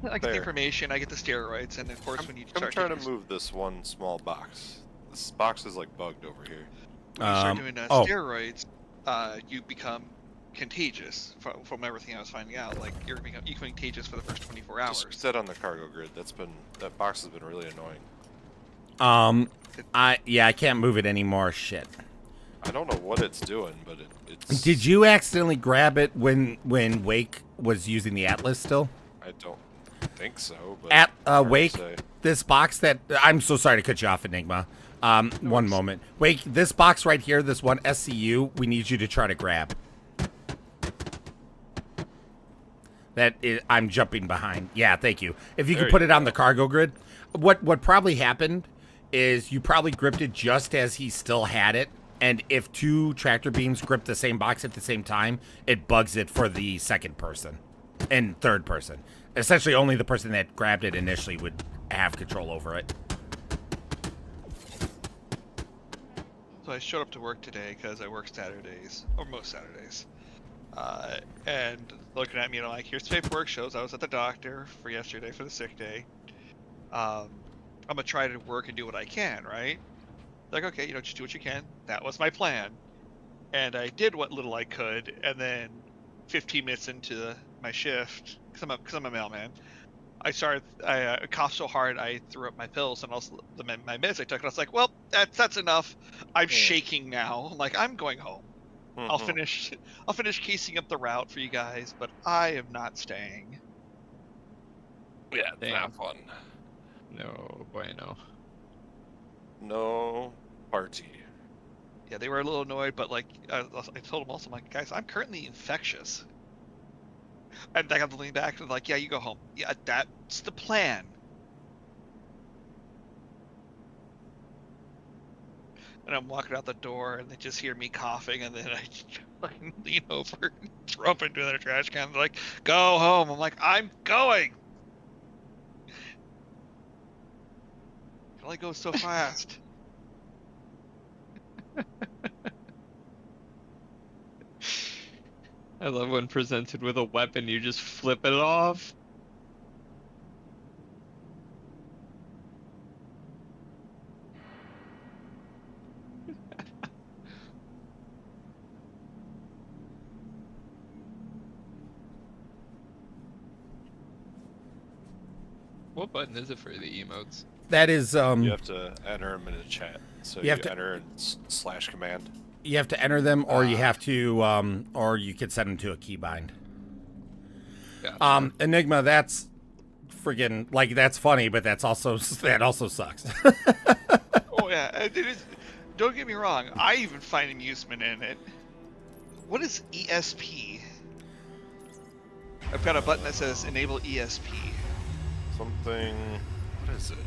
I get the information, I get the steroids, and of course when you start I'm trying to move this one small box. This box is like bugged over here. when you start doing steroids, you become contagious from everything I was finding out. Like you become contagious for the first 24 hours. Just set on the cargo grid. That box has been really annoying. I can't move it anymore. Shit. I don't know what it's doing, but it's. Did you accidentally grab it when Wake was using the Atlas still? I don't think so. But At hard to Wake, say. this box that I'm so sorry to cut you off, Enigma. One moment. Wake, this box right here, this one SCU, we need you to try to grab. I'm jumping behind. Yeah, thank you. If you could put it on the cargo grid. What probably happened is you probably gripped it just as he still had it, and if two tractor beams grip the same box at the same time, it bugs it for the second person and third person. Essentially, only the person that grabbed it initially would have control over it. So I showed up to work today because I work Saturdays, or most Saturdays. And looking at me, like, here's the paperwork, shows I was at the doctor for yesterday for the sick day. I'm gonna try to work and do what I can, right? Like, okay, just do what you can. That was my plan. And I did what little I could, and then 15 minutes into my shift, because I'm a mailman, I coughed so hard I threw up my pills and also my meds I took, and I was like, well, that's enough. I'm shaking now. Like, I'm going home. I'll finish casing up the route for you guys, but I am not staying. Yeah, it's not fun. No bueno. No party. Yeah, they were a little annoyed, but like I told them also, I'm like, guys, I'm currently infectious. And I got to lean back and like, yeah, you go home. Yeah, that's the plan. And I'm walking out the door, and they just hear me coughing, and then I fucking lean over and throw up into their trash can. They're like, go home. I'm like, I'm going. It only goes so fast. I love when presented with a weapon, you just flip it off. What button is it for the emotes? That is You have to enter them in a chat. So you have to enter and slash command. You have to enter them, or you have to, or you could send them to a keybind. Gotcha. Enigma, that's friggin' like that's funny, but that also sucks. Oh yeah, it is. Don't get me wrong. I even find amusement in it. What is ESP? I've got a button that says enable ESP. Something. What is it?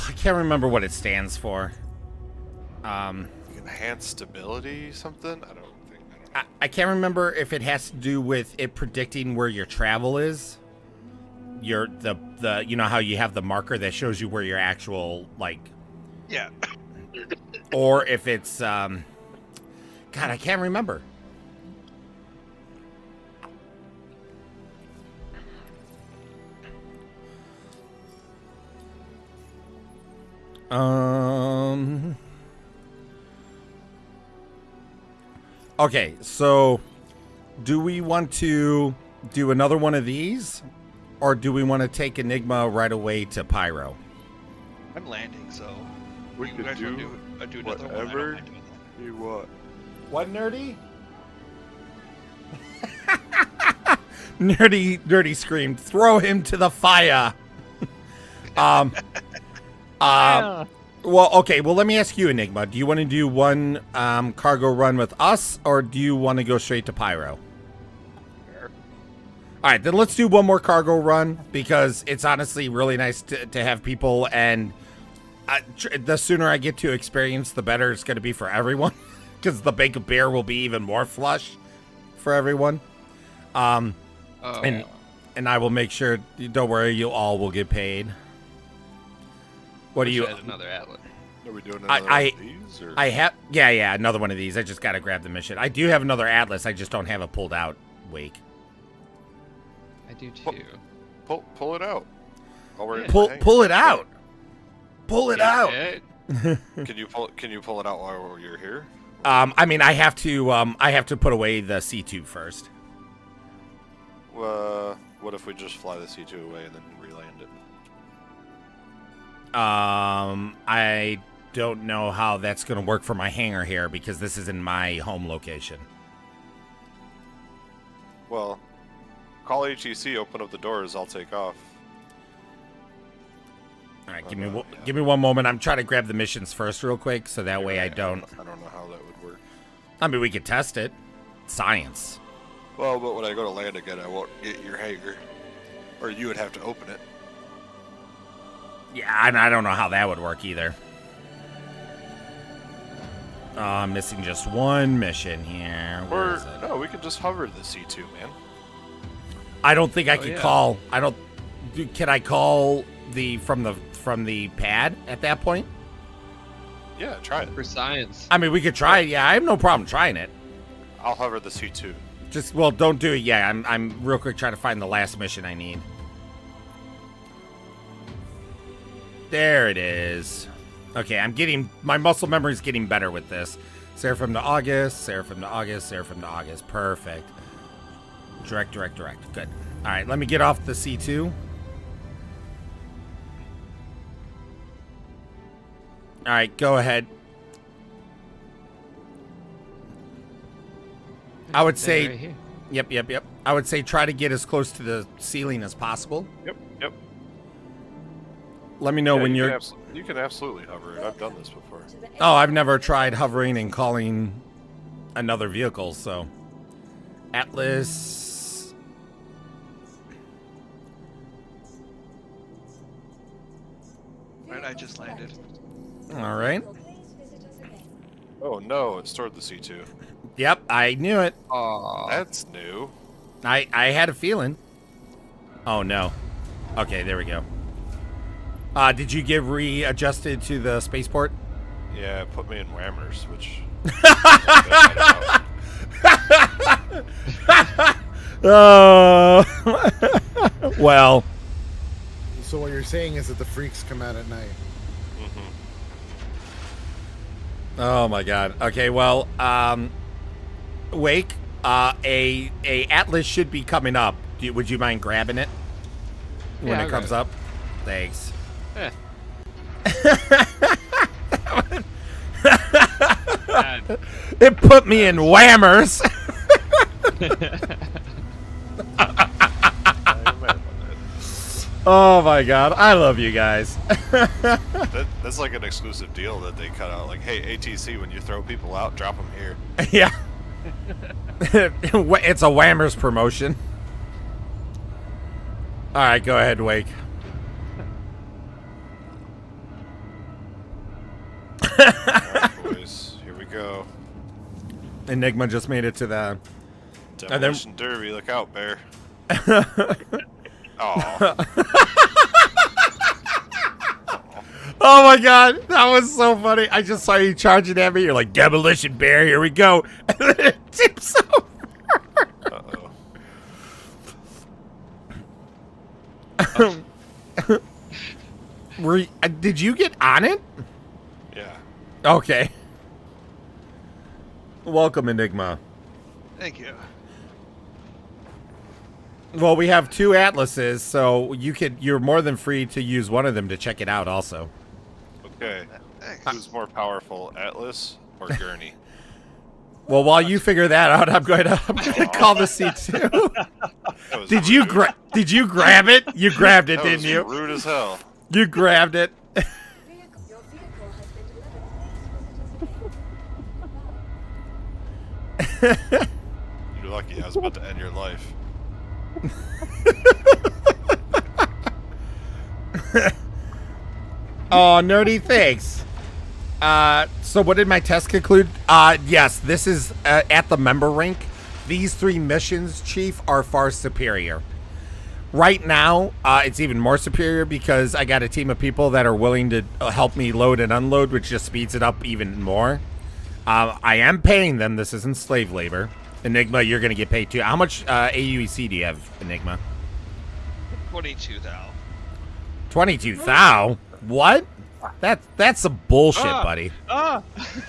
I can't remember what it stands for. Enhanced stability, something? I don't know. I can't remember if it has to do with it predicting where your travel is. The you know how you have the marker that shows you where your actual Yeah. or if it's God, I can't remember. Okay, so do we want to do another one of these, or do we want to take Enigma right away to Pyro? I'm landing, so We you could guys do want to do another one? I don't whatever mind doing that. you want. What, Nerdy? Nerdy screamed, "Throw him to the fire!" Well, okay. Well, let me ask you, Enigma. Do you want to do one cargo run with us, or do you want to go straight to Pyro? Sure. All right, then let's do one more cargo run because it's honestly really nice to have people, and the sooner I get to experience, the better it's going to be for everyone because the bank of beer will be even more flush for everyone. And I will make sure. Don't worry, you all will get paid. What do you? Add another atlas. Are we doing another one of these? Or? I have. Yeah, another one of these. I just gotta grab the mission. I do have another atlas. I just don't have it pulled out. Wake. I do too. Pull it out. Pull it out. Pull it out. Can you pull it out while you're here? I mean, I have to put away the C2 first. What if we just fly the C2 away and then re-land it? I don't know how that's going to work for my hangar here because this is in my home location. Well, call HEC, open up the doors, I'll take off. All right, give me one moment. I'm trying to grab the missions first real quick so that way I don't... I don't know how that would work. I mean, we could test it. Science. Well, but when I go to land again, I won't get your hangar. Or you would have to open it. Yeah, and I don't know how that would work either. I'm missing just one mission here. Where is it? No, we could just hover the C2, man. I don't think I could call... Can I call from the pad at that point? Yeah, try it. For science. I mean, we could try it. Yeah, I have no problem trying it. I'll hover the C2. Don't do it. Yeah, I'm real quick trying to find the last mission I need. There it is. Okay, my muscle memory's getting better with this. Seraphim to August, Seraphim to August, Seraphim to August. Perfect. Direct. Good. All right, let me get off the C2. All right, go ahead. I would say, Right here. Yep. I would say try to get as close to the ceiling as possible. Yep. Let me know when you you're... You can absolutely hover it. I've done this before. Oh, I've never tried hovering and calling another vehicle, so... Atlas... Right, I just landed. All right. Oh no, it stored the C2. Yep, I knew it. That's new. I had a feeling. Oh, no. Okay, there we go. Did you get readjusted to the spaceport? Yeah, it put me in whammers, which... Well. So what you're saying is that the freaks come out at night. Oh my god. Okay, well, Wake, a Atlas should be coming up. Would you mind grabbing it when Yeah, it comes up? Thanks. Eh. It put me in whammers. Oh my god, I love you guys. That's like an exclusive deal that they cut out. Like, hey, ATC, when you throw people out, drop them here. Yeah. It's a whammers promotion. All right, go ahead, Wake. Alright, boys, here we go. Enigma just made it to the... Demolition Derby, look out, bear. Oh. Oh my god, that was so funny. I just saw you charging at me. You're like, demolition bear, here we go. And then it tips over. Did you get on it? Yeah. Okay. Welcome, Enigma. Thank you. Well, we have two atlases, so you're more than free to use one of them to check it out also. Okay. Thanks. Who's more powerful, Atlas or Gurney? Well, while you figure that out, I'm going to call the C2. Did you grab it? You grabbed it, That didn't was you? rude as hell. You grabbed it. Your vehicle has been delivered. You're lucky. I was about to end your life. Oh, nerdy, thanks. So what did my test conclude? Yes, this is at the member rank. These 3 missions, Chief, are far superior. Right now, it's even more superior because I got a team of people that are willing to help me load and unload, which just speeds it up even more. I am paying them. This isn't slave labor. Enigma, you're going to get paid too. How much AUEC do you have, Enigma? 22 thou. 22 thou? What? That's some bullshit, buddy.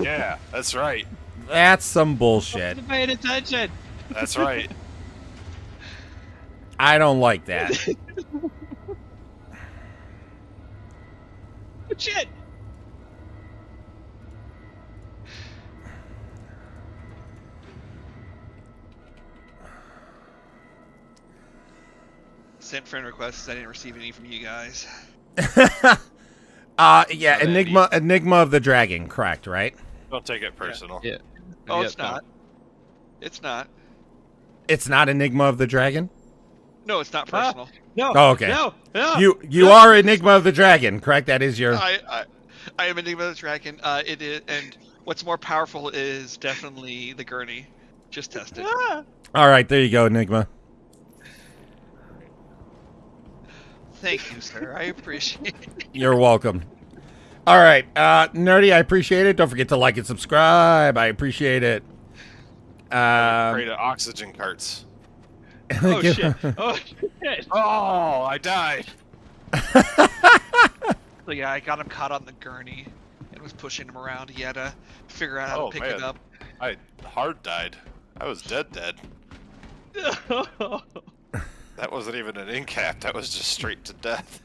Yeah, that's right. That's some bullshit. I'm paying attention. That's right. I don't like that. Shit. Sent friend requests. I didn't receive any from you guys. Yeah, Enigma of the Dragon, correct, right? Don't take it personal. Yeah. Oh, Yeah, it's not. It's not. It's not Enigma of the Dragon? No, it's not personal. No. Oh, okay. No. You are Enigma of the Dragon, correct? That is your... I am Enigma the Dragon. It is, and what's more powerful is definitely the gurney. Just test it. All right, there you go, Enigma. Thank you, sir. I appreciate it. You're welcome. All right, Nerdy, I appreciate it. Don't forget to like and subscribe. I appreciate it. Afraid of oxygen carts. Oh shit. Oh shit. Oh, I died. So yeah, I got him caught on the gurney and was pushing him around. He had to figure out how to pick it up. I hard died. I was dead. That wasn't even an in-cap. That was just straight to death.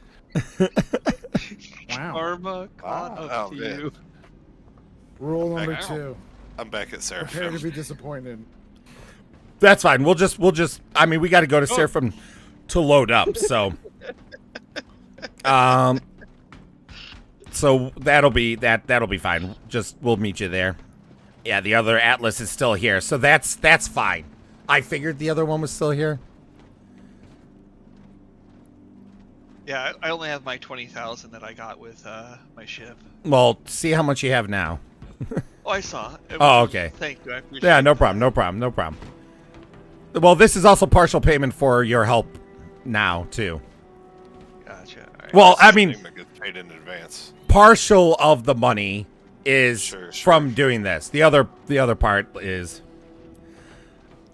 Wow. Karma caught up to man. you. Rule number Wow. 2. I'm back at Prepare to Seraphim. be disappointed. That's fine. We'll just. I mean, we got to go to Seraphim to load up. So, so that'll be fine. Just we'll meet you there. Yeah, the other Atlas is still here, so that's fine. I figured the other one was still here. Yeah, I only have my 20,000 that I got with my ship. Well, see how much you have now. Oh, I saw. It Oh, was- okay. Thank you. I appreciate Yeah, it. no problem. Well, this is also partial payment for your help now too. Gotcha. All right. Well, I mean, Enigma gets paid in advance. partial of the money is Sure. from doing this. The other part is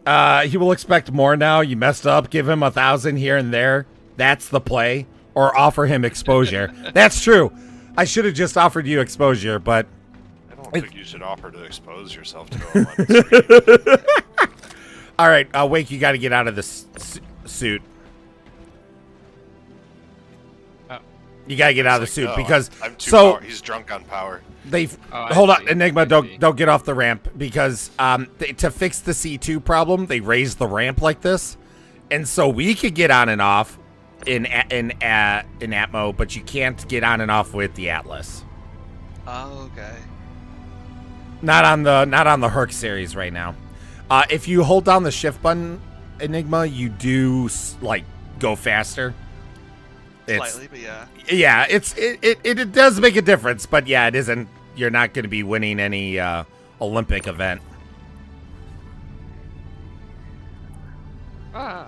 he will expect more now. You messed up. Give him 1,000 here and there. That's the play. Or offer him exposure. That's true. I should have just offered you exposure, but I don't think you should offer to expose yourself to him on the street. all right, Wake, you got to get out of this suit. You got to get out of the suit No, because I'm too so he's drunk on power. they've I hold on, see. Enigma, I don't see. get off the ramp because to fix the C2 problem, they raised the ramp like this, and so we could get on and off in Atmo, but you can't get on and off with the Atlas. Oh, okay. Not on the Herc series right now. If you hold down the shift button, Enigma, you do like go faster. Slightly, but yeah. Yeah, it does make a difference, but yeah, it isn't. You're not going to be winning any Olympic event. Ah.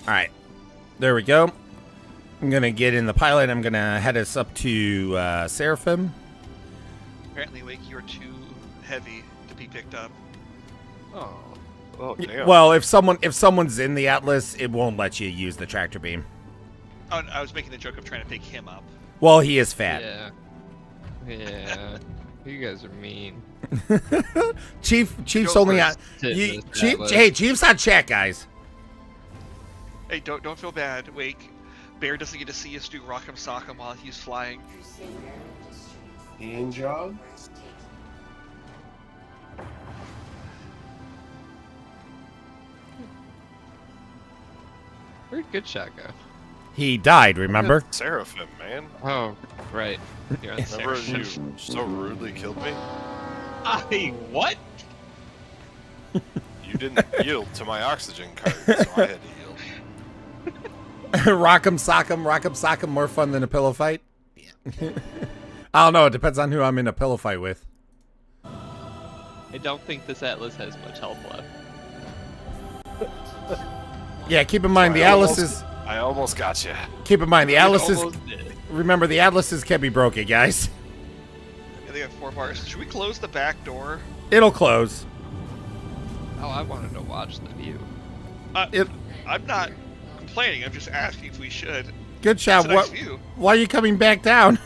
All right, there we go. I'm gonna get in the pilot. I'm gonna head us up to Seraphim. Apparently, Wake, you're too heavy to be picked up. Oh. Oh, damn. Well, if someone's in the Atlas, it won't let you use the tractor beam. Oh, I was making the joke of trying to pick him up. Well, he is fat. Yeah. Yeah. You guys are mean. Chief's Go only on. first. Sit in this Chief, atlas. hey, Chief's on chat, guys. Hey, don't feel bad. Wake. Bear doesn't get to see us do Rock'em Sock'em while he's flying. Ian job? Where'd Good Shot go? He died, remember? Seraphim, man. Oh, right. You're on Remember Seraphim. you so rudely killed me? What? You didn't yield to my oxygen card, so I had to yield. Rock'em sock'em, more fun than a pillow fight. I don't know. It depends on who I'm in a pillow fight with. I don't think this Atlas has much health left. Yeah, keep in mind the Atlases. I almost got you. Keep in mind the Atlases. Almost did. Remember, the Atlases can be broken, guys. Yeah, they got 4 bars. Should we close the back door? It'll close. Oh, I wanted to watch the view. I'm not complaining. I'm just asking if we should. Good shot. It's a nice view. Why are you coming back down?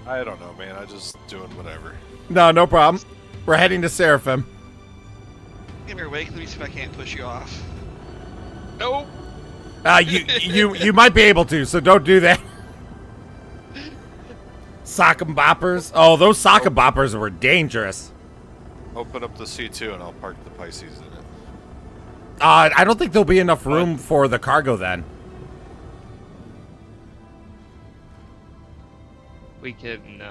I don't know, man. I just doing whatever. No problem. We're heading to Seraphim. Give me your wake. Let me see if I can't push you off. Nope. You might be able to, so don't do that. Sock'em boppers. Oh, those sock'em boppers were dangerous. Open up the C2 and I'll park the Pisces in it. I don't think there'll be enough room for the cargo then. We can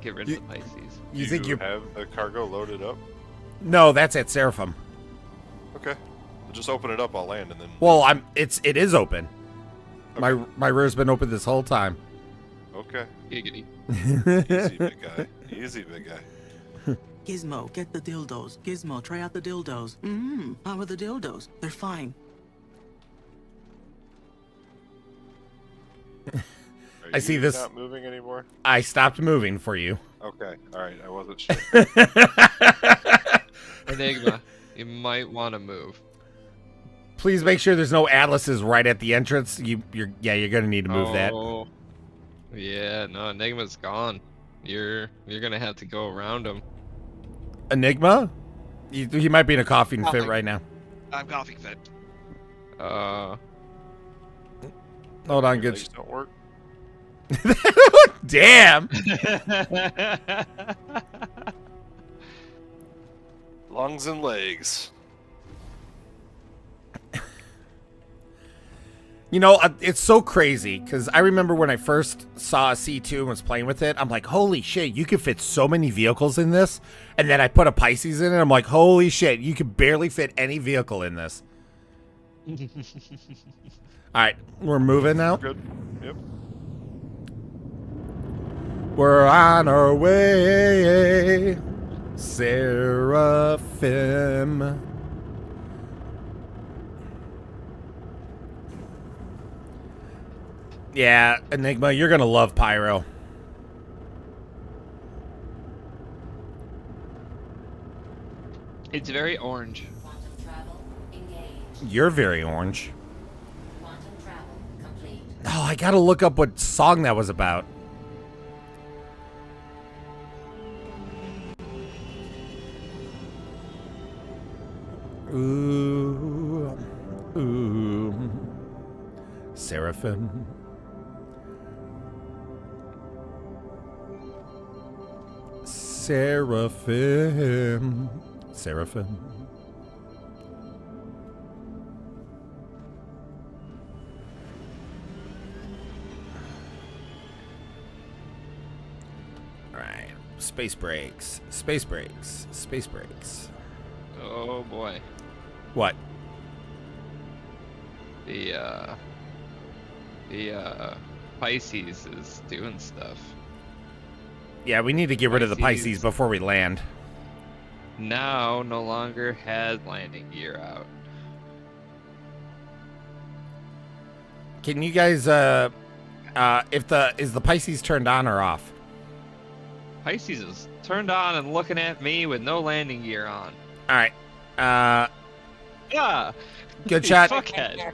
get rid of the Pisces. You think you have the cargo loaded up? No, that's at Seraphim. Okay. We'll just open it up, I'll land and then... Well, it is open. Okay. My rear's been open this whole time. Okay. Giggity. Easy, big guy. Easy, big guy. Gizmo, get the dildos. Gizmo, try out the dildos. How are the dildos? They're fine. Are see you this- not moving anymore? I stopped moving for you. Okay. Alright, I wasn't sure. Enigma, you might want to move. Please make sure there's no Atlases right at the entrance. You're gonna need to move that. Oh, yeah, no, Enigma's gone. You're gonna have to go around him. Enigma? He might be in a coughing fit Coughing. right now. I'm coughing fit. Hold on, Your good. legs don't work? Damn. Lungs and legs. You know, it's so crazy because I remember when I first saw a C2 and was playing with it, I'm like, holy shit, you can fit so many vehicles in this. And then I put a Pisces in it, I'm like, holy shit, you can barely fit any vehicle in this. All right, we're moving now. Good. Yep. We're on our way, Seraphim. Yeah, Enigma, you're gonna love Pyro. It's very orange. Quantum travel engaged. You're very orange. Quantum travel complete. Oh, I gotta look up what song that was about. Ooh, ooh, Seraphim. Seraphim. Seraphim. Alright. Space brakes. Space brakes. Space brakes. Oh boy. What? The Pisces is doing stuff. Yeah, we need to get rid of the Pisces. Pisces before we land. Now no longer has landing gear out. Can you guys is the Pisces turned on or off? Pisces is turned on and looking at me with no landing gear on. All right. Yeah. Good shot. Fuckhead.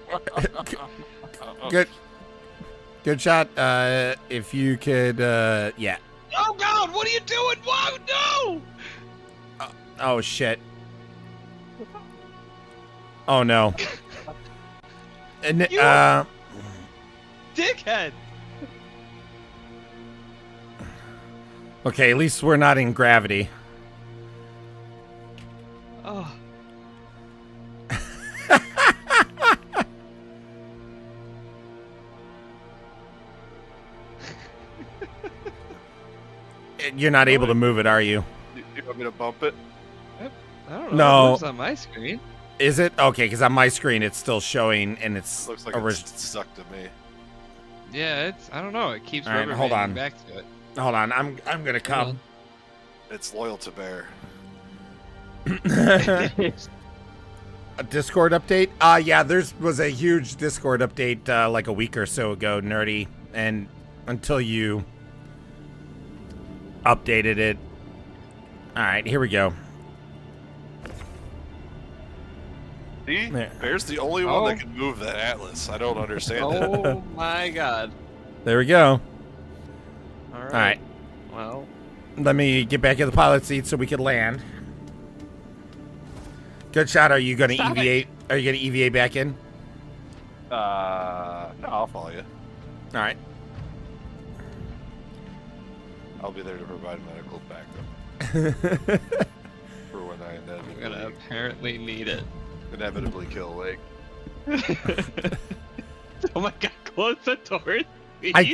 Good shot. If you could yeah. Oh God! What are you doing? Whoa! No! Oh shit. Oh no. And You- Dickhead! okay, at least we're not in gravity. Oh. You're not able to move it, are you? You want me to bump it? I don't know. No. It looks on my screen. Is it? Okay, because on my screen it's still showing and it's Looks like it's stuck to me. Yeah, it's. I don't know. It keeps All right, rubber hold banding on. back to it. Hold on, I'm gonna come. It's loyal to Bear. A Discord update? Yeah, was a huge Discord update like a week or so ago, Nerdy, and until you updated it. All right, here we go. See? There. Bear's the only one that can move that Atlas. I don't understand it. Oh my God! There we go. All right. All right, Well, let me get back in the pilot seat so we can land. Good shot. Are you gonna Stop it. EVA? Are you gonna EVA back in? No, I'll follow you. All right. I'll be there to provide medical backup for when I I'm gonna apparently need it. inevitably kill Lake. Oh my God! Close the door. I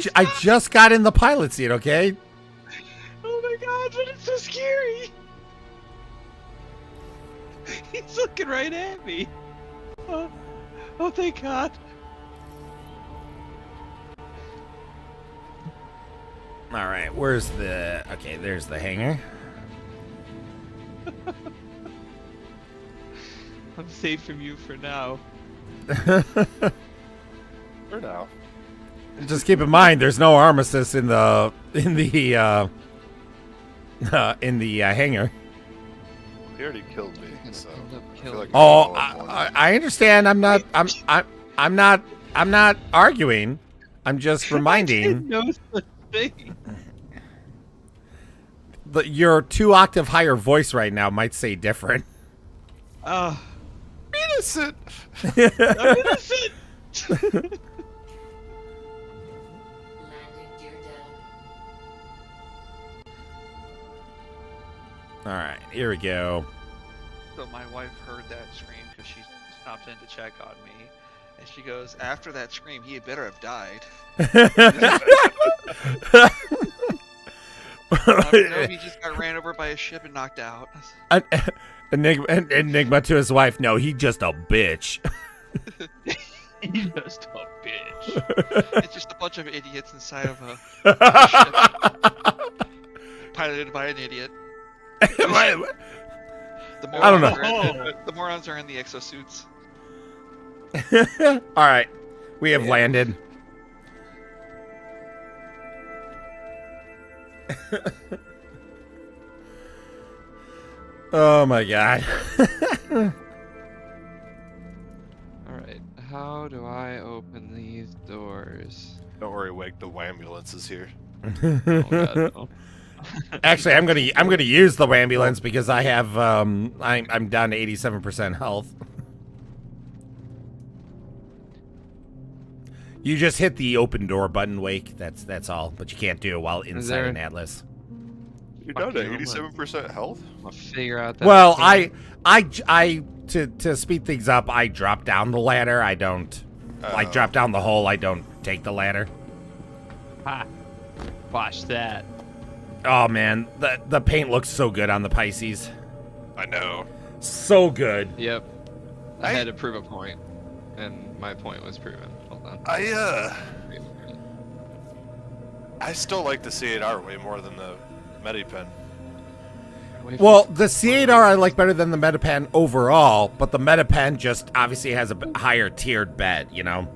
just got in the pilot seat. Okay. Oh my God! But it's so scary. He's looking right at me. Oh, thank God. All right. Where's the? Okay, there's the hangar. I'm safe from you for now. For now. Just keep in mind, there's no armistice in the hangar. He already killed me, so I feel like Oh, I understand. I'm not arguing. I'm just reminding. No such thing. Your 2-octave higher voice right now might say different. innocent. I'm innocent. Landing gear down. All right, here we go. So my wife heard that scream because she stopped in to check on me, and she goes, "After that scream, he had better have died." No, he just got ran over by a ship and knocked out. Enigma to his wife. No, he just a bitch. He's just a bitch. It's just a bunch of idiots inside of a ship piloted by an idiot. The I don't know. The morons are in the exosuits. All right, we have landed. Oh my God. Alright, how do I open these doors? Don't worry, Wig. The ambulance is here. Oh God, no. Actually, I'm gonna use the ambulance because I have I'm down to 87% health. You just hit the open door button, Wake. That's all, but you can't do it while inside there- an Atlas. You're down to Okay, I'm 87% health? I'll figure out that. Well, thing. to speed things up, I drop down the ladder. I don't like drop down the hole. I don't take the ladder. Ha! Watch that. Oh man, the paint looks so good on the Pisces. I know. So good. Yep. I had to prove a point, and my point was proven. Hold on. I still like the C8R way more than the Medipen. Well, the C8R I like better than the Metapan overall, but the Metapan just obviously has a higher tiered bed, you know?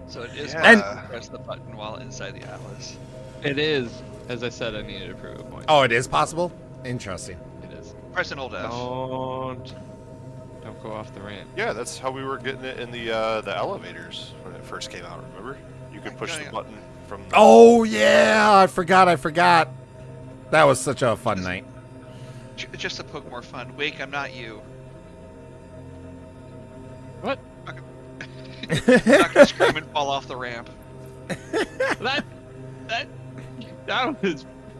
So it is Yeah. possible to press the button while inside the Atlas. It is. As I said, I needed to prove a point. Oh, it is possible? Interesting. It is. Press and hold F. Don't go off the ramp. Yeah, that's how we were getting it in the elevators when it first came out, remember? You could push the button from the... Oh, yeah! I forgot. That was such a fun night. Just to poke more fun. Wake, I'm not you. What? I'm not gonna scream and fall off the ramp.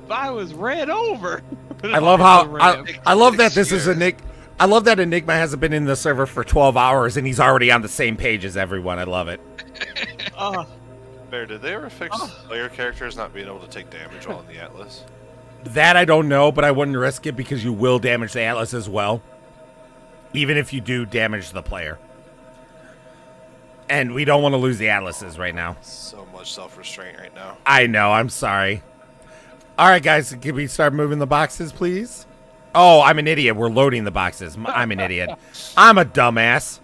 I was ran over. I love how I love that this is I love that Enigma hasn't been in the server for 12 hours and he's already on the same page as everyone. I love it. Bear, did they ever fix player characters not being able to take damage while in the Atlas? That I don't know, but I wouldn't risk it because you will damage the Atlas as well. Even if you do damage the player. And we don't want to lose the Atlases right now. So much self-restraint right now. I know, I'm sorry. All right, guys, can we start moving the boxes, please? Oh, I'm an idiot. We're loading the boxes. I'm an idiot. I'm a dumbass.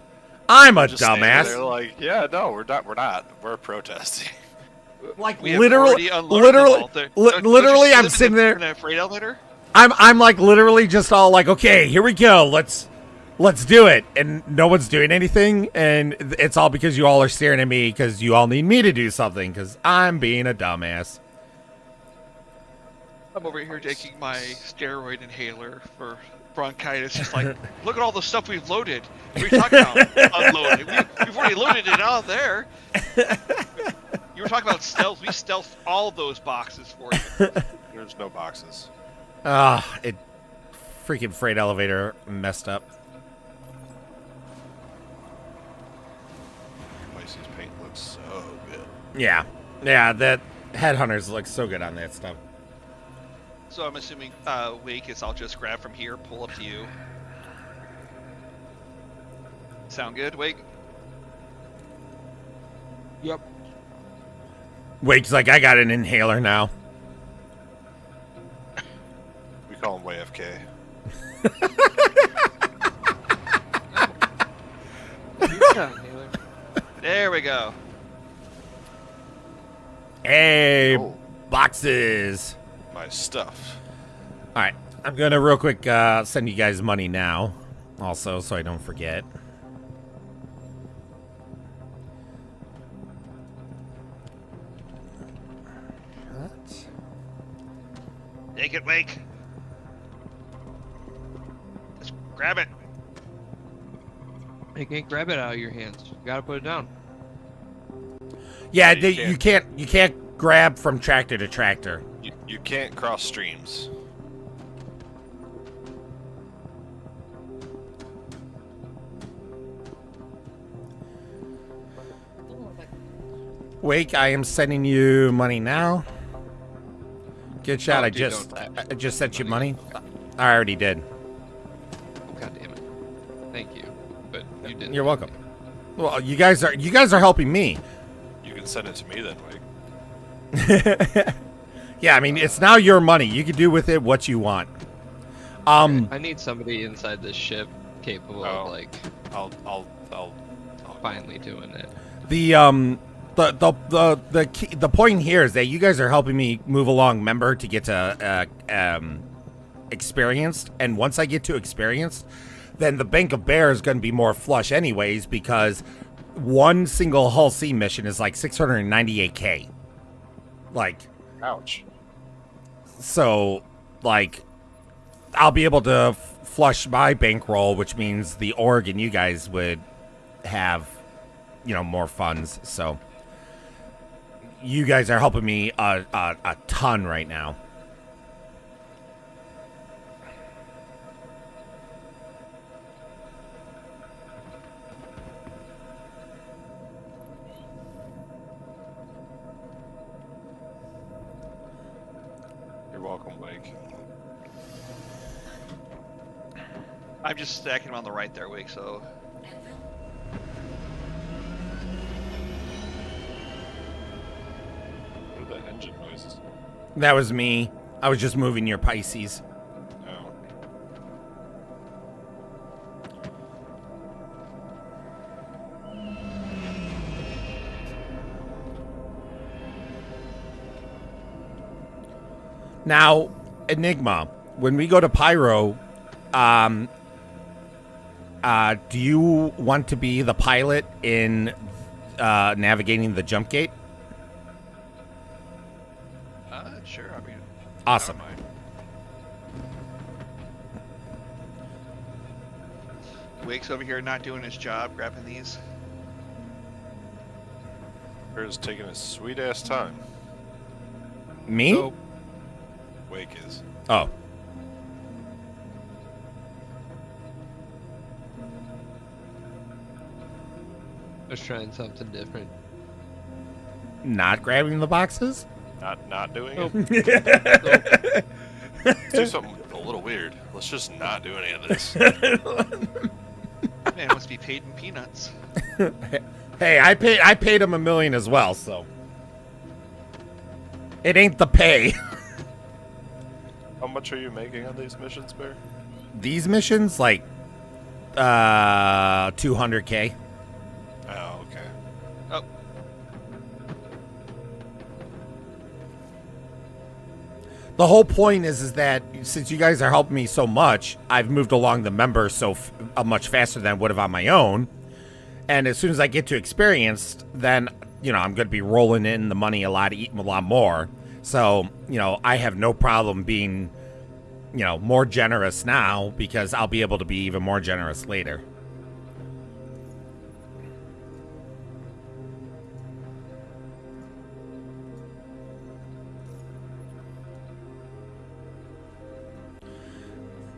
I'm a Just standing dumbass. there like, yeah, no, we're not. We're protesting. Like We have literally, already unloaded them all. literally, Don't I'm you see sitting them in there. a freight elevator. I'm like literally just all like, okay, here we go. Let's do it. And no one's doing anything, and it's all because you all are staring at me because you all need me to do something because I'm being a dumbass. I'm over here taking my steroid inhaler for bronchitis. Just like, look at all the stuff we've loaded. We're talking about unloading. We've already loaded it out there. You were talking about stealth. We stealthed all those boxes for you. There's no boxes. It freaking freight elevator messed up. Pisces paint looks so good. Yeah, that headhunters look so good on that stuff. So I'm assuming Wake is I'll just grab from here, pull up to you. Sound good, Wake? Yep. Wake's like, I got an inhaler now. We call him YFK. There we go. Hey, Oh. boxes. My stuff. All right, I'm gonna real quick send you guys money now, also, so I don't forget. What? Take it, Wake. Just grab it. You can't grab it out of your hands. You gotta put it down. Yeah, Yeah, you can't grab from tractor to tractor. You can't cross streams. Wake, I am sending you money now. Good shot. Oh, I dude, just sent you money. I already did. God damn it. Thank you. But you didn't. You're welcome. Well, you guys are helping me. You can send it to me then, Wake. Yeah, I mean, it's now your money. You can do with it what you want. I need somebody inside this ship capable of like I'll finally doing it. The point here is that you guys are helping me move along, remember, to get to experienced, and once I get to experienced, then the Bank of Bear is going to be more flush anyways, because one single Hull C mission is like 698k. Like, ouch. so like I'll be able to flush my bankroll, which means the org and you guys would have, you know, more funds. So you guys are helping me a ton right now. You're welcome, Wake. I'm just stacking them on the right there, Wake, so... What are the engine noises? That was me. I was just moving your Pisces. Oh. Now, Enigma, when we go to Pyro, do you want to be the pilot in navigating the jump gate? Sure, I mean... Awesome. Never mind. Wake's over here not doing his job, grabbing these. Bear's taking his sweet ass time. Me? So, Wake is. Oh. I was trying something different. Not grabbing the boxes? Not doing Nope. it? Let's do something a little weird. Let's just not do any of this. Man must be paid in peanuts. Hey, I paid him $1 million as well, so it ain't the pay. How much are you making on these missions, Bear? These missions, like, 200K. Oh, okay. Oh, The whole point is that since you guys are helping me so much, I've moved along the members so much faster than I would have on my own. And as soon as I get to experience, then, you know, I'm going to be rolling in the money a lot more. So, you know, I have no problem being, you know, more generous now because I'll be able to be even more generous later.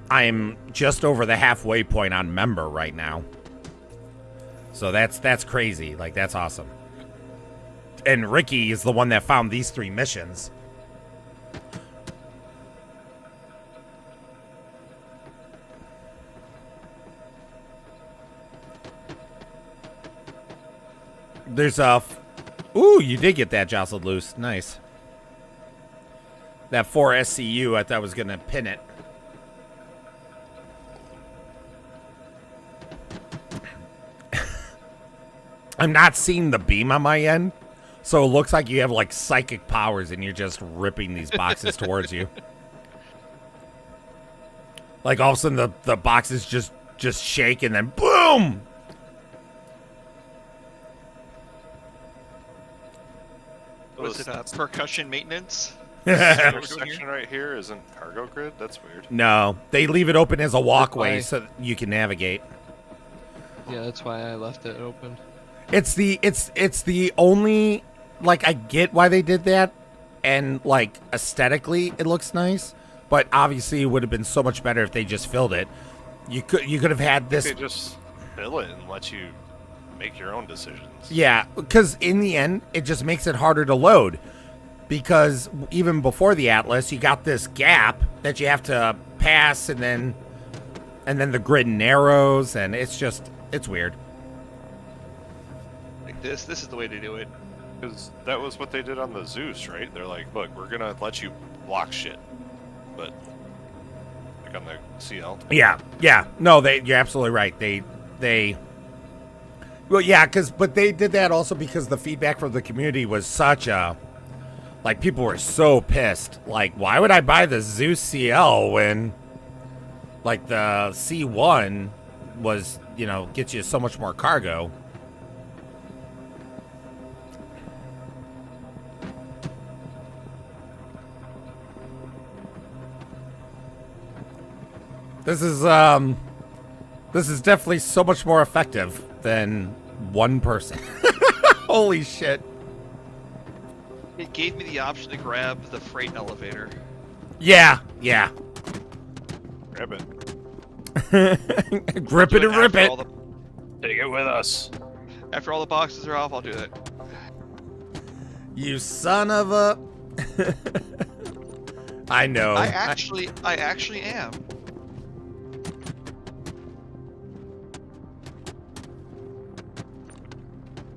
I'm just over the halfway point on member right now. So that's crazy. Like, that's awesome. And Ricky is the one that found these 3 missions. There's a... Ooh, you did get that jostled loose. Nice. That 4 SCU, I thought was going to pin it. I'm not seeing the beam on my end, so it looks like you have, like, psychic powers and you're just ripping these boxes towards you. Like, all of a sudden the boxes just shake and then boom! was it percussion maintenance? This section right here isn't cargo grid? That's weird. No, they leave it open as a walkway so that you can navigate. Yeah, that's why I left it open. It's the only, like, I get why they did that, and, like, aesthetically it looks nice, but obviously it would have been so much better if they just filled it. You could have had this. They just fill it and let you make your own decisions. Yeah, because in the end it just makes it harder to load, because even before the Atlas you got this gap that you have to pass, and then the grid narrows, and it's weird. This is the way to do it. Because that was what they did on the Zeus, right? They're like, look, we're going to let you block shit. But, like on the CL. Yeah. No, you're absolutely right. Well, yeah, but they did that also because the feedback from the community was such a, like, people were so pissed. Like, why would I buy the Zeus CL when, like, the C1 was, you know, gets you so much more cargo? This is definitely so much more effective than one person. Holy shit. It gave me the option to grab the freight elevator. Yeah. Grab it. Grip it and rip it. Take it with us. After all the boxes are off, I'll do it. You son of a... I know. I actually am.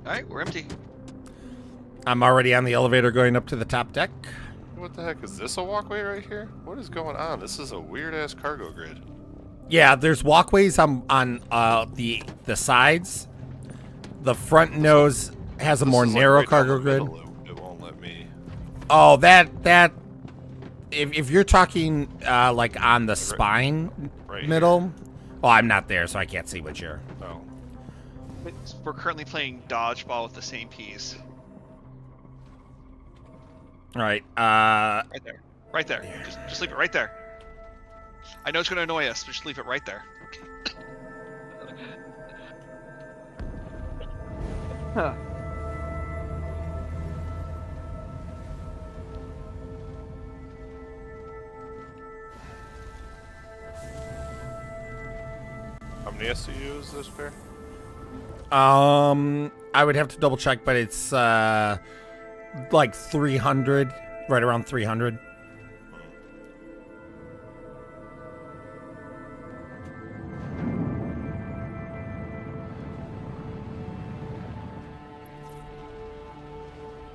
Alright, we're empty. I'm already on the elevator going up to the top deck. What the heck? Is this a walkway right here? What is going on? This is a weird-ass cargo grid. Yeah, there's walkways on the sides. The front nose has a more narrow cargo grid. It won't let me. Oh, that if you're talking like on the spine middle. Here. Oh, I'm not there, so I can't see what you're. Oh. We're currently playing dodgeball with the same piece. All right. Right there. Just leave it right there. I know it's going to annoy us, but just leave it right there. Huh. How many SCU is this pair? I would have to double check, but it's like 300, right around 300.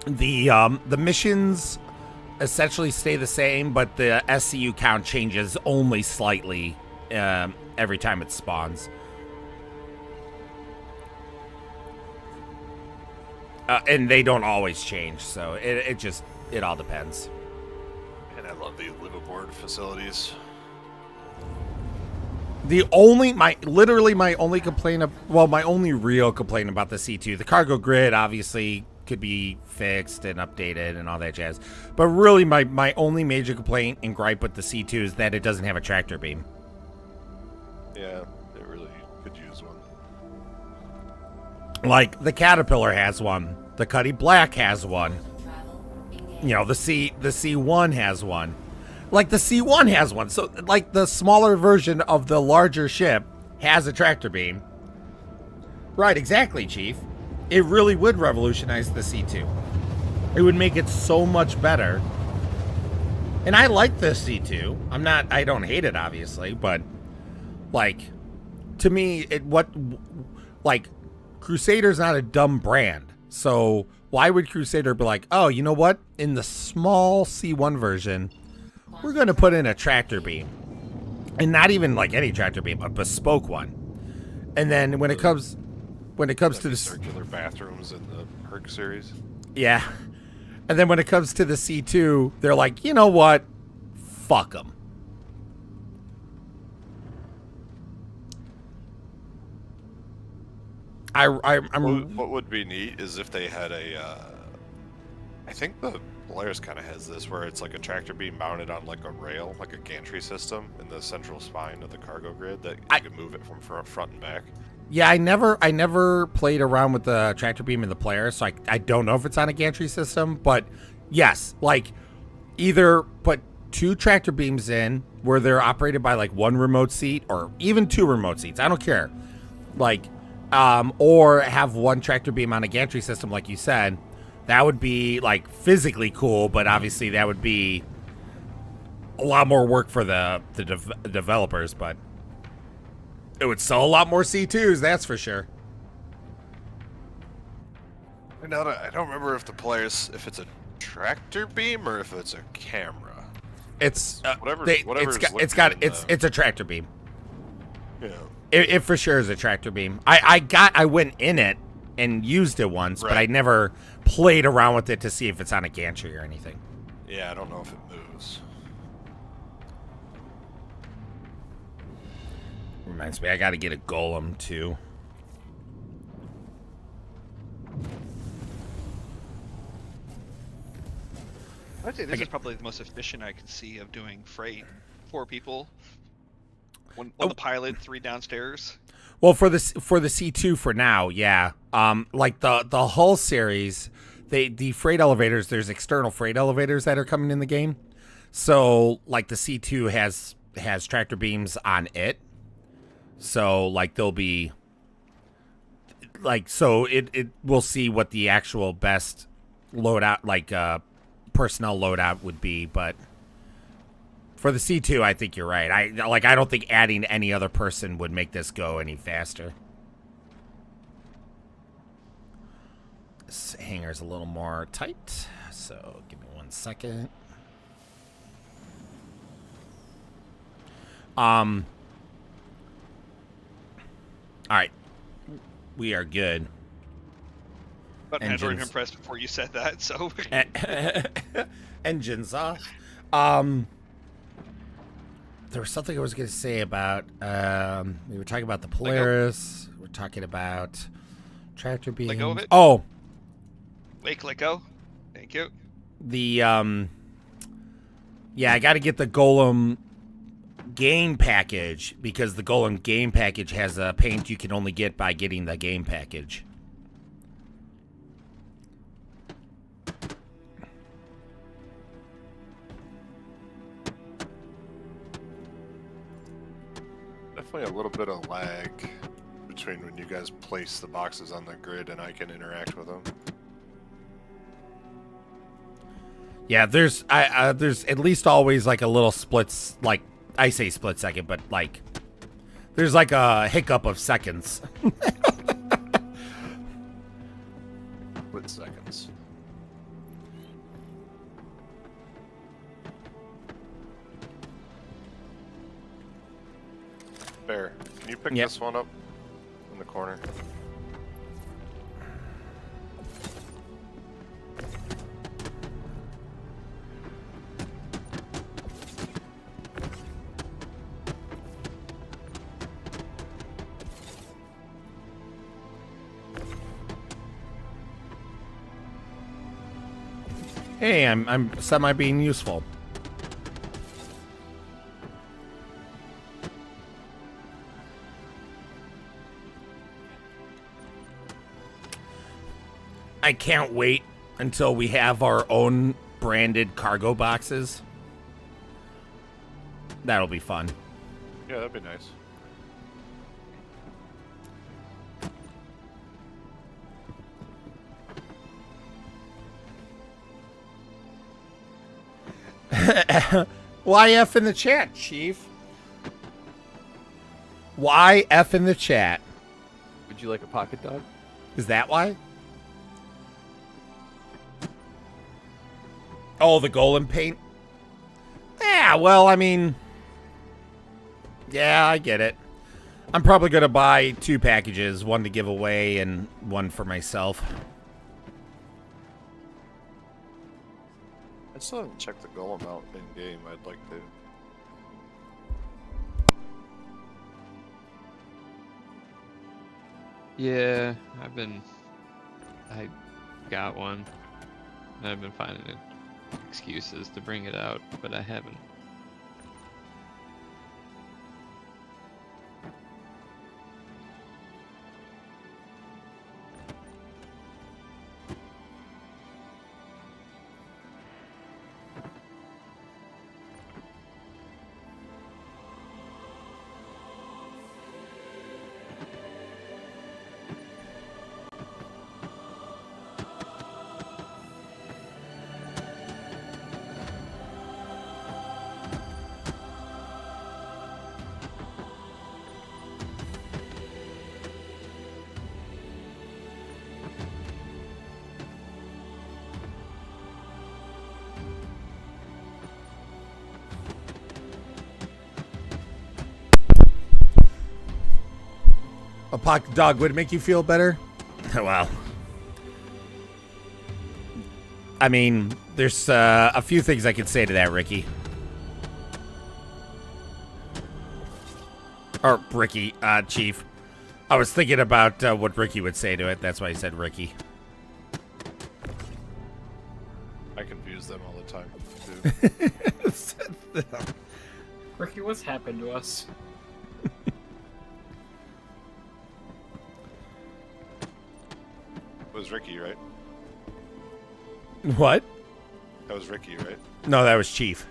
The missions essentially stay the same, but the SCU count changes only slightly every time it spawns. And they don't always change, so it all depends. And I love these liveaboard facilities. My only complaint my only real complaint about the C2, the cargo grid obviously could be fixed and updated and all that jazz. But really my only major complaint and gripe with the C2 is that it doesn't have a tractor beam. Yeah, it really could use one. Like the Caterpillar has one, the Cuddy Black has one. You know, the C1 has one. Like the C1 has one. So like the smaller version of the larger ship has a tractor beam. Right, exactly, Chief. It really would revolutionize the C2. It would make it so much better. And I like the C2. I don't hate it obviously, but like to me Crusader's not a dumb brand. So why would Crusader be like, "Oh, you know what? In the small C1 version, we're going to put in a tractor beam." And not even like any tractor beam, a bespoke one. And then when it comes to the circular bathrooms in the Herc series. Yeah. And then when it comes to the C2, they're like, "You know what? Fuck them." What would be neat is if they had I think the Polaris kind of has this where it's like a tractor beam mounted on like a rail, like a gantry system in the central spine of the cargo grid that you can move it from front and back. Yeah, I never played around with the tractor beam in the player, so I don't know if it's on a gantry system, but yes, like either put 2 tractor beams in where they're operated by like 1 remote seat or even 2 remote seats. I don't care. Like, or have 1 tractor beam on a gantry system, like you said. That would be like physically cool, but obviously that would be a lot more work for the developers, but it would sell a lot more C2s, that's for sure. I don't remember if the Polaris, if it's a tractor beam or if it's a camera. It's whatever. It's a tractor beam. Yeah. It for sure is a tractor beam. I went in it and used it once, but I never played around with it to see if it's on a gantry or anything. Yeah, I don't know if it moves. Reminds me, I got to get a golem too. I'd say this is probably the most efficient I could see of doing freight. 4 people, one the pilot, 3 downstairs. Well, for the C2 for now, yeah. Like the Hull series, the freight elevators. There's external freight elevators that are coming in the game. So like the C2 has tractor beams on it. So like they'll be like it will see what the actual best loadout like personnel loadout would be, but for the C2 I think you're right. I don't think adding any other person would make this go any faster. This hangar's a little more tight, so give me 1 second. All right, we are good. But I was impressed before you said that, so. Engines off. There was something I was going to say about. We were talking about the Polaris. We're talking about tractor beams. Let go of it. Oh. Wait, let go. Thank you. The yeah, I got to get the Golem game package because the Golem game package has a paint you can only get by getting the game package. definitely a little bit of lag between when you guys place the boxes on the grid and I can interact with them. Yeah, there's at least always like a little splits, like I say split second, but like there's like a hiccup of seconds. Split seconds. Bear, can you pick Yep. this one up in the corner? Hey, I'm semi being useful. I can't wait until we have our own branded cargo boxes. That'll be fun. Yeah, that'd be nice. YF in the chat, Chief. YF in the chat. Would you like a pocket dog? Is that why? Oh, the golem paint? Yeah, well, I mean... Yeah, I get it. I'm probably going to buy 2 packages, one to give away and one for myself. I still haven't checked the golem out in game. I'd like to. Yeah, I got one. And I've been finding excuses to bring it out, but I haven't. A pocket dog would make you feel better? Well. I mean, there's a few things I could say to that, Ricky. Or Ricky, Chief. I was thinking about what Ricky would say to it. That's why I said Ricky. I confuse them all the time. Ricky, what's happened to us? It was Ricky, right? What? That was Ricky, right? No, that was Chief.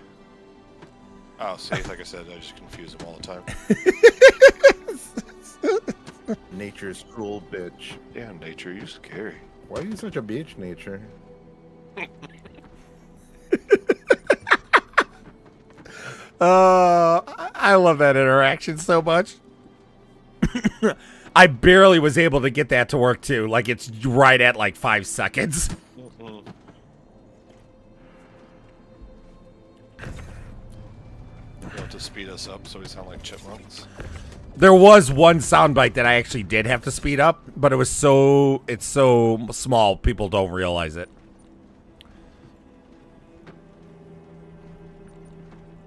Oh, see, like I said, I just confuse them all the time. Nature's cruel bitch. Damn, nature, you scary. Why are you such a bitch, nature? I love that interaction so much. I barely was able to get that to work too. Like it's right at like 5 seconds. Mm-hmm. You have to speed us up so we sound like chipmunks. There was one soundbite that I actually did have to speed up, but it's so small people don't realize it.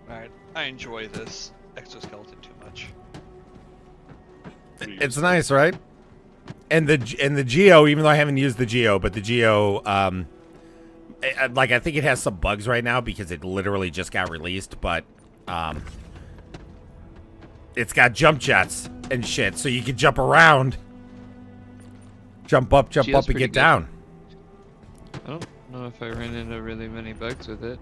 Alright, I enjoy this exoskeleton too much. It's nice, right? And the Geo, even though I haven't used the Geo, but the Geo, like I think it has some bugs right now because it literally just got released, but it's got jump jets and shit, so you can jump around, jump up, Geo's and get pretty good. down. I don't know if I ran into really many bugs with it.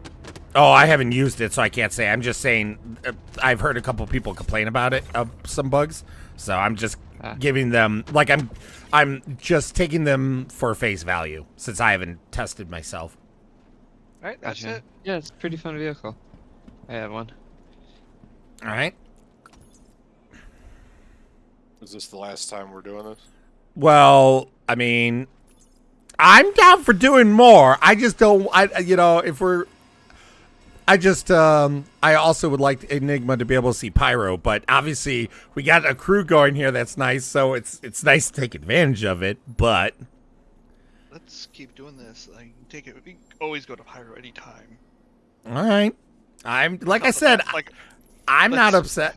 Oh, I haven't used it, so I can't say. I'm just saying I've heard a couple people complain about it, some bugs. So I'm just giving them, like, I'm just taking them for face value since I haven't tested myself. All right, that's Gotcha. it. Yeah, it's a pretty fun vehicle. I have one. All right. Is this the last time we're doing this? Well, I mean, I'm down for doing more. I just don't, I also would like Enigma to be able to see Pyro, but obviously we got a crew going here that's nice, so it's nice to take advantage of it, but... Let's keep doing this. I can take it. We can always go to Pyro anytime. All right. Like I said, I'm not upset.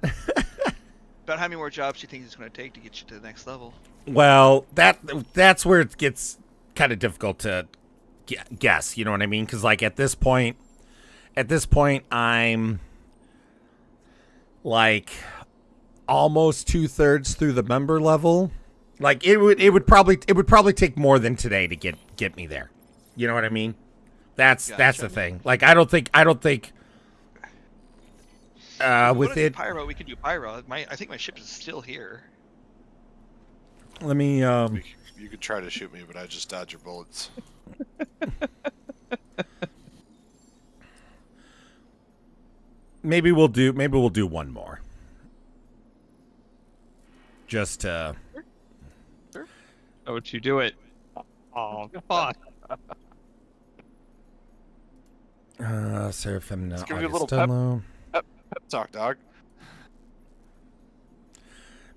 About how many more jobs do you think it's going to take to get you to the next level? Well, that's where it gets kind of difficult to guess, you know what I mean? Because, like, at this point, I'm like almost 2/3 through the member level. Like, it would probably take more than today to get me there. You know what I mean? That's the thing. Like, I don't think with it. Pyro, we could do Pyro. I think my ship is still here. Let me. You could try to shoot me, but I just dodge your bullets. Maybe we'll do one more. Just to. Sure. Don't you do it? Oh, fuck. Seraphim. Let's give you a little pep talk, dog.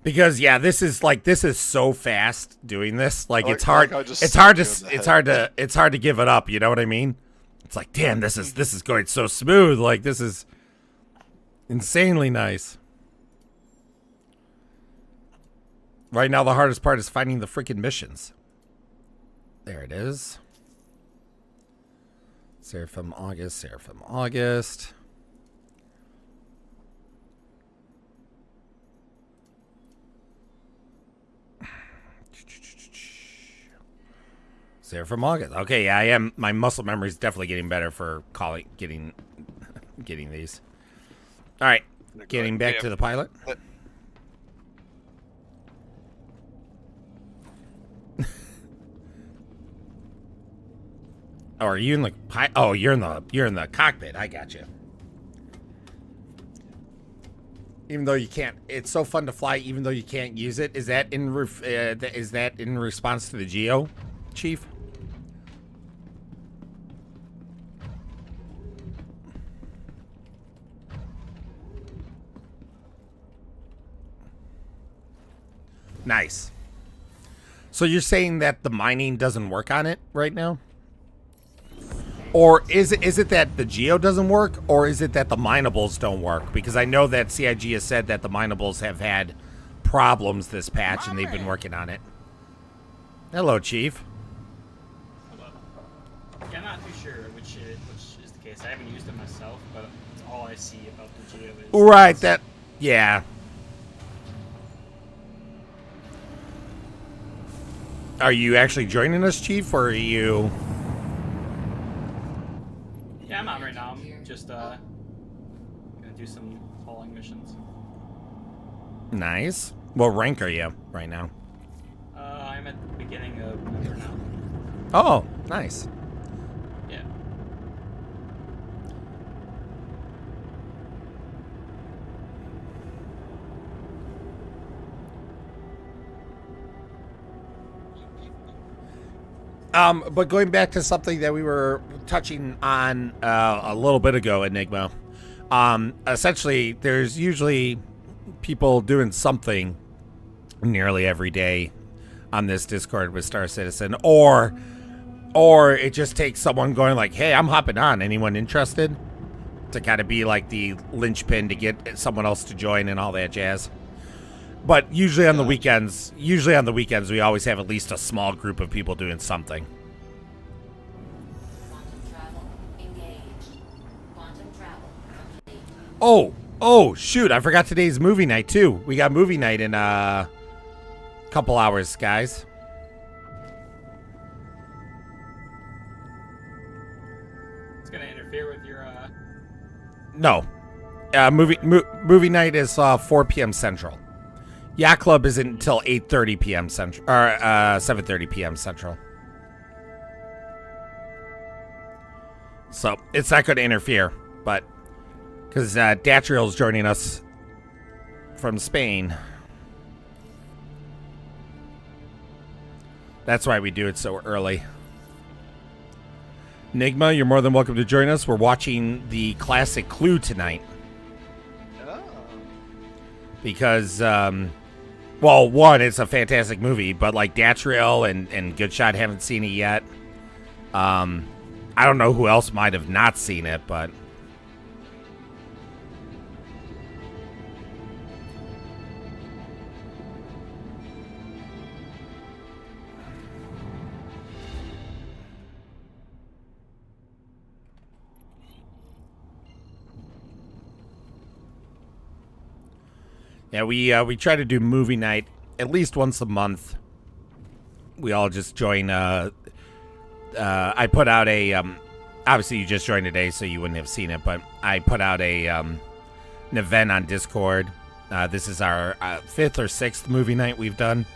Because this is so fast doing this. Like, it's hard. It's hard to give it up. You know what I mean? It's like, damn, this is going so smooth. Like, this is insanely nice. Right now, the hardest part is finding the freaking missions. There it is. Seraphim August. Seraphim August. Okay, yeah, I am. My muscle memory is definitely getting better for getting these. All right, getting back to the pilot. Oh, are you in the Oh, you're in the cockpit. I got you. Even though you can't, it's so fun to fly. Even though you can't use it, is that in response to the Geo, Chief? Nice. So you're saying that the mining doesn't work on it right now? Or is it that the Geo doesn't work, or is it that the minables don't work? Because I know that CIG has said that the minables have had problems this patch, and they've been working on it. Hello, Chief. Hello. Yeah, I'm not too sure which is the case. I haven't used it myself, but it's all I see about the Geo is... Right, yeah. Are you actually joining us, Chief, or are you... Yeah, I'm on right now. I'm just gonna do some hauling missions. Nice. What rank are you right now? I'm at the beginning of member now. Oh, nice. Yeah. But going back to something that we were touching on a little bit ago, Enigma. Essentially, there's usually people doing something nearly every day on this Discord with Star Citizen, or it just takes someone going like, "Hey, I'm hopping on. Anyone interested?" To kind of be like the linchpin to get someone else to join and all that jazz. But usually on the weekends, we always have at least a small group of people doing something. Quantum travel engaged. Quantum travel complete. Oh, shoot. I forgot today's movie night, too. We got movie night in a couple hours, guys. It's gonna interfere with your No. Movie night is 4 p.m. Central. Yacht Club isn't until 8:30 p.m. Central, or 7:30 p.m. Central. So it's not going to interfere, but because Datriel's joining us from Spain, that's why we do it so early. Nigma, you're more than welcome to join us. We're watching the classic Clue tonight. Oh. Because, well, one, it's a fantastic movie, but like Datriel and Goodshot haven't seen it yet. I don't know who else might have not seen it, but yeah, we try to do movie night at least once a month. We all just join. I put out a. Obviously, you just joined today, so you wouldn't have seen it. But I put out an event on Discord. This is our 5th or 6th movie night we've done,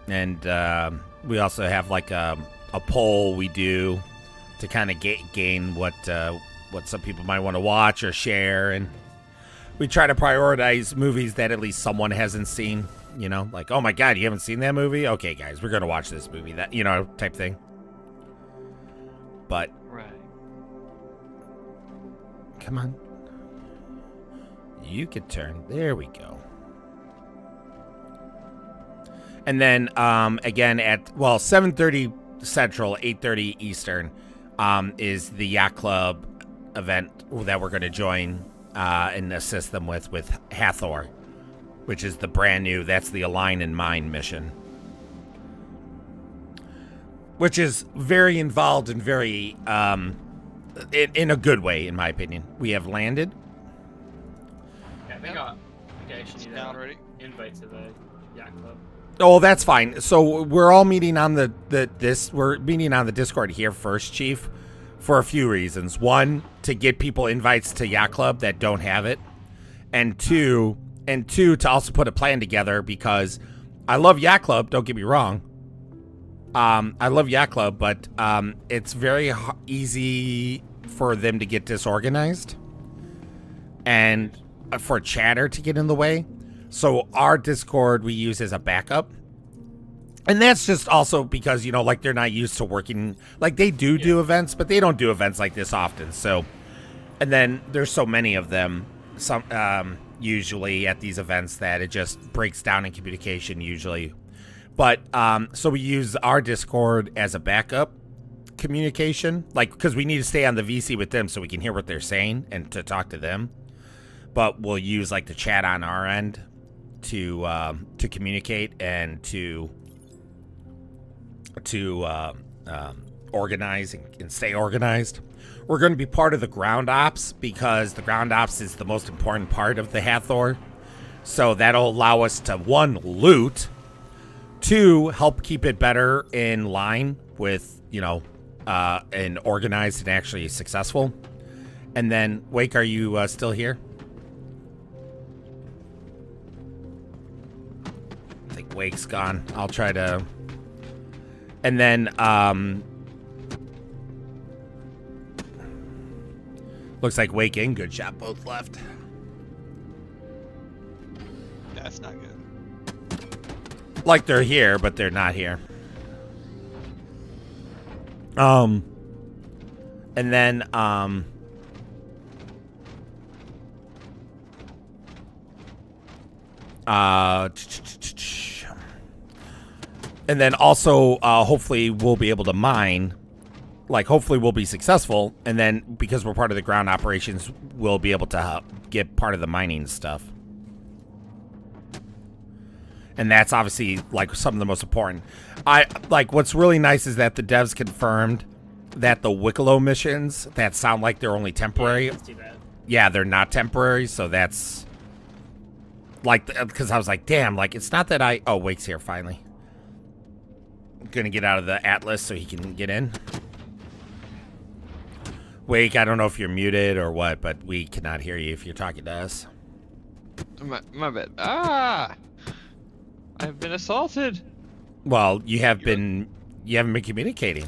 and we also have like a poll we do to kind of gain what some people might want to watch or share, and we try to prioritize movies that at least someone hasn't seen. You know, like, oh my God, you haven't seen that movie? Okay, guys, we're gonna watch this movie. That, you know, type thing. But Right. come on, you could turn. There we go. And then again at 7:30 Central, 8:30 Eastern, is the Yacht Club event that we're gonna join and assist them with Hathor, which is the brand new, that's the Align and Mine mission. Which is very involved and very, in a good way, in my opinion. We have landed. Yeah, I think I actually need Down already. invite to the Yacht Club. Oh, that's fine. So we're all meeting on we're meeting on the Discord here first, Chief, for a few reasons. One, to get people invites to Yacht Club that don't have it. And two, to also put a plan together, because I love Yacht Club, don't get me wrong. I love Yacht Club, but it's very easy for them to get disorganized and for chatter to get in the way. So our Discord we use as a backup. And that's just also because, you know, like they're not used to working, like they do events, but they don't do events like this often. So, and then there's so many of them, usually at these events, that it just breaks down in communication usually. But so we use our Discord as a backup communication, like, because we need to stay on the VC with them so we can hear what they're saying and to talk to them. But we'll use like the chat on our end to communicate and to organize and stay organized. We're going to be part of the ground ops because the ground ops is the most important part of the Hathor. So that'll allow us to, one, loot, two, help keep it better in line with, you know, and organized and actually successful. And then, Wake, are you still here? I think Wake's gone. I'll try to... And then, looks like Wake and Goodshot both left. That's not good. Like they're here, but they're not here. And then, and then also, hopefully we'll be able to mine. Like, hopefully we'll be successful. And then, because we're part of the ground operations, we'll be able to get part of the mining stuff. And that's obviously, like, some of the most important. What's really nice is that the devs confirmed that the Wicklow missions that sound like they're only temporary. Yeah, let's do that. Yeah, they're not temporary, so that's... Like, because I was like, damn, like, it's not that I... Oh, Wake's here, finally. I'm gonna get out of the Atlas so he can get in. Wake, I don't know if you're muted or what, but we cannot hear you if you're talking to us. My bad. Ah! I've been assaulted. Well, you haven't been communicating.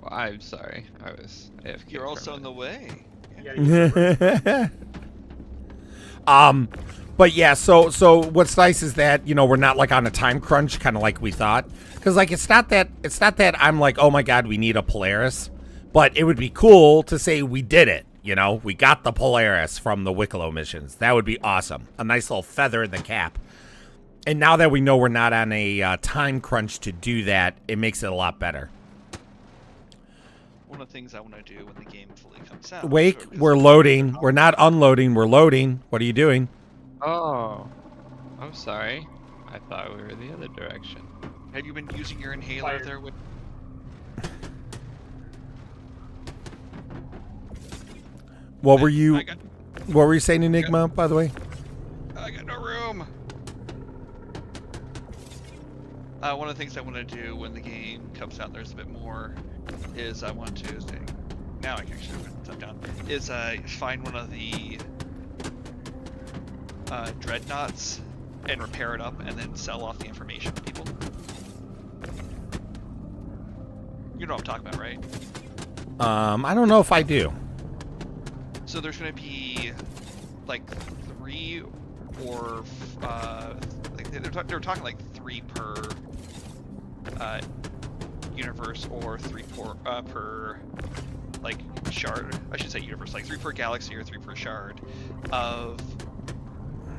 Well, I'm sorry. I was AFK. You're also in the way. But yeah, so what's nice is that, you know, we're not like on a time crunch, kind of like we thought. Because like it's not that I'm like, oh my god, we need a Polaris. But it would be cool to say we did it. You know, we got the Polaris from the Wicklow missions. That would be awesome. A nice little feather in the cap. And now that we know we're not on a time crunch to do that, it makes it a lot better. One of the things I want to do when the game fully comes out. Wake, we're loading. We're not unloading. We're loading. What are you doing? Oh, I'm sorry. I thought we were the other direction. Have you been using your inhaler there? What were you saying, Enigma, by the way? I got no room. One of the things I want to do when the game comes out, and there's a bit more, is I want to now I can actually put stuff down. Is find one of the dreadnoughts and repair it up, and then sell off the information to people. You know what I'm talking about, right? I don't know if I do. So there's going to be like 3 or like they're talking like 3 per universe, or 3 per like shard. I should say universe, like 3 per galaxy or 3 per shard of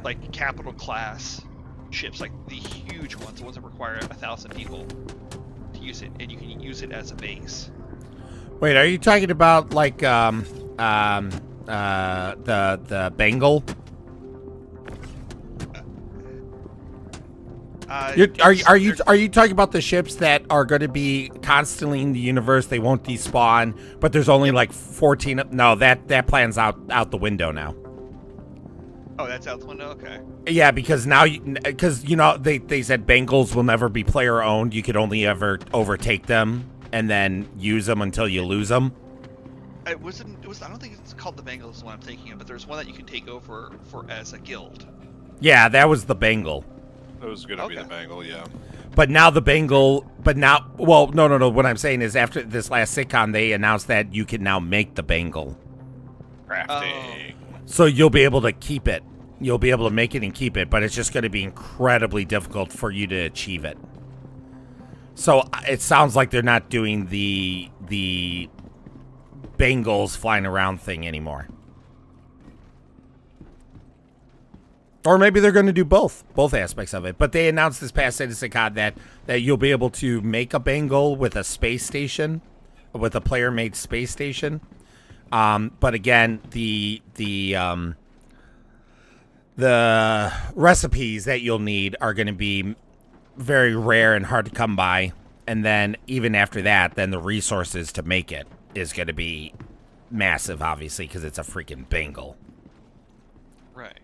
like capital class ships, like the huge ones, the ones that require 1,000 people to use it, and you can use it as a base. Wait, are you talking about like the Bengal? Are you talking about the ships that are going to be constantly in the universe? They won't despawn, but there's only like 14. No, that plan's out the window now. Oh, that's out the window. Okay. Yeah, because now you know they said Bengals will never be player owned. You could only ever overtake them and then use them until you lose them. It was. I don't think it's called the Bengals, the one I'm thinking of, but there's one that you can take over for as a guild. Yeah, that was the Bengal. It was going to be the Bengal, yeah. But now the Bengal, well, no. What I'm saying is after this last sitcom, they announced that you can now make the Bengal. Crafting. So you'll be able to keep it. You'll be able to make it and keep it, but it's just going to be incredibly difficult for you to achieve it. So it sounds like they're not doing the Bengals flying around thing anymore. Or maybe they're going to do both aspects of it. But they announced this past CitizenCon that you'll be able to make a Bengal with a space station, with a player-made space station. But again, the recipes that you'll need are going to be very rare and hard to come by. And then even after that, then the resources to make it is going to be massive, obviously, because it's a freaking Bengal. Right.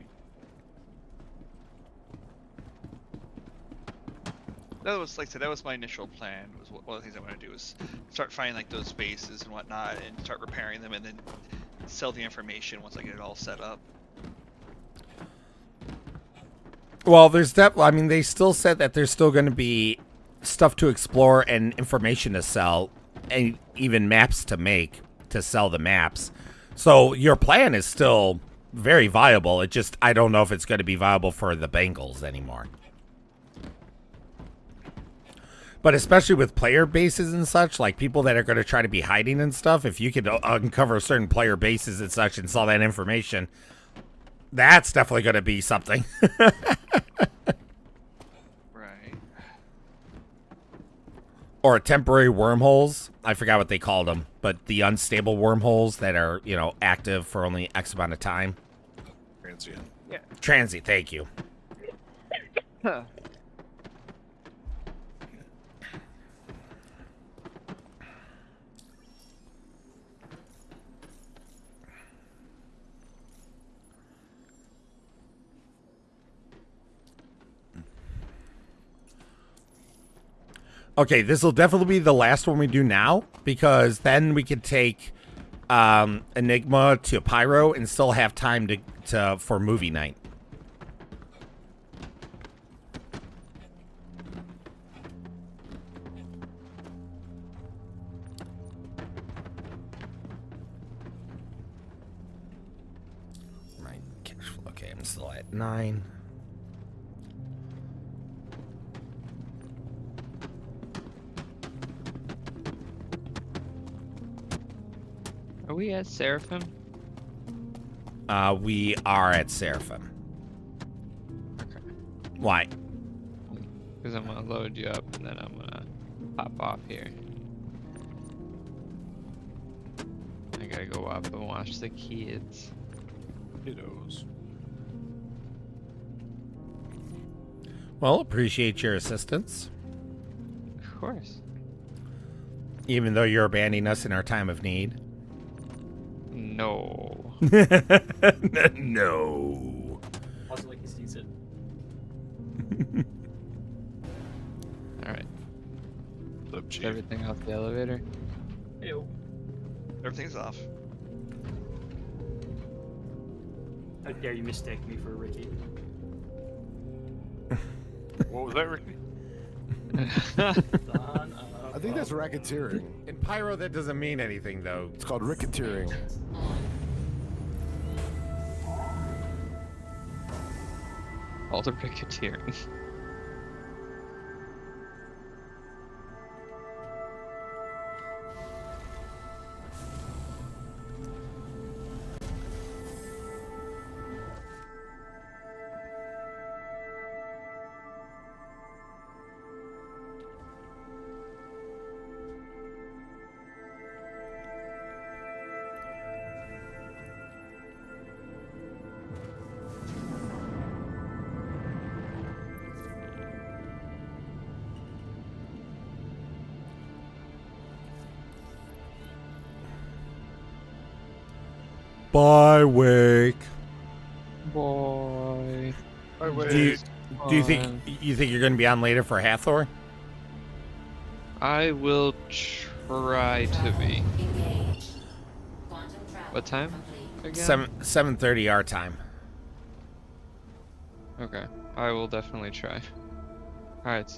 That was, like I said, that was my initial plan. Was one of the things I want to do is start finding like those bases and whatnot, and start repairing them, and then sell the information once I get it all set up. Well, they still said that there's still going to be stuff to explore and information to sell, and even maps to make to sell the maps. So your plan is still very viable. I don't know if it's going to be viable for the Bengals anymore. But especially with player bases and such, like people that are going to try to be hiding and stuff, if you could uncover certain player bases and such and sell that information, that's definitely going to be something. Right. Or temporary wormholes. I forgot what they called them, but the unstable wormholes that are, active for only X amount of time. Transient. Yeah. Transient, thank you. Huh. Okay, this will definitely be the last one we do now, because then we could take Enigma to Pyro and still have time to for movie night. My cash flow. Okay, I'm still at 9. Are we at Seraphim? We are at Seraphim. Okay. Why? Because I'm gonna load you up and then I'm gonna pop off here. I gotta go up and watch the kids. Kiddos. Well, appreciate your assistance. Of course. Even though you're abandoning us in our time of need. No. No. Also, like he sees it. Alright. Flip Is Chief. everything off the elevator? Ew. Everything's off. How dare you mistake me for Ricky? What was that, Ricky? I think that's racketeering. In Pyro, that doesn't mean anything, though. It's called racketeering. Alter racketeering. Bye, Wake. Boy. Do you think you're going to be on later for Hathor? I will try to be. Engage. Quantum travel What time? complete. Again? 7:30 our time. Okay. I will definitely try. Alright.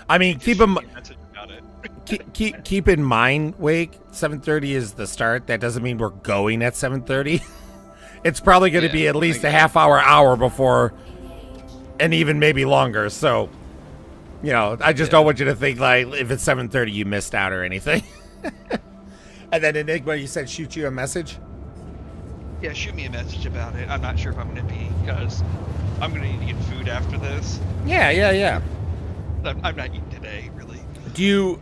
I mean, keep Message about it. keep in mind, Wake. 7:30 is the start. That doesn't mean we're going at 7:30. It's probably going to be at least a half hour before, and even maybe longer. So, you know, I just don't want you to think like if it's 7:30 you missed out or anything. And then Enigma, you said shoot you a message. Yeah, shoot me a message about it. I'm not sure if I'm gonna be, because I'm gonna need to get food after this. Yeah. I'm not eating today, really. Do you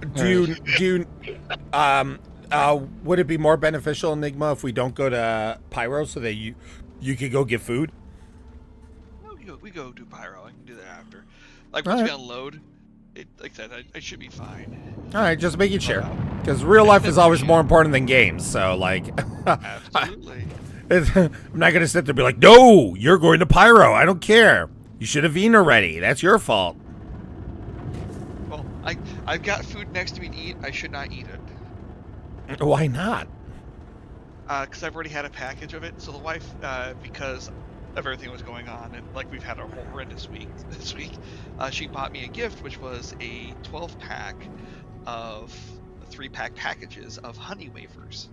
would it be more beneficial, Enigma, if we don't go to Pyro so that you could go get food? No, we go do pyro. I can do that after. Like once we unload, like I said, I should be fine. All right, just making sure, because real life is always more important than games. So like, Absolutely. I'm not gonna sit there and be like, no, you're going to Pyro. I don't care. You should have eaten already. That's your fault. Well, I've got food next to me to eat. I should not eat it. Why not? Because I've already had a package of it. So the wife, because of everything that was going on, and like we've had a horrendous week this week, she bought me a gift, which was a 12-pack of 3-pack packages of honey wafers.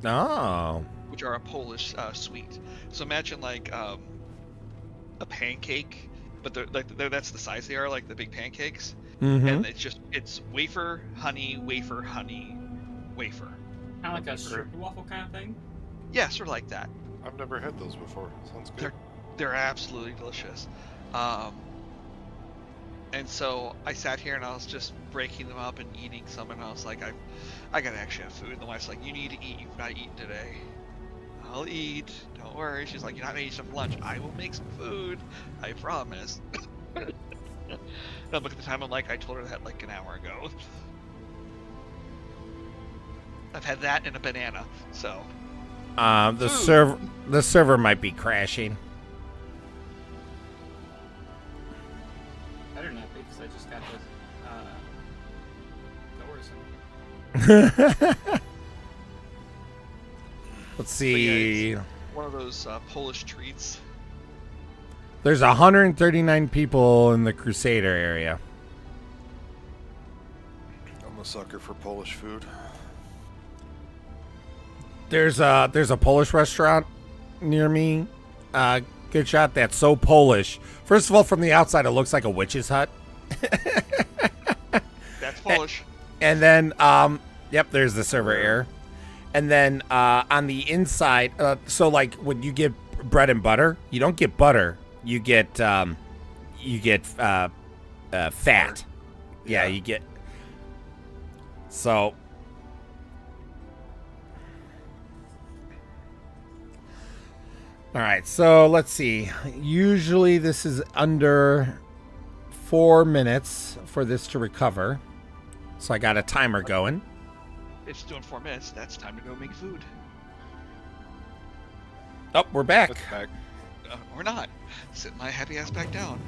Oh. Which are a Polish sweet. So imagine like a pancake, but that's the size they are, like the big pancakes. Mm-hmm. And it's wafer, honey, wafer, honey, wafer. Kind of like a strip waffle kind of thing? Yeah, sort of like that. I've never had those before. Sounds good. They're absolutely delicious. And so I sat here and I was just breaking them up and eating some, and I was like, I gotta actually have food. And the wife's like, you need to eat. You've not eaten today. I'll eat. Don't worry. She's like, you're not making some lunch. I will make some food. I promise. And I look at the time. I'm like, I told her that like an hour ago. I've had that and a banana. So. The server might be crashing. Better not be, because I just got this doors. Let's But yeah, see. it's one of those Polish treats. There's 139 people in the Crusader area. I'm a sucker for Polish food. There's a Polish restaurant near me. Good shot. That's so Polish. First of all, from the outside, it looks like a witch's hut. That's Polish. And then, yep, there's the server error. And then on the inside, so like when you get bread and butter, you don't get butter. You get fat. Yeah, you get. So. All right, so let's see. Usually this is under 4 minutes for this to recover. So I got a timer going. It's doing 4 minutes. That's time to go make food. Oh, we're back. It's back. Or not. Sit my happy ass back down.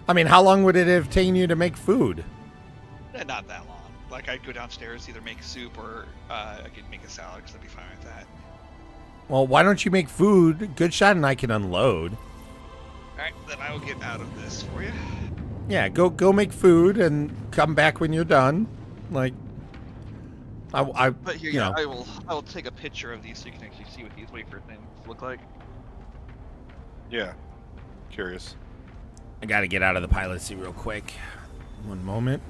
I mean, how long would it have taken you to make food? Not that long. Like, I'd go downstairs, either make soup or I could make a salad, because I'd be fine with that. Well, why don't you make food? Good shot and I can unload. Alright, then I will get out of this for you. Yeah, go make food and come back when you're done. Like, But here, you know. I will take a picture of these so you can actually see what these wafer things look like. Yeah. Curious. I got to get out of the pilot seat real quick. One moment.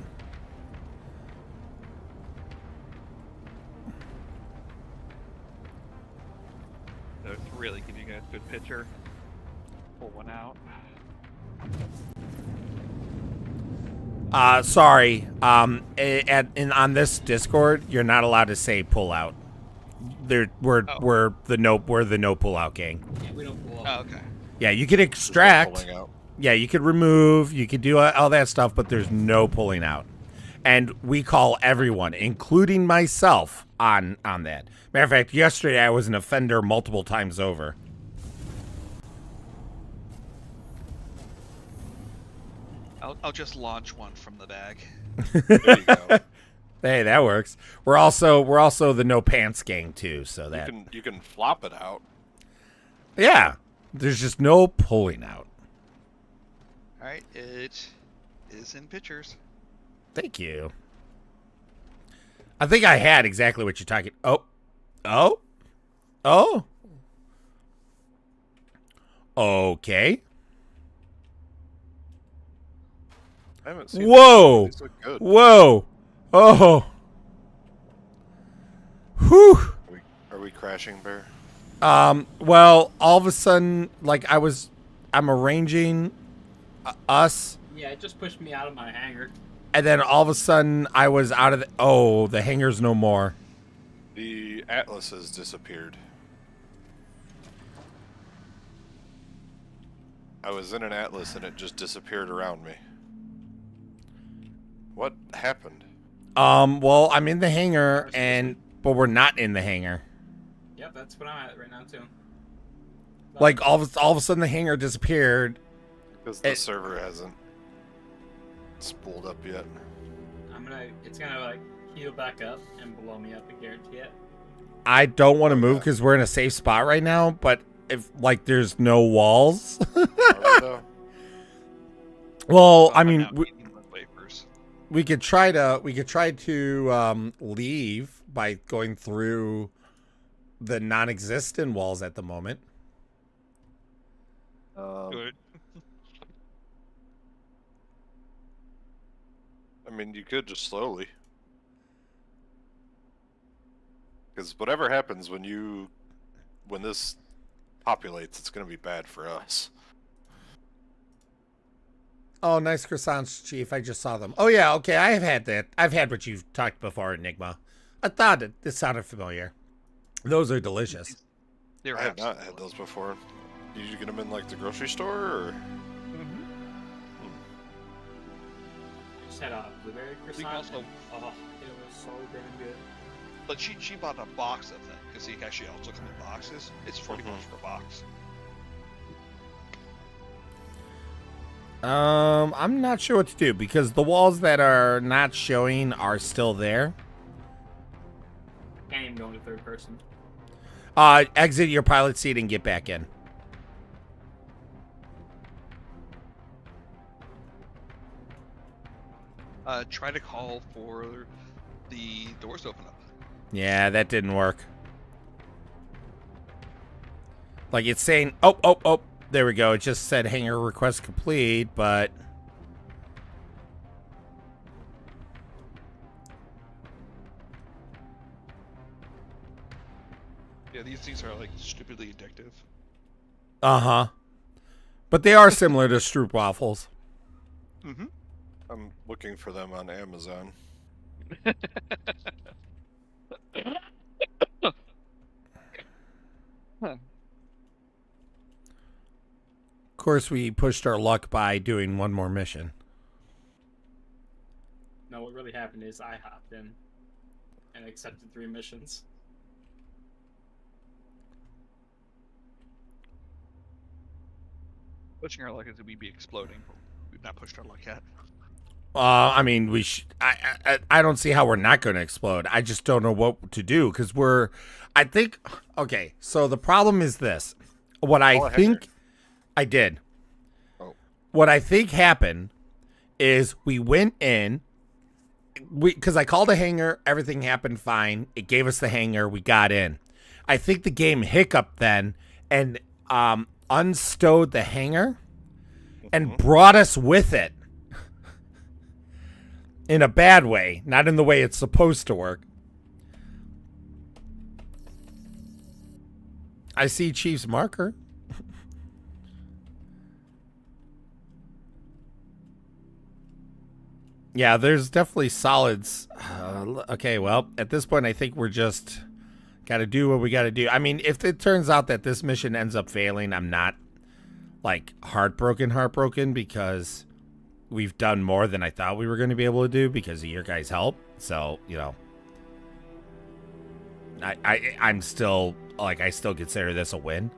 So to really give you guys a good picture, pull one out. Sorry. On this Discord, you're not allowed to say pull out. We're the no pull out gang. Yeah, we don't pull out. Oh, okay. Yeah, you could extract. Pulling out. Yeah, you could remove. You could do all that stuff, but there's no pulling out. And we call everyone, including myself, on that. Matter of fact, yesterday I was an offender multiple times over. I'll just launch one from the bag. There you go. Hey, that works. We're also the no pants gang too, so that You can flop it out. yeah. There's just no pulling out. Alright, it is in pictures. Thank you. I think I had exactly what you're talking. Oh. Okay. I haven't seen Whoa. these look good. Whoa. Oh. Whew. Are we crashing, Bear? Well, all of a sudden, like I'm arranging us, Yeah, it just pushed me out of my hangar. and then all of a sudden I was out of the hangar's no more. The Atlas has disappeared. I was in an Atlas and it just disappeared around me. What happened? Well, I'm in the hangar, but we're not in the hangar. Yep, that's what I'm at right now too. Like all of a sudden the hangar disappeared. Because the server hasn't spooled up yet. It's gonna like heal back up and blow me up, I guarantee it. I don't want to move because we're in a safe spot right now, but if like there's no walls. Well, I mean, we could try to leave by going through the non-existent walls at the moment. Good. I mean, you could just slowly. Because whatever happens when this populates, it's going to be bad for us. Oh, nice croissants, Chief. I just saw them. Oh, yeah, okay. I have had that. I've had what you've talked before, Enigma. I thought this sounded familiar. Those are delicious. I have not had those before. Did you get them in, like, the grocery store, or...? Just had a blueberry croissant. also- Oh, it was so damn good. But she bought a box of them, because they actually also come in boxes. It's 40 bucks for a box. I'm not sure what to do because the walls that are not showing are still there. person. Exit your pilot seat and get back in. Try to call for the doors to open up. Yeah, that didn't work. Like it's saying, oh, there we go. It just said hangar request complete, but Yeah, these things are like stupidly addictive. But they are similar to Stroop waffles. Mm-hmm. I'm looking for them on Amazon. Of course, we pushed our luck by doing one more mission. No, what really happened is I hopped in and accepted 3 missions. Pushing our luck is that we'd be exploding. We've not pushed our luck yet. I mean, we. I don't see how we're not going to explode. I just don't know what to do because we're. I think. Okay, so the problem is this. What I think I did. Oh. What I think happened is we went in. Because I called a hangar, everything happened fine. It gave us the hangar. We got in. I think the game hiccuped then and unstowed the hangar and brought us with it. In a bad way, not in the way it's supposed to work. I see Chief's marker. Yeah, there's definitely solids. Okay, well, at this point, I think we're just got to do what we got to do. I mean, if it turns out that this mission ends up failing, I'm not, like, heartbroken, because we've done more than I thought we were going to be able to do because of your guys' help. So, you know, I'm still, like, I still consider this a win.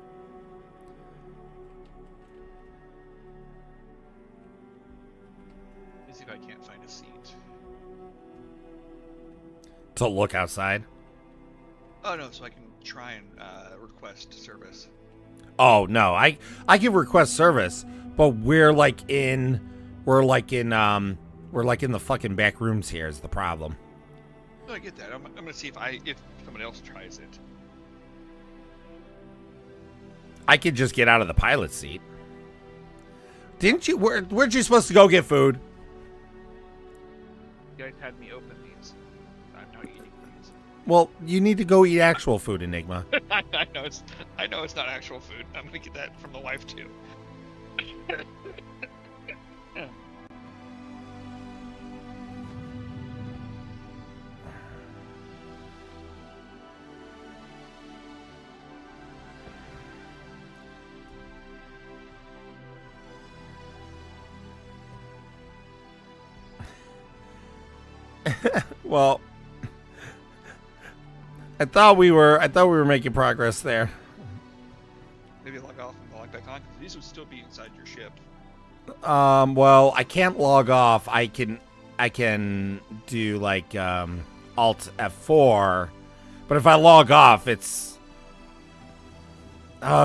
Let me see if I can't find a seat. To look outside? Oh, no, so I can try and request service. Oh, no, I can request service, but we're like in the fucking back rooms here is the problem. No, I get that. I'm gonna see if someone else tries it. I could just get out of the pilot seat. Didn't you? Weren't you supposed to go get food? You guys had me open these. I'm not eating these. Well, you need to go eat actual food, Enigma. I know it's not actual food. I'm gonna get that from the wife too. Well, I thought we were making progress there. Maybe log off and log back on. These would still be inside your ship. Well, I can't log off. I can do like Alt F4, but if I log off, it's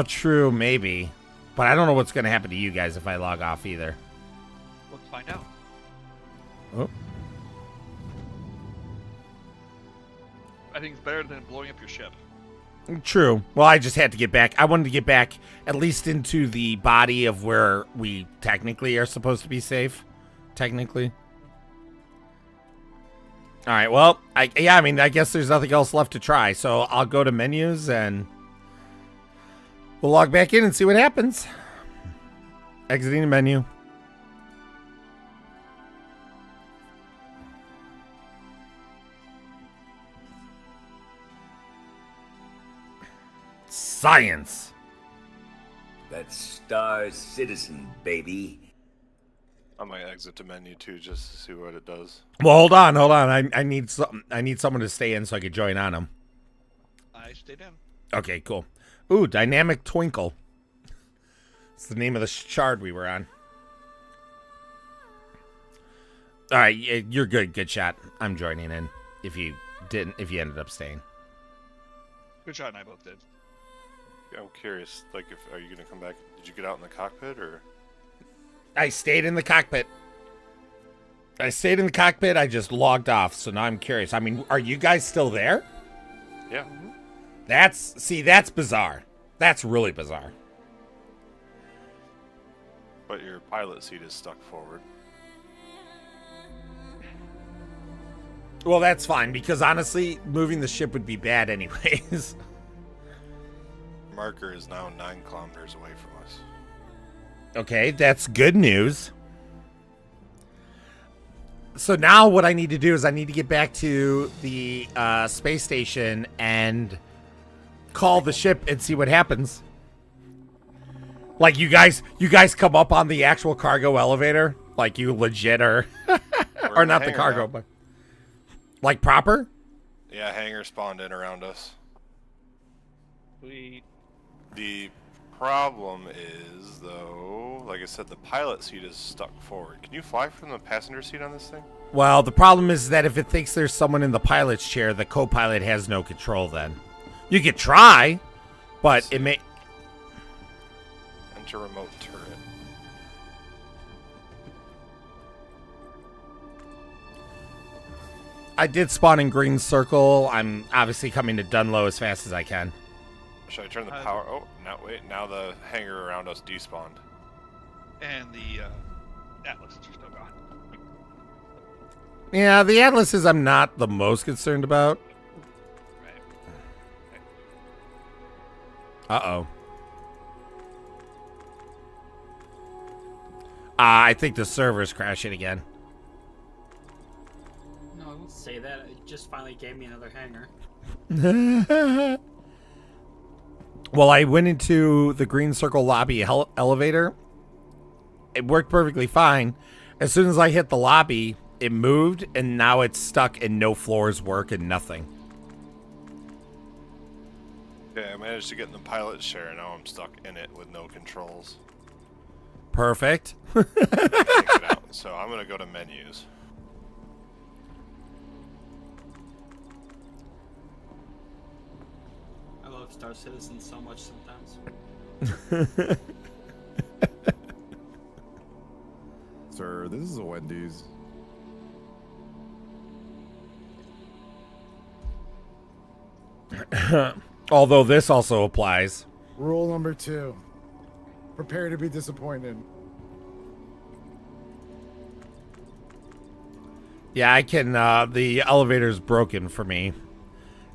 true, maybe. But I don't know what's gonna happen to you guys if I log off either. Let's find out. Oh. I think it's better than blowing up your ship. True. Well, I just had to get back. I wanted to get back at least into the body of where we technically are supposed to be safe. Technically. All right. Well, I guess there's nothing else left to try. So I'll go to menus and we'll log back in and see what happens. Exiting the menu. Science. That's Star Citizen, baby. I might exit the menu too, just to see what it does. Well, hold on. I need something. I need someone to stay in so I can join on them. I stayed in. Okay, cool. Ooh, Dynamic Twinkle. It's the name of the shard we were on. All right, you're good. Good shot. I'm joining in. If you ended up staying. Good shot and I both did. I'm curious. Like, are you gonna come back? Did you get out in the cockpit or? I stayed in the cockpit. I just logged off, so now I'm curious. I mean, are you guys still there? Yeah. That's bizarre. That's really bizarre. But your pilot seat is stuck forward. Well, that's fine, because honestly, moving the ship would be bad anyways. Marker is now 9 kilometers away from us. Okay, that's good news. So now what I need to do is I need to get back to the space station and call the ship and see what happens. Like, you guys come up on the actual cargo elevator? Like, you legit are... or not the cargo, now. but... Like, proper? Yeah, hangar spawned in around us. Sweet. The problem is, though, like I said, the pilot seat is stuck forward. Can you fly from the passenger seat on this thing? Well, the problem is that if it thinks there's someone in the pilot's chair, the co-pilot has no control then. You could try, but it may... Enter remote turret. I did spawn in green circle. I'm obviously coming to Dunlow as fast as I can. Should I turn the power? Oh, now wait. Now the hangar around us despawned. And the Atlases are still gone. Yeah, the Atlases I'm not the most concerned about. Right. Uh-oh. I think the server's crashing again. No, I won't say that. It just finally gave me another hanger. Well, I went into the green circle lobby elevator. It worked perfectly fine. As soon as I hit the lobby, it moved, and now it's stuck and no floors work and nothing. Yeah, I managed to get in the pilot chair, and now I'm stuck in it with no controls. Perfect. Can't get out, so I'm gonna go to menus. I love Star Citizen so much sometimes. Sir, this is a Wendy's. Although this also applies. Rule number 2. Prepare to be disappointed. Yeah, I can, the elevator's broken for me.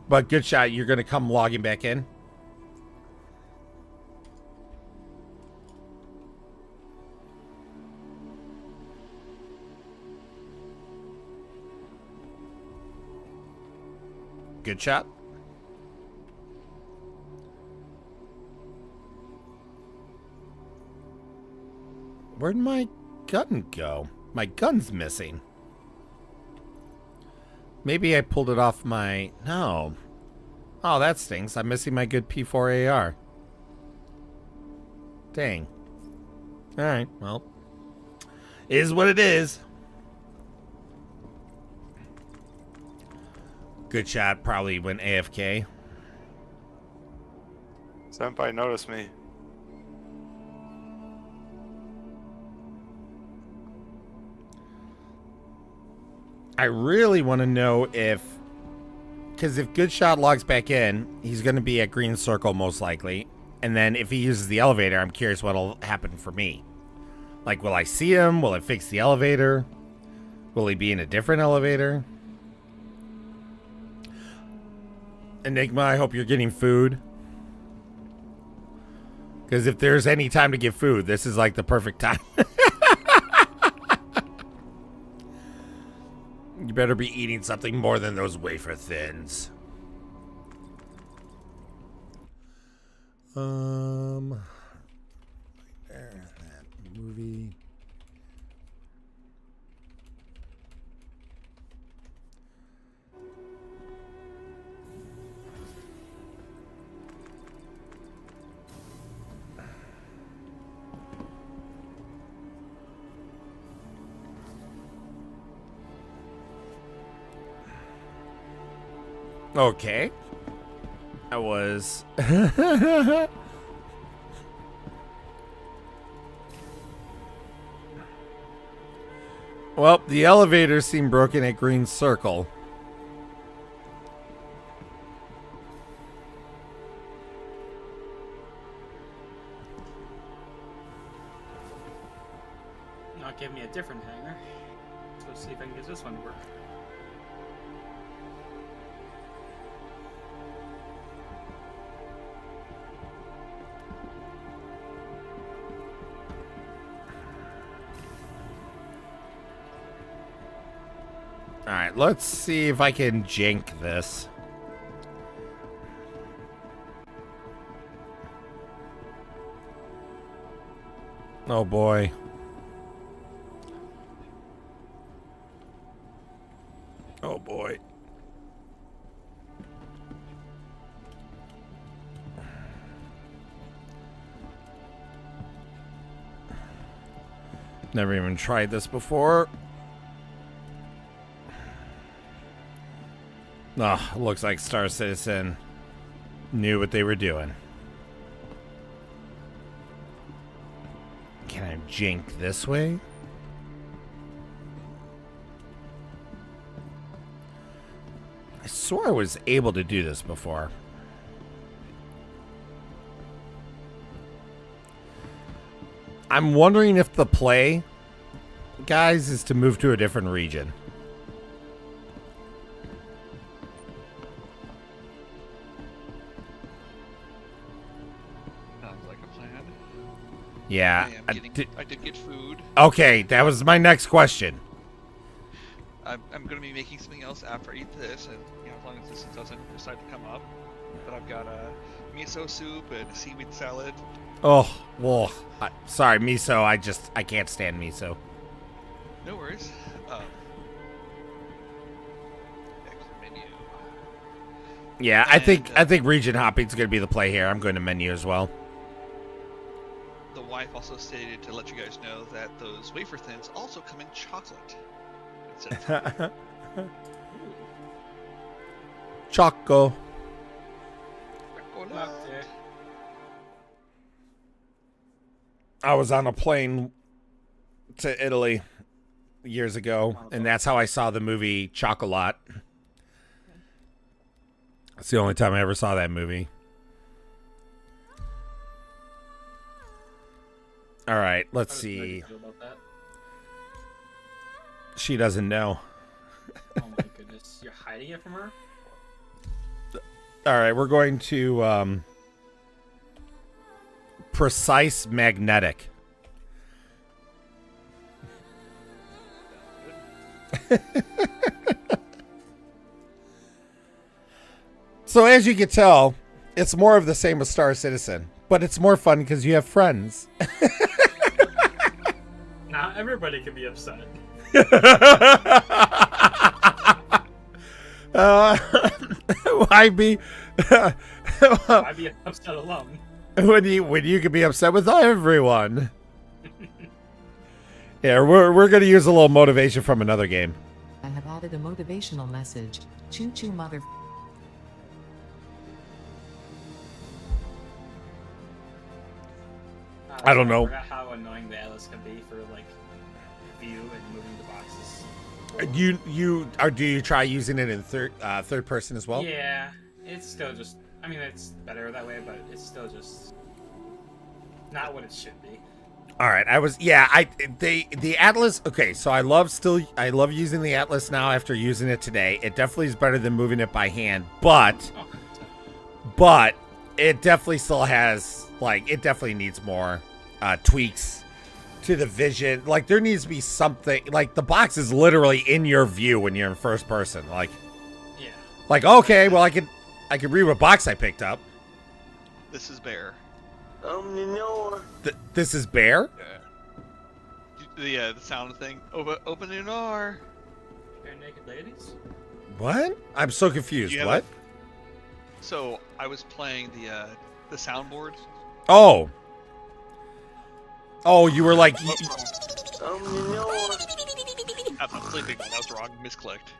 But good shot, you're gonna come logging back in? Good shot. Where'd my gun go? My gun's missing. Maybe I pulled it off my... No. Oh, that stinks. I'm missing my good P4 AR. Dang. Alright, well. Is what it is. Good shot. Probably went AFK. Senpai noticed me. I really want to know if... Because if Good Shot logs back in, he's going to be at Green Circle most likely. And then if he uses the elevator, I'm curious what'll happen for me. Like, will I see him? Will I fix the elevator? Will he be in a different elevator? Enigma, I hope you're getting food. Because if there's any time to get food, this is like the perfect time. You better be eating something more than those wafer thins. That movie. Okay. I was. Well, the elevators seem broken at Green Circle. Not give me a different hanger. Let's see if I can get this one to work. Alright, let's see if I can jank this. Oh boy. Oh boy. Never even tried this before. Oh, looks like Star Citizen knew what they were doing. Can I jink this way? I swore I was able to do this before. I'm wondering if the play, guys, is to move to a different region. Sounds like a plan. Yeah. I did get food. Okay, that was my next question. I'm going to be making something else after I eat this, and as long as this doesn't decide to come up. But I've got a miso soup and seaweed salad. Oh, well, sorry, miso. I can't stand miso. No worries. Next menu. Yeah, I think region hopping is going to be the play here. I'm going to menu as well. The wife also stated to let you guys know that those wafer thins also come in chocolate. Choco. I was on a plane to Italy years ago, and that's how I saw the movie Chocolat. That's the only time I ever saw that movie. All right, let's see. She doesn't know. Oh my goodness. You're hiding it from her? All right, we're going to precise magnetic. So as you can tell, it's more of the same as Star Citizen, but it's more fun because you have friends. Not everybody can be upset. Why be Why be upset alone? when you can be upset with everyone? Yeah, we're gonna use a little motivation from another game. I have added a motivational message. Choo choo mother. I don't know. I forgot how annoying the Atlas can be for like view and moving the boxes. Do you try using it in third person as well? Yeah, it's still just. I mean, it's better that way, but it's still just not what it should be. All right, the Atlas. Okay, so I love using the Atlas now after using it today. It definitely is better than moving it by hand, but it definitely still has it definitely needs more tweaks to the vision. Like there needs to be something. Like the box is literally in your view when you're in first person. Okay, well I could read what box I picked up. This is Bear. This is Bear? Yeah. The sound thing. Open an R. Bare naked ladies? What? I'm so confused. What? So I was playing the soundboard. Oh, you were I'm sleeping. That was wrong. Misclicked.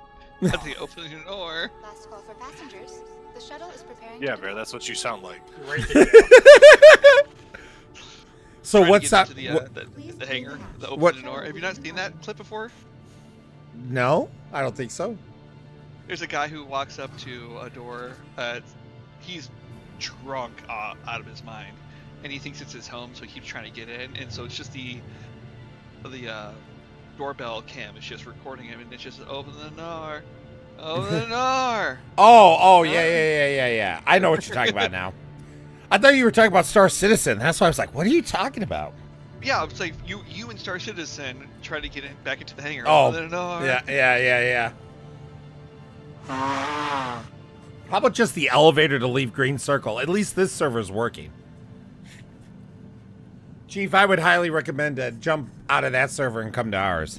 As he opens the door. Last call for passengers. The shuttle is preparing Yeah, to Bear, that's what you sound like. Right there. So Trying to what's get that? into the hangar, the What- open door. Have you not seen that clip before? No, I don't think so. There's a guy who walks up to a door. He's drunk out of his mind, and he thinks it's his home, so he keeps trying to get in. And so it's just the doorbell cam is just recording him, and it's just open the door, open the door. Oh, yeah. I know what you're talking about now. I thought you were talking about Star Citizen. That's why I was like, what are you talking about? Yeah, it's like you and Star Citizen try to get back into the hangar. Oh, Open the door. yeah. How about just the elevator to leave Green Circle? At least this server's working. Chief, I would highly recommend to jump out of that server and come to ours.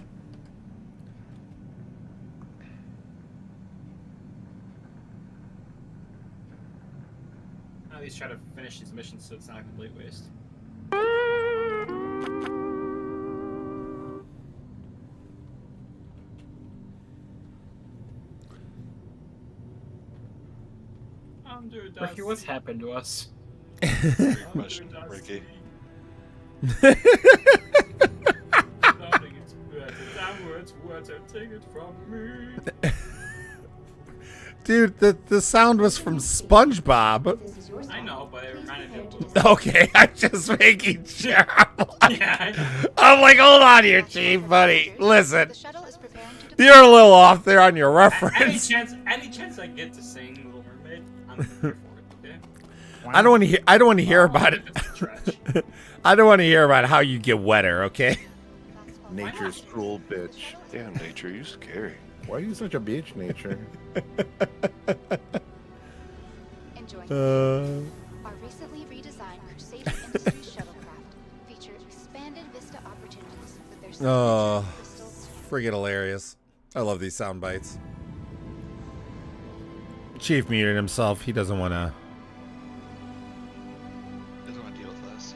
At least try to finish these missions so it's not a complete waste. Ricky, what's happened to us? Ricky. Dude, the sound was from SpongeBob. I know, but it reminded me of Okay, I'm just making sure. Yeah, I'm like, hold on here, Chief, buddy. Listen, The shuttle is preparing to you're a little off there on your Any reference. chance I get to sing Little Mermaid, I'm here for it. Okay. I don't want to hear. I don't want to hear about it. I don't want to hear about how you get wetter. Okay. Nature's cruel bitch. Damn, nature, you scary. Why are you such a bitch, nature? enjoy. Our recently redesigned Crusader Industries shuttlecraft feature expanded vista opportunities with their Oh, signature crystal friggin' hilarious. I love these sound bites. Chief muted himself. He doesn't want to. Doesn't want to deal with us.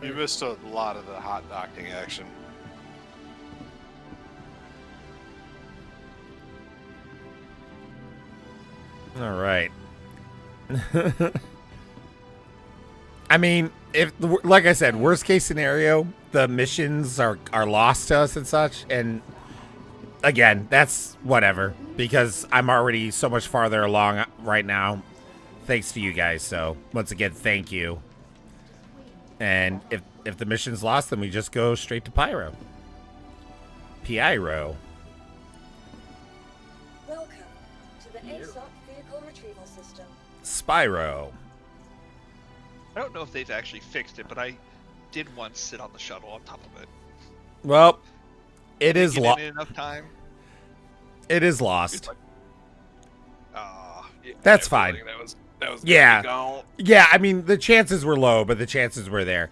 You missed a lot of the hot docking action. All right. I mean, if like I said, worst case scenario, the missions are lost to us and such, and again, that's whatever because I'm already so much farther along right now, thanks to you guys. So once again, thank you. And if the mission's lost, then we just go straight to Pyro. Pyro. Welcome to the ASOP vehicle retrieval system. Spyro. I don't know if they've actually fixed it, but I did once sit on the shuttle on top of it. Well, it is Get lost. in enough time. It is lost. Yeah, That's I fine. feel like that was Yeah. gone. Yeah, I mean, the chances were low, but the chances were there.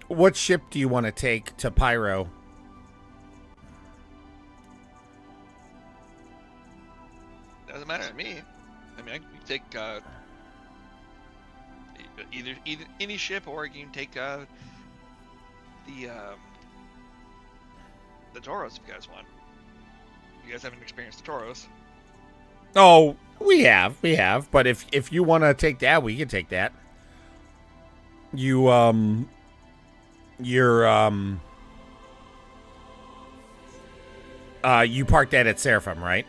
What ship do you want to take to Pyro? Doesn't matter to me. I mean, we can take either any ship, or you can take the Toros if you guys want. You guys haven't experienced the Toros. Oh, we have. But if you want to take that, we can take that. You parked that at Seraphim, right?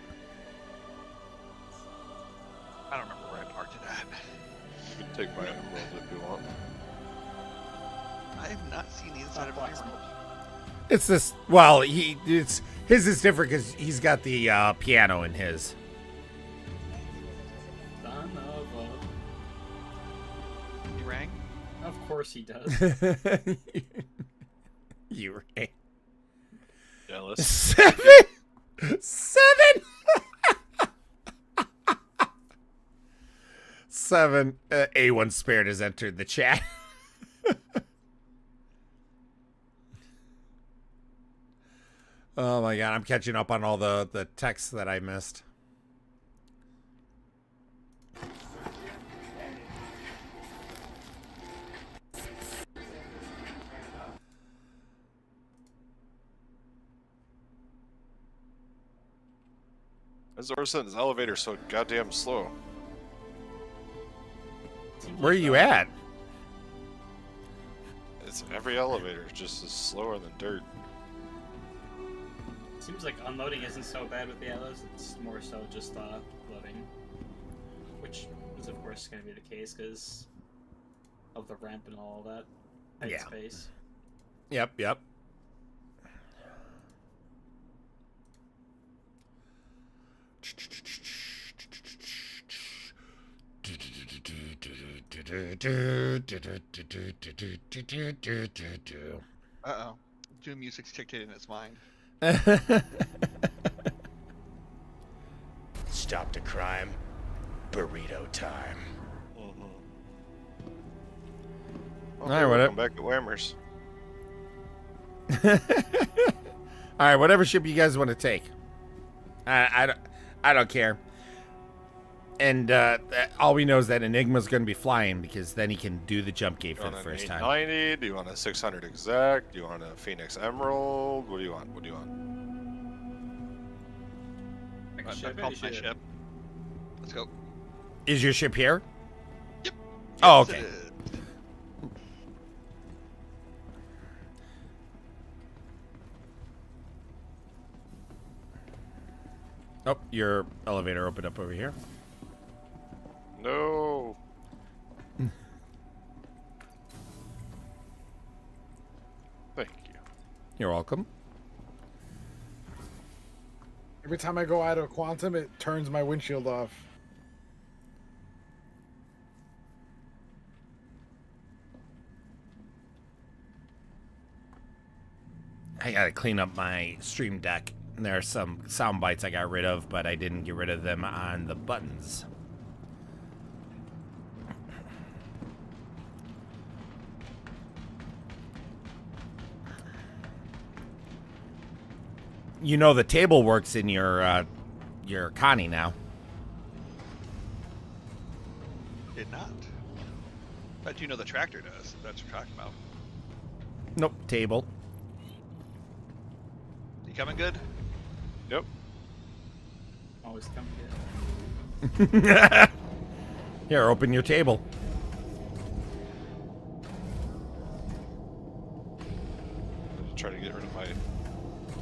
I don't remember where I parked it at. You can take my emerald if you want. I have not seen the inside of an emerald. It's this. Well, his is different because he's got the piano in his. Son of a... You rang? Of course he does. You rang. Jealous. Seven. Seven. A1 Spared has entered the chat. Oh my god, I'm catching up on all the texts that I missed. His Orson elevator so goddamn slow. Where are you at? It's every elevator just is slower than dirt. Seems like unloading isn't so bad with the Atlas. It's more so just loading, which is of course going to be the case because of the ramp and all that tight space. Yep. Uh-oh. Doom music's kicked in its mind. Stop the crime. Burrito time. Okay, All right, welcome back to Whammers. All right, whatever ship you guys want to take. I don't care. And all we know is that Enigma's going to be flying because then he can do the jump gate for the first time. 890? Do you want a 600 exact? Do you want a Phoenix Emerald? What do you want? What do you want? I called my ship. Let's go. Is your ship here? Yep. Oh, Yes, okay. it is. Oh, your elevator opened up over here. No. Thank you. You're welcome. Every time I go out of quantum, it turns my windshield off. I gotta clean up my stream deck. There are some sound bites I got rid of, but I didn't get rid of them on the buttons. You know the table works in your Connie now. Did not. But you know the tractor does. That's what you're talking about. Nope, table. You coming good? Yep. Always come good. Here, open your table. I'm trying to get rid of my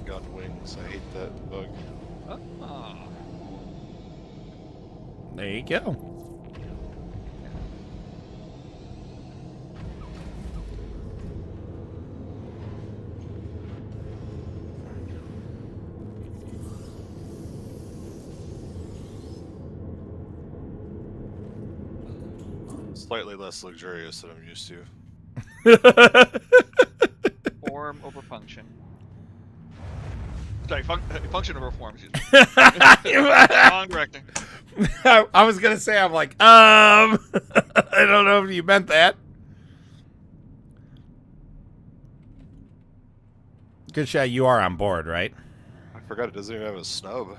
gun wings. I hate that bug. Oh. There you go. Slightly less luxurious than I'm used to. Form over function. Sorry, function over form. Excuse me. Wrong directing. I was gonna say, I'm like, I don't know if you meant that. Good shot. You are on board, right? I forgot it doesn't even have a snub.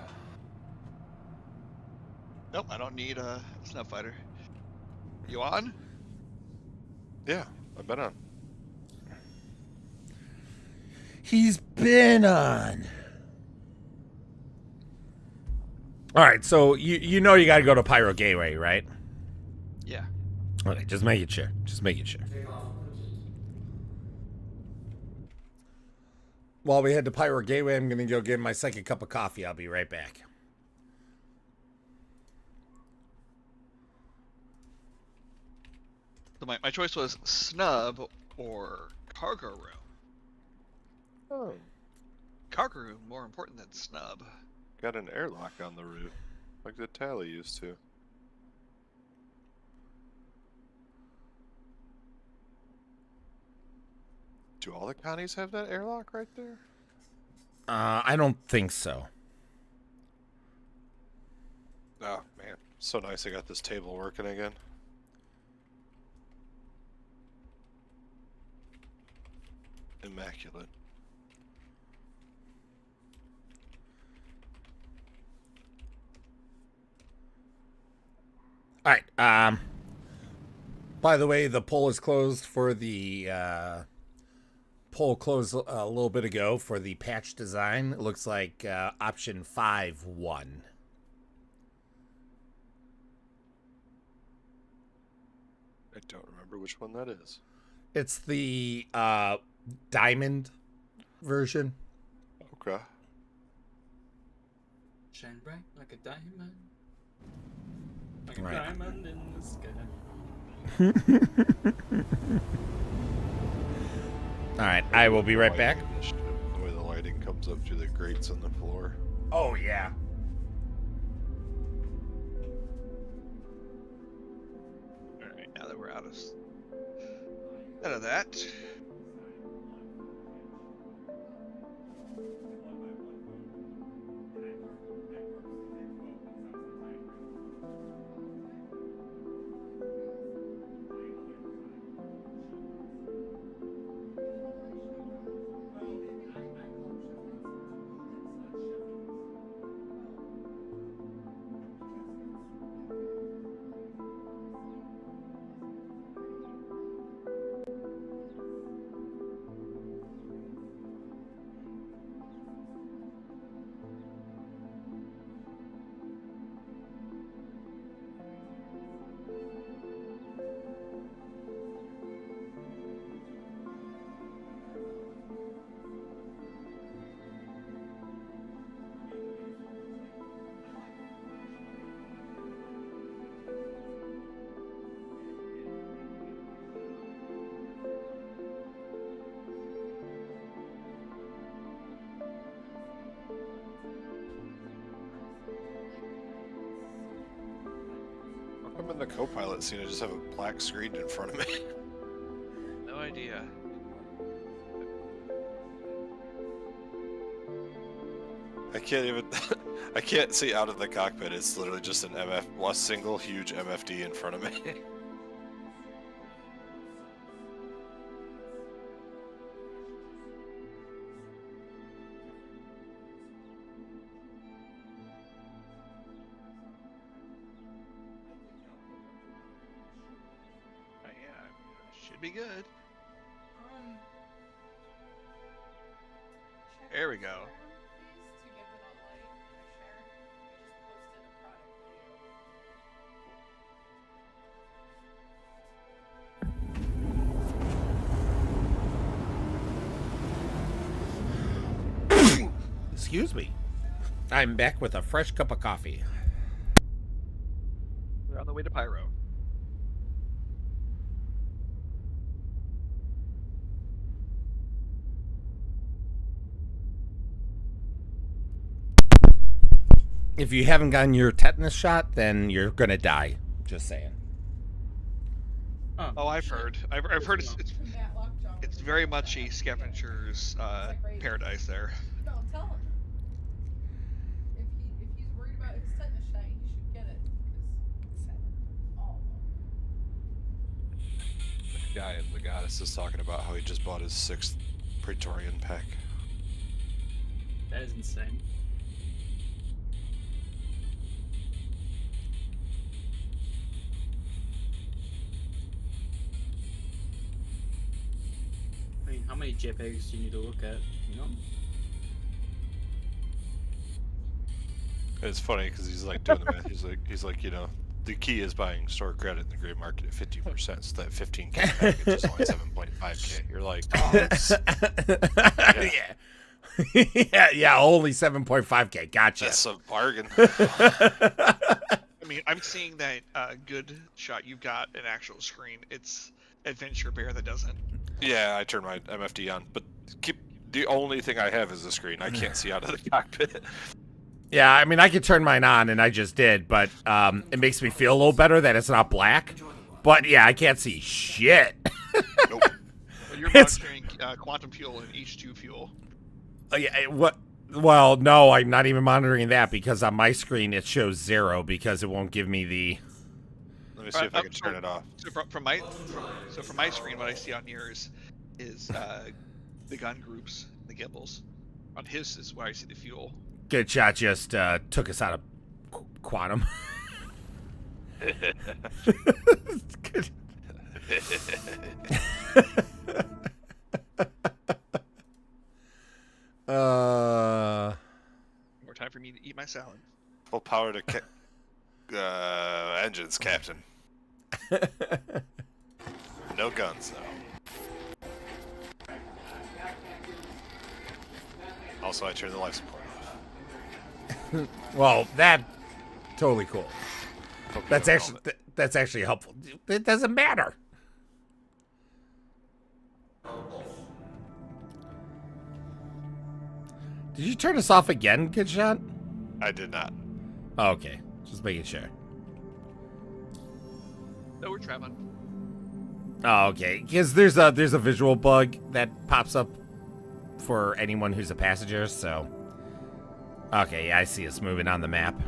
Nope, I don't need a snub fighter. You on? Yeah, I've been on. He's been on. All right, so you know you got to go to Pyro Gateway, right? Yeah. Okay, just making sure. Just making sure. While we head to Pyro Gateway, I'm gonna go get my second cup of coffee. I'll be right back. So my choice was snub or cargo room. Oh. Cargo room more important than snub. Got an airlock on the route, like the Tally used to. Do all the Connies have that airlock right there? I don't think so. Oh, man. So nice I got this table working again. Immaculate. All right. By the way, the poll is closed for the poll closed a little bit ago for the patch design. It looks like option 5 won. don't remember which one that is. It's the diamond version. Okay. Shine bright like a diamond. Like a Right. diamond in the sky. All right, I will be right back. The way the lighting comes up through the grates on the floor. Oh yeah. Alright, now that we're out of that. I'm in the co-pilot scene. I just have a black screen in front of me. No idea. I can't even. I can't see out of the cockpit. It's literally just an a single huge MFD in front of me. Should be good. There we go. Excuse me. I'm back with a fresh cup of coffee. We're on the way to Pyro. If you haven't gotten your tetanus shot, then you're gonna die. Just saying. Oh, I've heard. I've heard it's very much a scavenger's paradise there. No, tell him. If he's worried about his tetanus shot, he should get it. The guy in the goddess is talking about how he just bought his 6th Praetorian pack. That is insane. I mean, how many JPEGs do you need to look at, you know? It's funny because he's like doing the math. He's like, you know, the key is buying store credit in the gray market at 50%. So that 15K package is only 7.5K. You're like, yeah. yeah, only 7.5K. Gotcha. That's a bargain. I mean, I'm seeing that good shot you've got an actual screen. It's Adventure Bear that doesn't. Yeah, I turned my MFD on, but the only thing I have is the screen. I can't see out of the cockpit. Yeah, I mean, I could turn mine on, and I just did, but it makes me feel a little better that it's not black. But yeah, I can't see shit. Nope. Well, you're monitoring quantum fuel and H2 fuel. Yeah, what? Well, no, I'm not even monitoring that because on my screen it shows 0 because it won't give me the. Let me see if I can turn it off. So from my screen, what I see on yours is the gun groups, the gimbals. On his is where I see the fuel. Good shot just took us out of quantum. Good. More time for me to eat my salad. Full power to engines, Captain. so. Also, I turned the life support off. Well, that totally cool. Hope you That's have a actually that's actually helpful. It doesn't matter. Did you turn us off again, Good Shot? I did not. Oh, okay, just making sure. No, we're traveling. Oh, okay. Because there's a visual bug that pops up for anyone who's a passenger. So, okay, yeah, I see us moving on the map.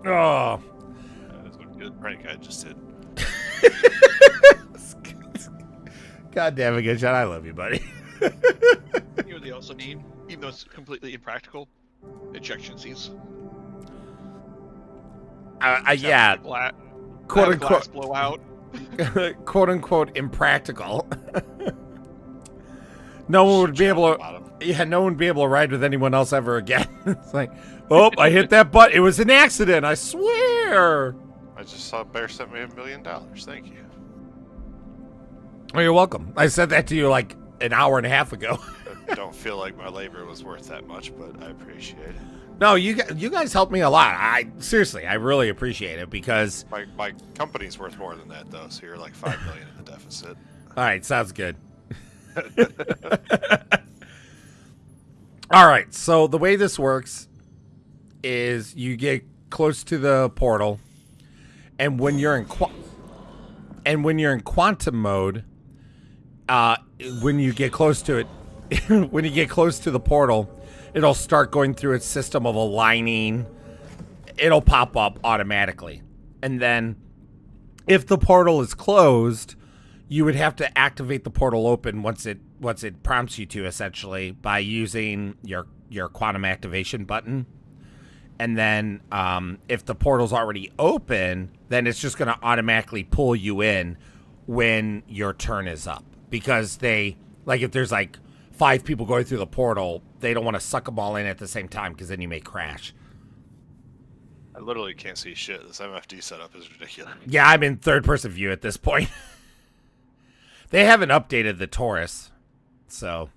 Oh, That's what good prank I just did. God damn it, Good Shot! I love you, buddy. You know what they also need, even though it's completely impractical? Ejection seats. Yeah, quote unquote blowout. quote unquote impractical. No one would be able to. Yeah, no one would be able to ride with anyone else ever again. It's like, oh, I hit that button. It was an accident. I swear. I just saw Bear sent me $1 million. Thank you. Oh, you're welcome. I said that to you like an hour and a half ago. I don't feel like my labor was worth that much, but I appreciate it. No, you guys helped me a lot. I seriously, I really appreciate it because my company's worth more than that though. So you're like $5 million in the deficit. All right, sounds good. All right, so the way this works is you get close to the portal, and when you're in quantum mode, when you get close to it, when you get close to the portal, it'll start going through its system of aligning. It'll pop up automatically, and then if the portal is closed, you would have to activate the portal open once it prompts you to, essentially, by using your quantum activation button. And then if the portal's already open, then it's just going to automatically pull you in when your turn is up. Because if there's like 5 people going through the portal, they don't want to suck them all in at the same time because then you may crash. I literally can't see shit. This MFD setup is ridiculous. Yeah, I'm in third-person view at this point. They haven't updated the Taurus, so.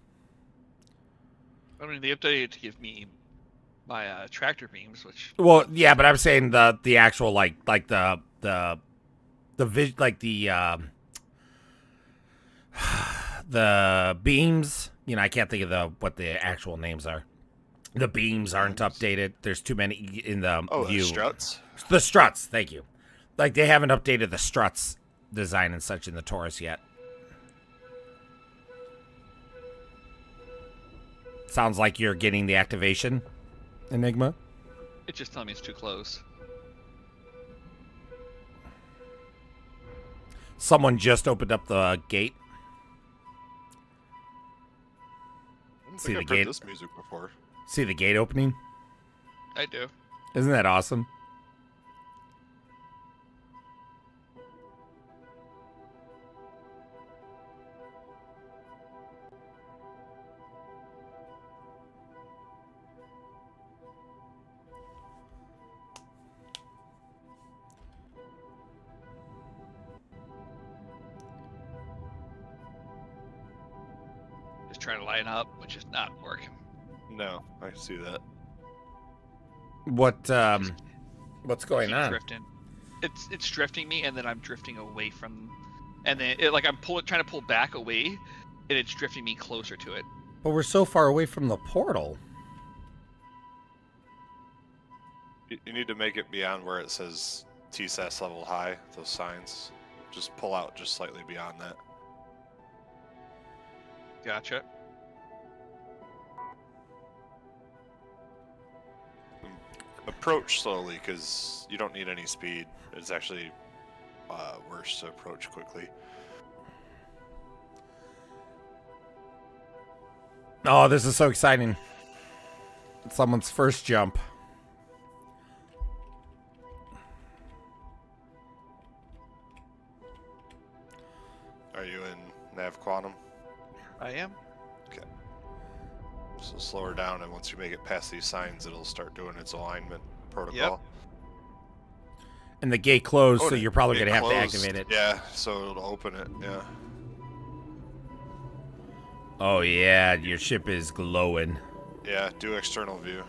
I mean, they updated to give me my tractor beams, which. Well, yeah, but I'm saying the actual the beams. You know, I can't think of what the actual names are. The beams aren't updated. There's too many in the view. The struts. The struts. Thank you. Like they haven't updated the struts design and such in the Taurus yet. Sounds like you're getting the activation, Enigma. It's just telling me it's too close. Someone just opened up the gate. See the gate. This music before. See the gate opening? I do. Isn't that awesome? Trying to line up, which is not working. No, I see that. What's going on? Drifting. It's drifting me, and then I'm drifting away from, and then I'm trying to pull back away, and it's drifting me closer to it. But we're so far away from the portal. You need to make it beyond where it says TSAS level high. Those signs. Just pull out just slightly beyond that. Gotcha. Approach slowly, because you don't need any speed. It's actually worse to approach quickly. Oh, this is so exciting. It's someone's first jump. Are you in Nav Quantum? I am. Okay. So slow her down, and once you make it past these signs, it'll start doing its alignment. protocol. And the gate closed, Oh, so you're probably it gonna have to closed. activate it. Yeah, so it'll open it. Yeah. Oh yeah, your ship is glowing. Yeah. Do external view.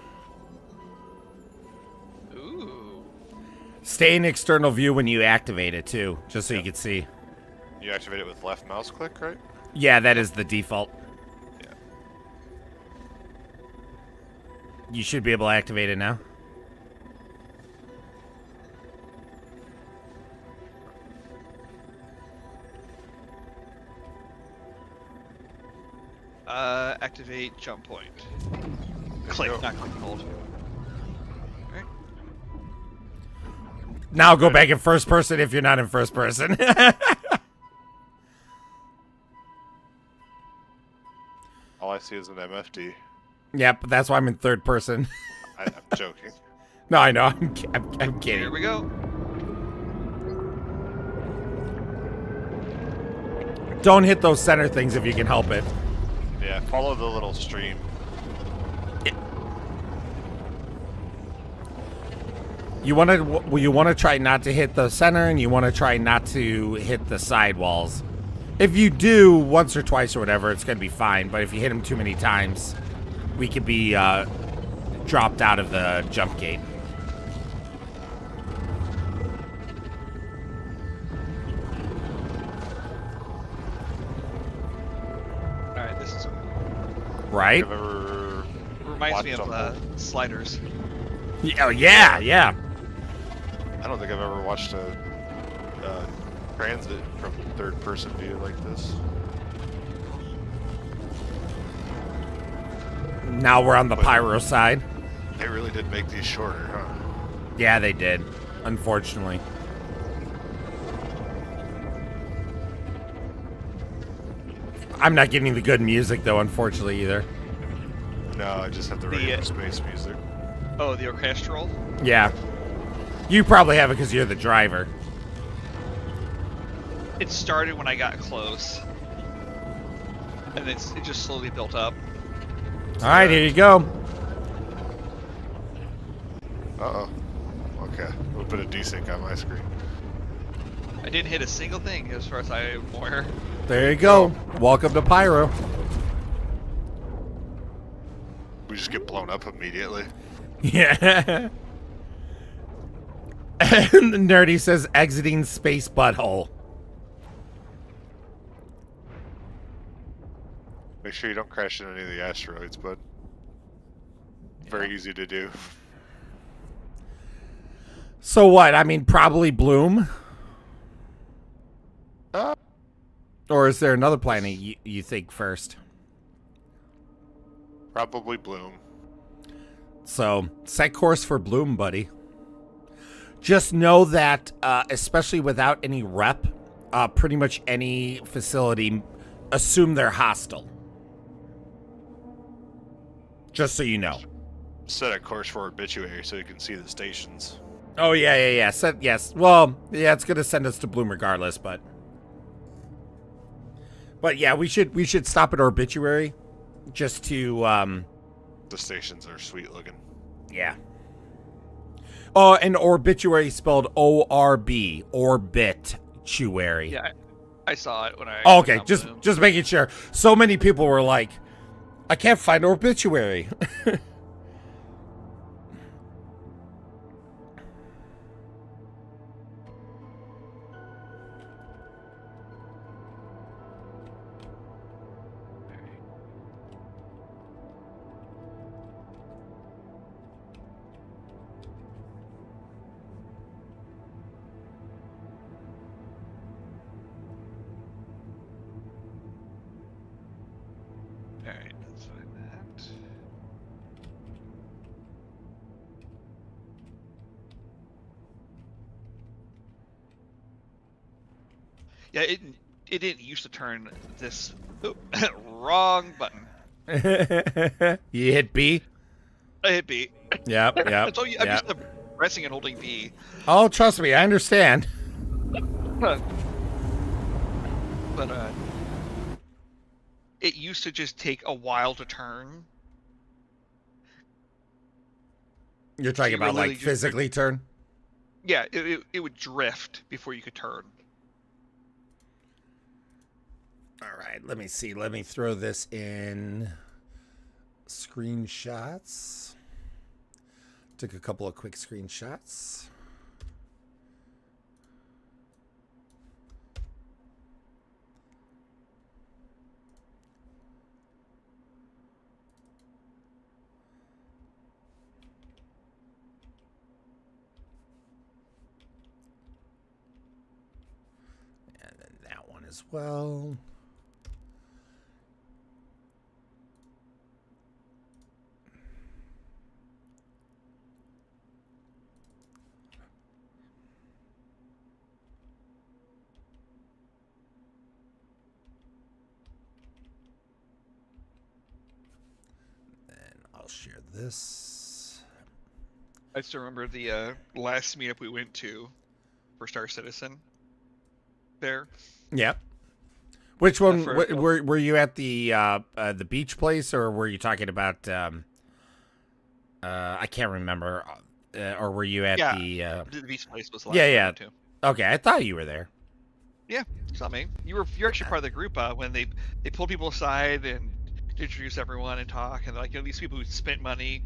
Ooh. Stay in external view when you activate it too, just so you can see. You activate it with left mouse click, right? Yeah, that is the default. Yeah. You should be able to activate it now. Activate jump point. Click, not click and hold. Alright. Now go back in first person if you're not in first person. All I see is an MFD. Yep, that's why I'm in third person. I'm joking. No, I know. I'm kidding. Here we go. Don't hit those center things if you can help it. Yeah, follow the little stream. You want to try not to hit the center, and you want to try not to hit the side walls. If you do once or twice or whatever, it's going to be fine. But if you hit them too many times, we could be dropped out of the jump gate. Alright, this is Right? I've ever reminds me watched of sliders. Oh yeah, yeah. I don't think I've ever watched a transit from third-person view like this. Now we're on the pyro side. They really did make these shorter, huh? Yeah, they did. Unfortunately. I'm not getting the good music though, unfortunately either. No, I just have the regular space music. Oh, the orchestral? Yeah. You probably have it because you're the driver. It started when I got close. And it just slowly built up. Alright, here you go. Uh-oh. Okay. A little bit of desync on my screen. I didn't hit a single thing as far as I'm aware. There you go. Welcome to Pyro. We just get blown up immediately. Yeah. And Nerdy says exiting space butthole. Make sure you don't crash into any of the asteroids, bud. Very easy to do. So what? I mean, probably Bloom. Or is there another planet you think first? Probably Bloom. So, set course for Bloom, buddy. Just know that, especially without any rep, pretty much any facility, assume they're hostile. Just so you know. Set a course for Obituary so you can see the stations. Oh, yeah. Yes. Well, yeah, it's going to send us to Bloom regardless, but yeah, we should stop at Obituary just to, The stations are sweet looking. Yeah. Oh, and Obituary spelled O-R-B, Orbituary. Yeah, I saw it when I... Oh, okay, just making sure. So many people were like, I can't find Obituary. Alright, let's find that. Yeah, it didn't used to turn this... Oh, wrong button. You hit B? I hit B. Yep. I'm used to pressing and holding B. Oh, trust me, I understand. But it used to just take a while to turn. You're talking you were about like literally just- physically turn? Yeah, it would drift before you could turn. All right, let me see. Let me throw this in screenshots. Took a couple of quick screenshots. And then that one as well. I'll share this. I still remember the last meetup we went to for Star Citizen. There. Yep. Which one for- were you at the beach place, or were you talking about? I can't remember. Or were you at the beach place was the last Yeah, one I yeah. went to. Okay, I thought you were there. Yeah, it's not me. You're actually part of the group when they pulled people aside and introduce everyone and talk, and like, you know, these people who spent money,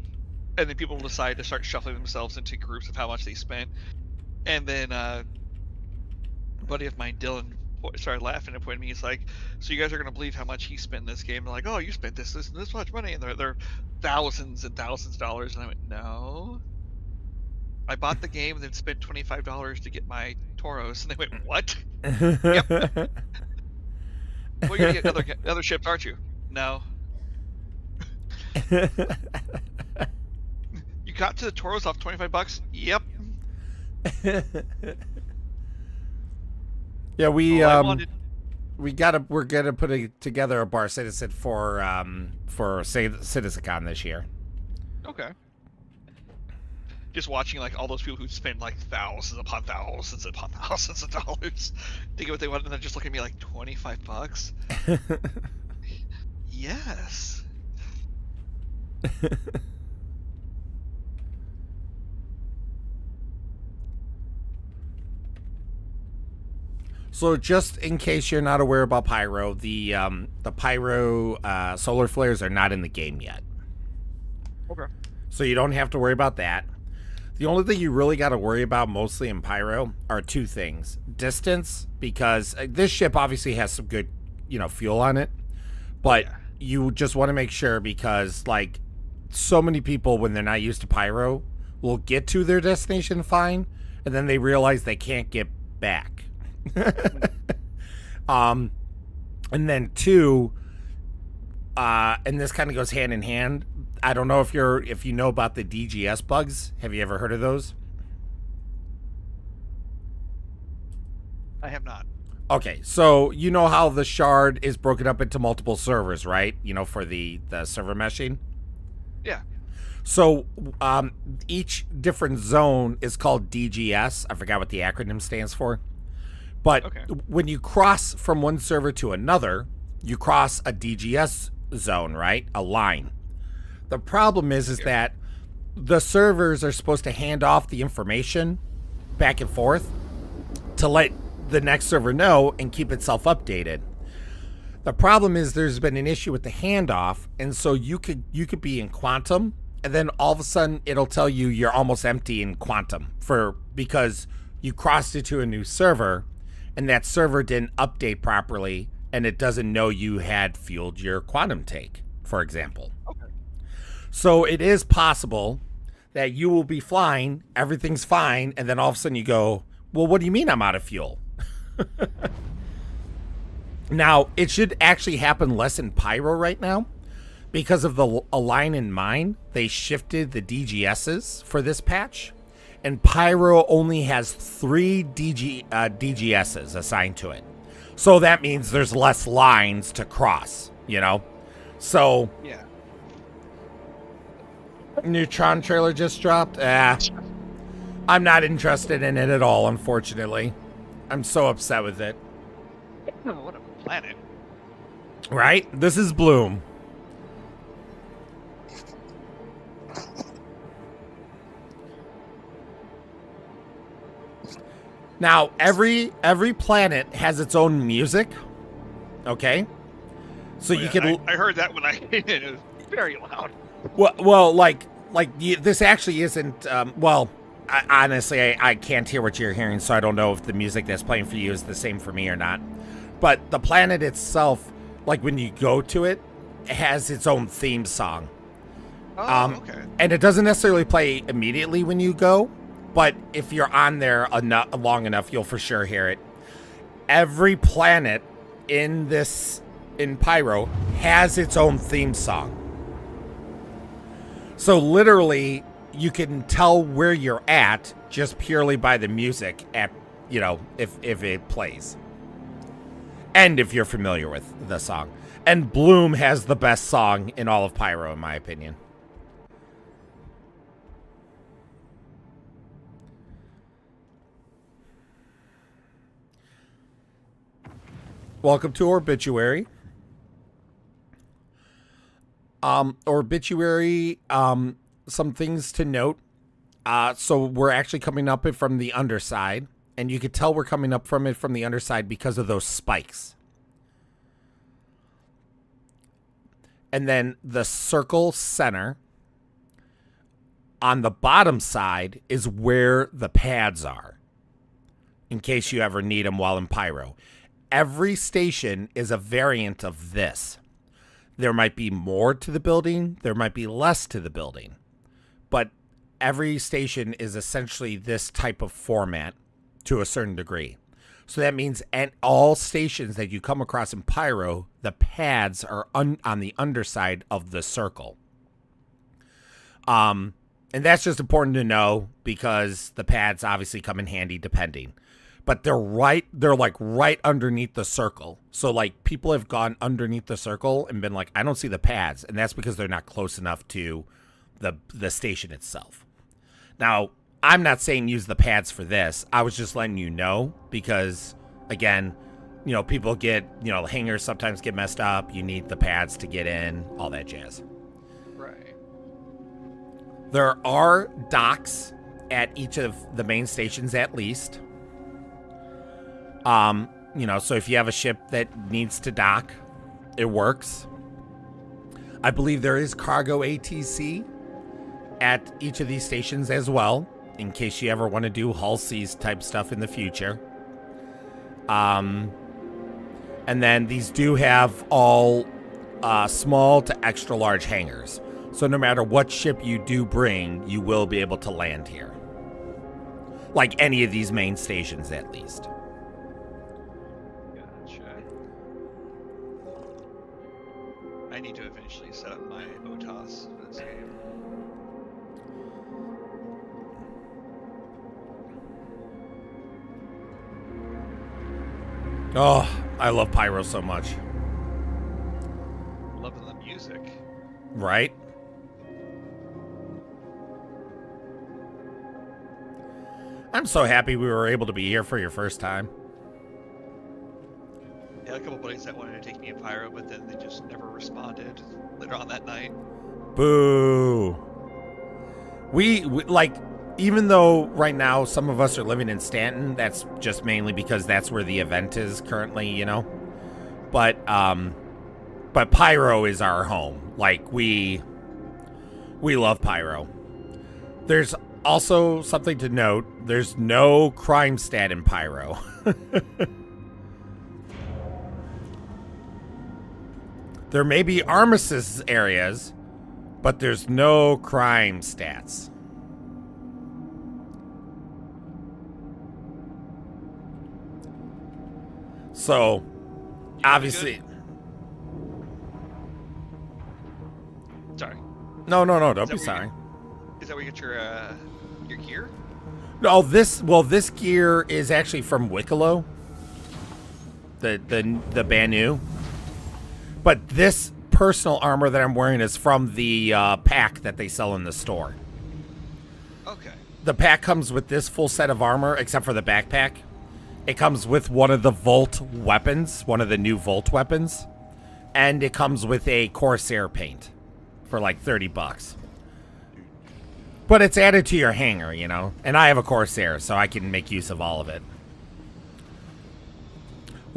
and then people decide to start shuffling themselves into groups of how much they spent, and then a buddy of mine, Dylan, started laughing and pointed at me. He's like, "So you guys are gonna believe how much he spent in this game?" They're like, "Oh, you spent this and this much money," and they're thousands and thousands of dollars, and I went, "No, I bought the game and then spent $25 to get my Tauros," and they went, "What?" Yep. Well, you're gonna get other ships, aren't you? No. You got to the Tauros off $25? Yep. Yeah, we wanted- we're gonna put together a bar citizen for CitizenCon this year. Okay. Just watching like all those people who spend like thousands upon thousands upon thousands of dollars to get what they want, and then just look at me like $25. Yes. So just in case you're not aware about Pyro, the Pyro solar flares are not in the game yet. Okay. So you don't have to worry about that. The only thing you really got to worry about mostly in Pyro are two things. Distance, because this ship obviously has some good, fuel on it. But you just want to make sure, because like so many people, when they're not used to Pyro, will get to their destination fine, and then they realize they can't get back. And then two, and this kind of goes hand in hand. I don't know if you know about the DGS bugs. Have you ever heard of those? I have not. Okay, so you know how the shard is broken up into multiple servers, right? For the server meshing. Yeah. So each different zone is called DGS. I forgot what the acronym stands for. But when you cross from one server to another, you cross a DGS zone, right? A line. The problem is that the servers are supposed to hand off the information back and forth to let the next server know and keep itself updated. The problem is there's been an issue with the handoff, and so you could be in Quantum, and then all of a sudden it'll tell you you're almost empty in Quantum because you crossed it to a new server, and that server didn't update properly, and it doesn't know you had fueled your Quantum tank, for example. Okay. So it is possible that you will be flying, everything's fine, and then all of a sudden you go, well, what do you mean I'm out of fuel? Now, it should actually happen less in Pyro right now. Because of the Align in Mine, they shifted the DGSs for this patch. And Pyro only has 3 DGSs assigned to it. So that means there's less lines to cross, So... Yeah. Neutron trailer just dropped. I'm not interested in it at all, unfortunately. I'm so upset with it. Oh, what a planet. Right? This is Bloom. Now, every planet has its own music. Okay? So you can... I heard that when I came in. It was very loud. Well, this actually isn't... honestly, I can't hear what you're hearing, so I don't know if the music that's playing for you is the same for me or not. But the planet itself, like when you go to it, has its own theme song. Oh, okay. And it doesn't necessarily play immediately when you go, but if you're on there long enough, you'll for sure hear it. Every planet in Pyro has its own theme song. So literally, you can tell where you're at just purely by the music if it plays. And if you're familiar with the song. And Bloom has the best song in all of Pyro, in my opinion. Welcome to Obituary. Obituary, some things to note. So we're actually coming up it from the underside, and you could tell we're coming up from it from the underside because of those spikes. And then the circle center on the bottom side is where the pads are, in case you ever need them while in Pyro. Every station is a variant of this. There might be more to the building, there might be less to the building, but every station is essentially this type of format to a certain degree. So that means at all stations that you come across in Pyro, the pads are on the underside of the circle. And that's just important to know because the pads obviously come in handy depending. But they're like right underneath the circle. So like people have gone underneath the circle and been like, I don't see the pads. And that's because they're not close enough to the station itself. Now, I'm not saying use the pads for this. I was just letting you know because, again, people get, hangers sometimes get messed up. You need the pads to get in, all that jazz. Right. There are docks at each of the main stations at least. So if you have a ship that needs to dock, it works. I believe there is cargo ATC at each of these stations as well, in case you ever want to do hull seas type stuff in the future. And then these do have all small to extra large hangars. So no matter what ship you do bring, you will be able to land here. Like any of these main stations at least. I need to eventually set up my OTOS for this game. Oh, I love Pyro so much. Loving the music. Right? I'm so happy we were able to be here for your first time. Yeah, a couple buddies that wanted to take me in Pyro, but then they just never responded later on that night. Boo. We even though right now some of us are living in Stanton, that's just mainly because that's where the event is currently, But Pyro is our home. Like we love Pyro. There's also something to note. There's no crime stat in Pyro. There may be armistice areas, but there's no crime stats. So, obviously... Sorry. No, don't be sorry. Is that where you get your gear? No, this gear is actually from Wicklow. The Banu. But this personal armor that I'm wearing is from the pack that they sell in the store. Okay. The pack comes with this full set of armor, except for the backpack. It comes with one of the Volt weapons, one of the new Volt weapons. And it comes with a Corsair paint for like $30. But it's added to your hanger, And I have a Corsair, so I can make use of all of it.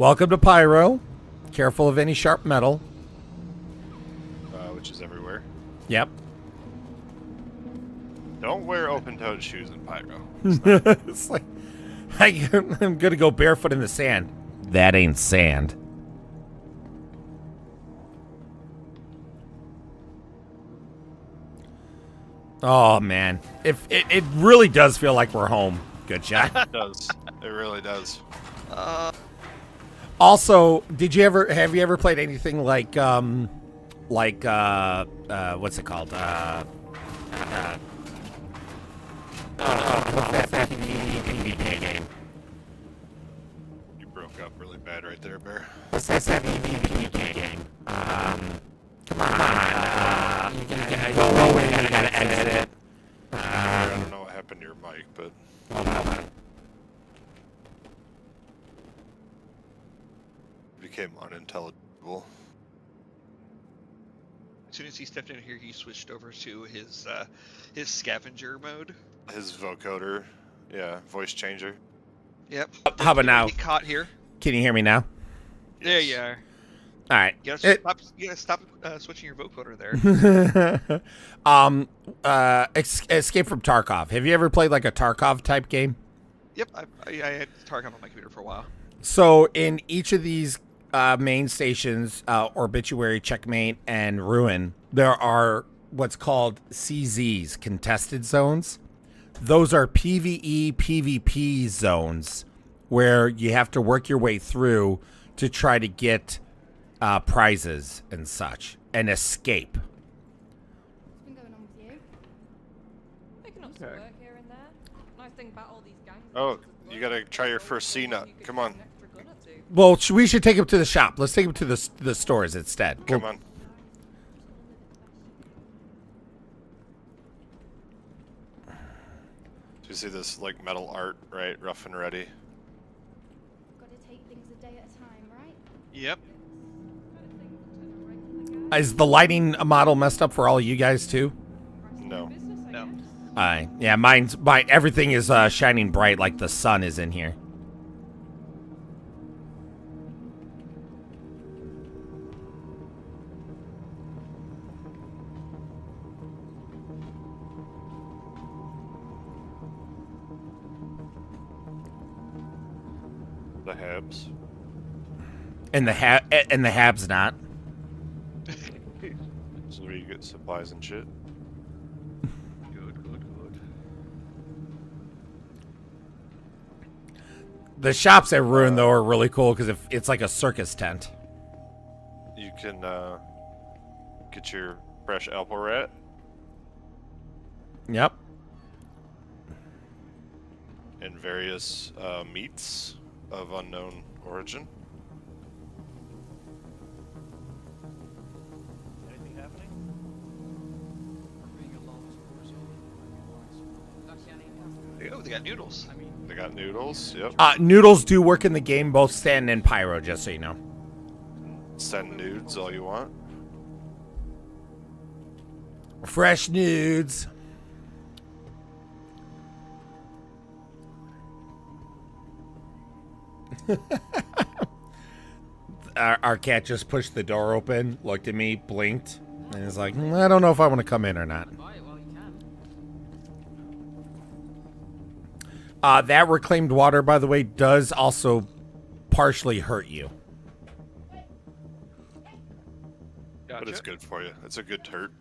Welcome to Pyro. Careful of any sharp metal. Which is everywhere. Yep. Don't wear open-toed shoes in Pyro. It's like, I'm gonna go barefoot in the sand. That ain't sand. Oh man, if it really does feel like we're home. Good job. It does. It really does. Also, have you ever played anything like what's it called? What's that PvP game? You broke up really bad right there, Bear. What's that PvP game? Come on. You go away. You gotta edit it. I don't know what happened to your mic, but. Hold on. Became unintelligible. As soon as he stepped in here, he switched over to his scavenger mode. His vocoder, yeah, voice changer. Yep. How about now? Get caught here. Can you hear me now? There you are. All right. You gotta stop switching your vocoder there. Escape from Tarkov. Have you ever played like a Tarkov type game? Yep, I had Tarkov on my computer for a while. So in each of these main stations, Obituary, Checkmate, and Ruin, there are what's called CZs, contested zones. Those are PvE, PvP zones where you have to work your way through to try to get prizes and such and escape. What's been going on with you? Picking up some work here and there. Nice thing about all these gangs. Oh, you gotta try your first C-nut. Come on. Well, we should take him to the shop. Let's take him to the stores instead. Come on. Do you see this like metal art, right? Rough and ready. Gotta take things a day at a time, right? Yep. Is the lighting model messed up for all of you guys too? No. No. Yeah, mine. Everything is shining bright like the sun is in here. The Habs. And the Habs not. So where you get supplies and shit. Good. The shops at Ruin though are really cool because it's like a circus tent. You can get your fresh apple rat. Yep. And various meats of unknown origin. Anything happening? Oh, they got noodles. They got noodles, yep. Noodles do work in the game, both stand and pyro, just so you know. Send nudes all you want. Fresh nudes. Our cat just pushed the door open, looked at me, blinked, and is like, I don't know if I want to come in or not. That reclaimed water, by the way, does also partially hurt you. But it's good for you. It's a good hurt.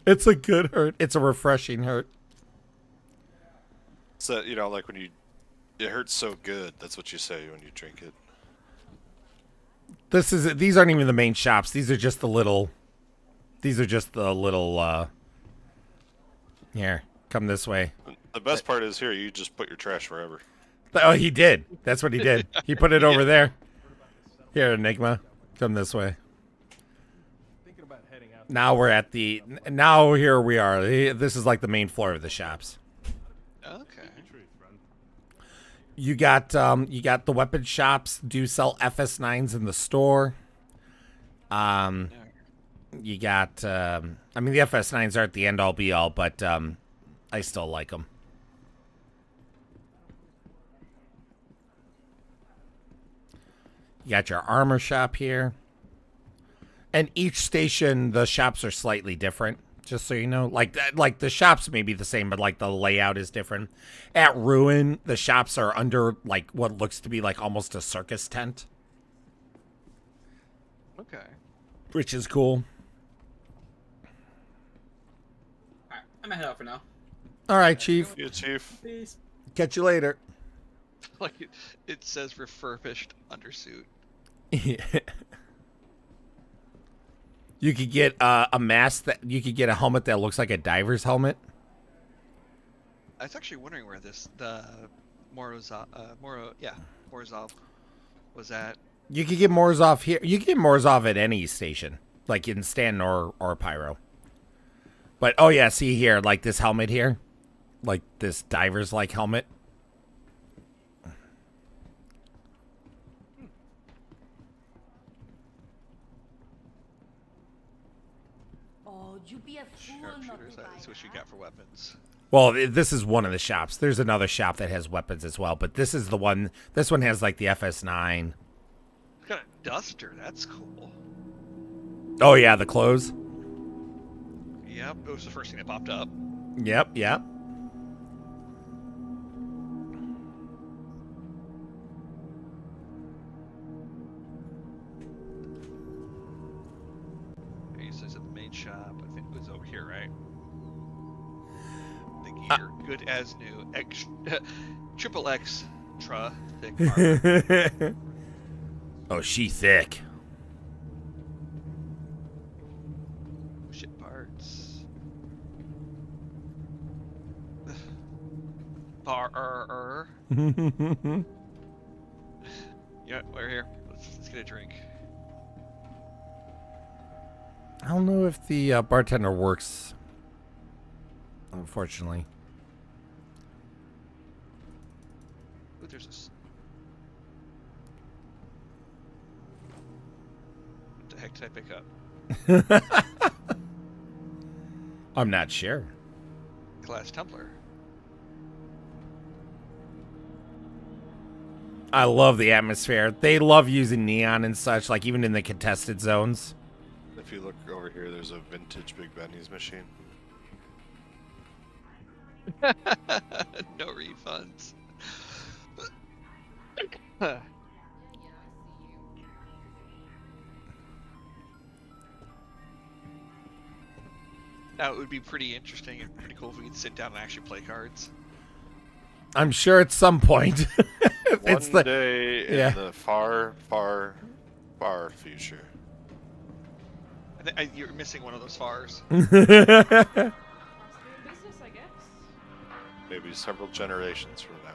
It's a good hurt. It's a refreshing hurt. So, you know, like when you... It hurts so good, that's what you say when you drink it. These aren't even the main shops. These are just the little... Here, come this way. The best part is here, you just put your trash wherever. Oh, he did. That's what he did. He put it over there. Here, Enigma. Come this way. Now we're at the... Now here we are. This is like the main floor of the shops. Okay. You got the weapon shops do sell FS9s in the store. You got... I mean, the FS9s aren't the end-all be-all, but I still like them. You got your armor shop here. And each station, the shops are slightly different, just so you know. Like the shops may be the same, but like the layout is different. At Ruin, the shops are under like what looks to be like almost a circus tent. Okay. Which is cool. Alright, I'm gonna head out for now. All right, Chief. Yeah, Chief. Peace. Catch you later. Like it says refurbished undersuit. You could get a mask that you could get a helmet that looks like a diver's helmet. I was actually wondering where the Morozov was at. You could get Morozov here. You could get Morozov at any station, like in Stanton or Pyro. But oh yeah, see here, like this helmet here, like this diver's like helmet. Oh, you be a fool not Sharpshooters, to buy that's what you got for weapons. Well, this is one of the shops. There's another shop that has weapons as well, but this is the one. This one has like the FS9. It's got a duster. That's cool. Oh yeah, the clothes. Yep, it was the first thing that popped up. Yep, yep. He says at the main shop. I think it was over here, right? The gear, good as new. Triple X, thick armor. Oh, she thick. Ship parts. Yeah, we're here. Let's get a drink. I don't know if the bartender works. Unfortunately. Ooh, there's this. What the heck did I pick up? I'm not sure. Glass tumbler. I love the atmosphere. They love using neon and such, like even in the contested zones. If you look over here, there's a vintage Big Benny's machine. No refunds. Now it would be pretty interesting and pretty cool if we could sit down and actually play cards. I'm sure at some point. One day in the far, far, far future. You're missing one of those fars. Business, I guess. Maybe several generations from now.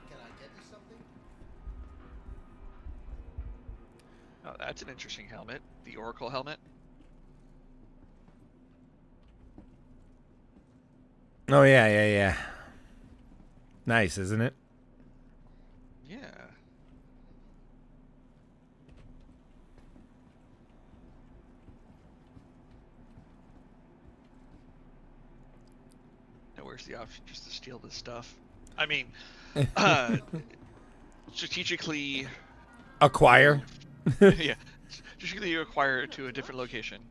Can I get you something? Oh, that's an interesting helmet. The Oracle helmet. Oh yeah. Nice, isn't it? Yeah. Now where's the option just to steal this stuff? I mean, strategically Acquire. yeah, strategically acquire it to a different location.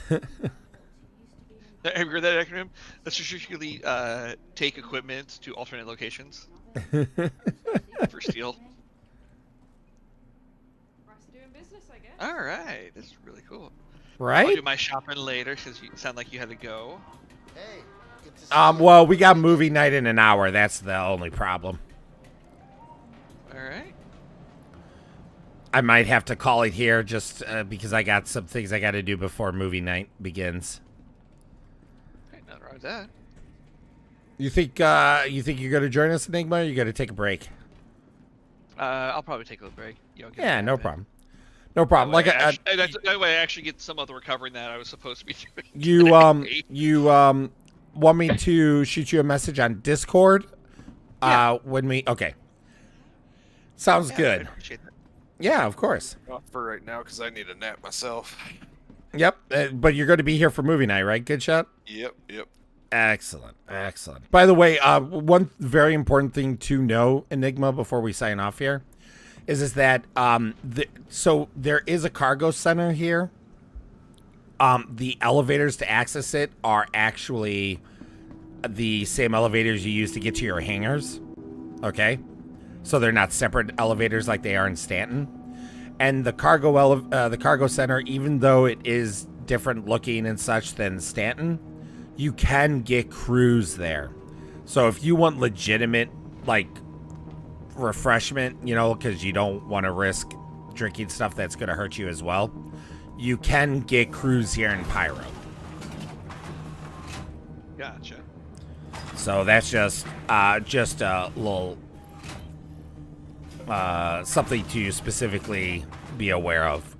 Have you heard that acronym? Let's strategically take equipment to alternate locations for steal. Price of doing business, I guess. All right, this is really cool. Right? I'll do my shopping later because you sound like you had to go. Hey, good to see you. Well, we got movie night in an hour. That's the only problem. All right. I might have to call it here just because I got some things I got to do before movie night begins. Ain't nothing wrong with that. You think you're gonna join us, Enigma? Or you got to take a break? I'll probably take a little break. Yeah, no problem. No problem. Like that way, I actually get some of the recovering that I was supposed to be doing. you want me to shoot you a message on Discord? When we sounds good. I appreciate that. Yeah, of course. Off for right now because I need a nap myself. Yep, but you're going to be here for movie night, right? Good shot? Yep. Excellent. By the way, one very important thing to know, Enigma, before we sign off here, is that so there is a cargo center here. The elevators to access it are actually the same elevators you use to get to your hangars. Okay? So they're not separate elevators like they are in Stanton. And the cargo center, even though it is different looking and such than Stanton, you can get crews there. So if you want legitimate, like, refreshment, because you don't want to risk drinking stuff that's going to hurt you as well, you can get crews here in Pyro. Gotcha. So that's just a little something to specifically be aware of.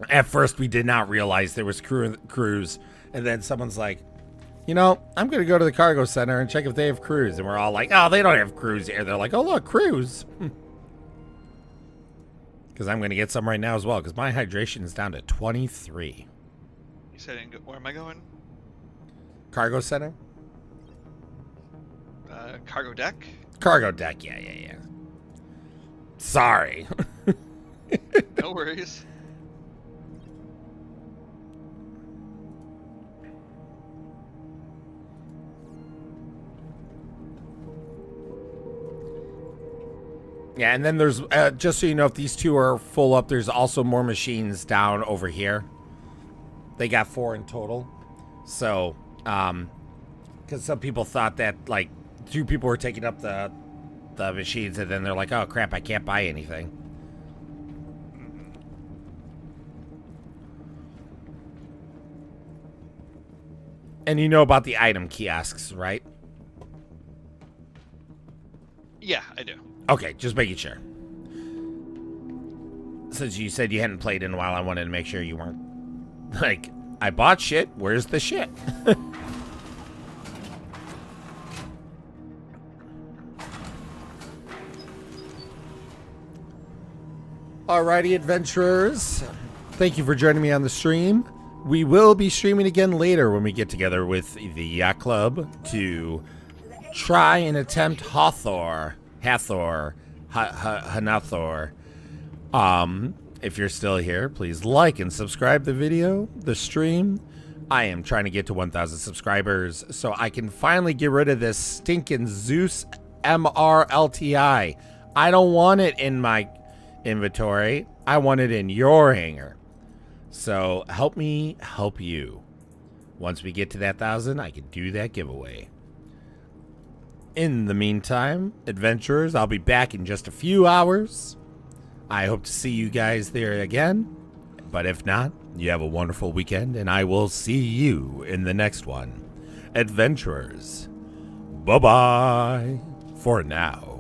At first, we did not realize there was crews, and then someone's like, I'm going to go to the cargo center and check if they have crews. And we're all like, oh, they don't have crews here. They're like, oh, look, crews. Because I'm going to get some right now as well, because my hydration is down to 23. You said, where am I going? Cargo center? Cargo deck? Cargo deck, yeah. Sorry. No worries. Yeah, and then there's, just so you know, if these two are full up, there's also more machines down over here. They got 4 in total. So, because some people thought that, like, 2 people were taking up the machines, and then they're like, oh, crap, I can't buy anything. And you know about the item kiosks, right? Yeah, I do. Okay, just making sure. Since you said you hadn't played in a while, I wanted to make sure you weren't like, I bought shit, where's the shit? Alrighty, adventurers. Thank you for joining me on the stream. We will be streaming again later when we get together with the Yacht Club to try and attempt Hathor. Hathor. If you're still here, please like and subscribe the video, the stream. I am trying to get to 1,000 subscribers so I can finally get rid of this stinking Zeus MRLTI. I don't want it in my inventory. I want it in your hangar. So help me help you. Once we get to that 1,000, I can do that giveaway. In the meantime, adventurers, I'll be back in just a few hours. I hope to see you guys there again. But if not, you have a wonderful weekend, and I will see you in the next one. Adventurers, bye-bye for now.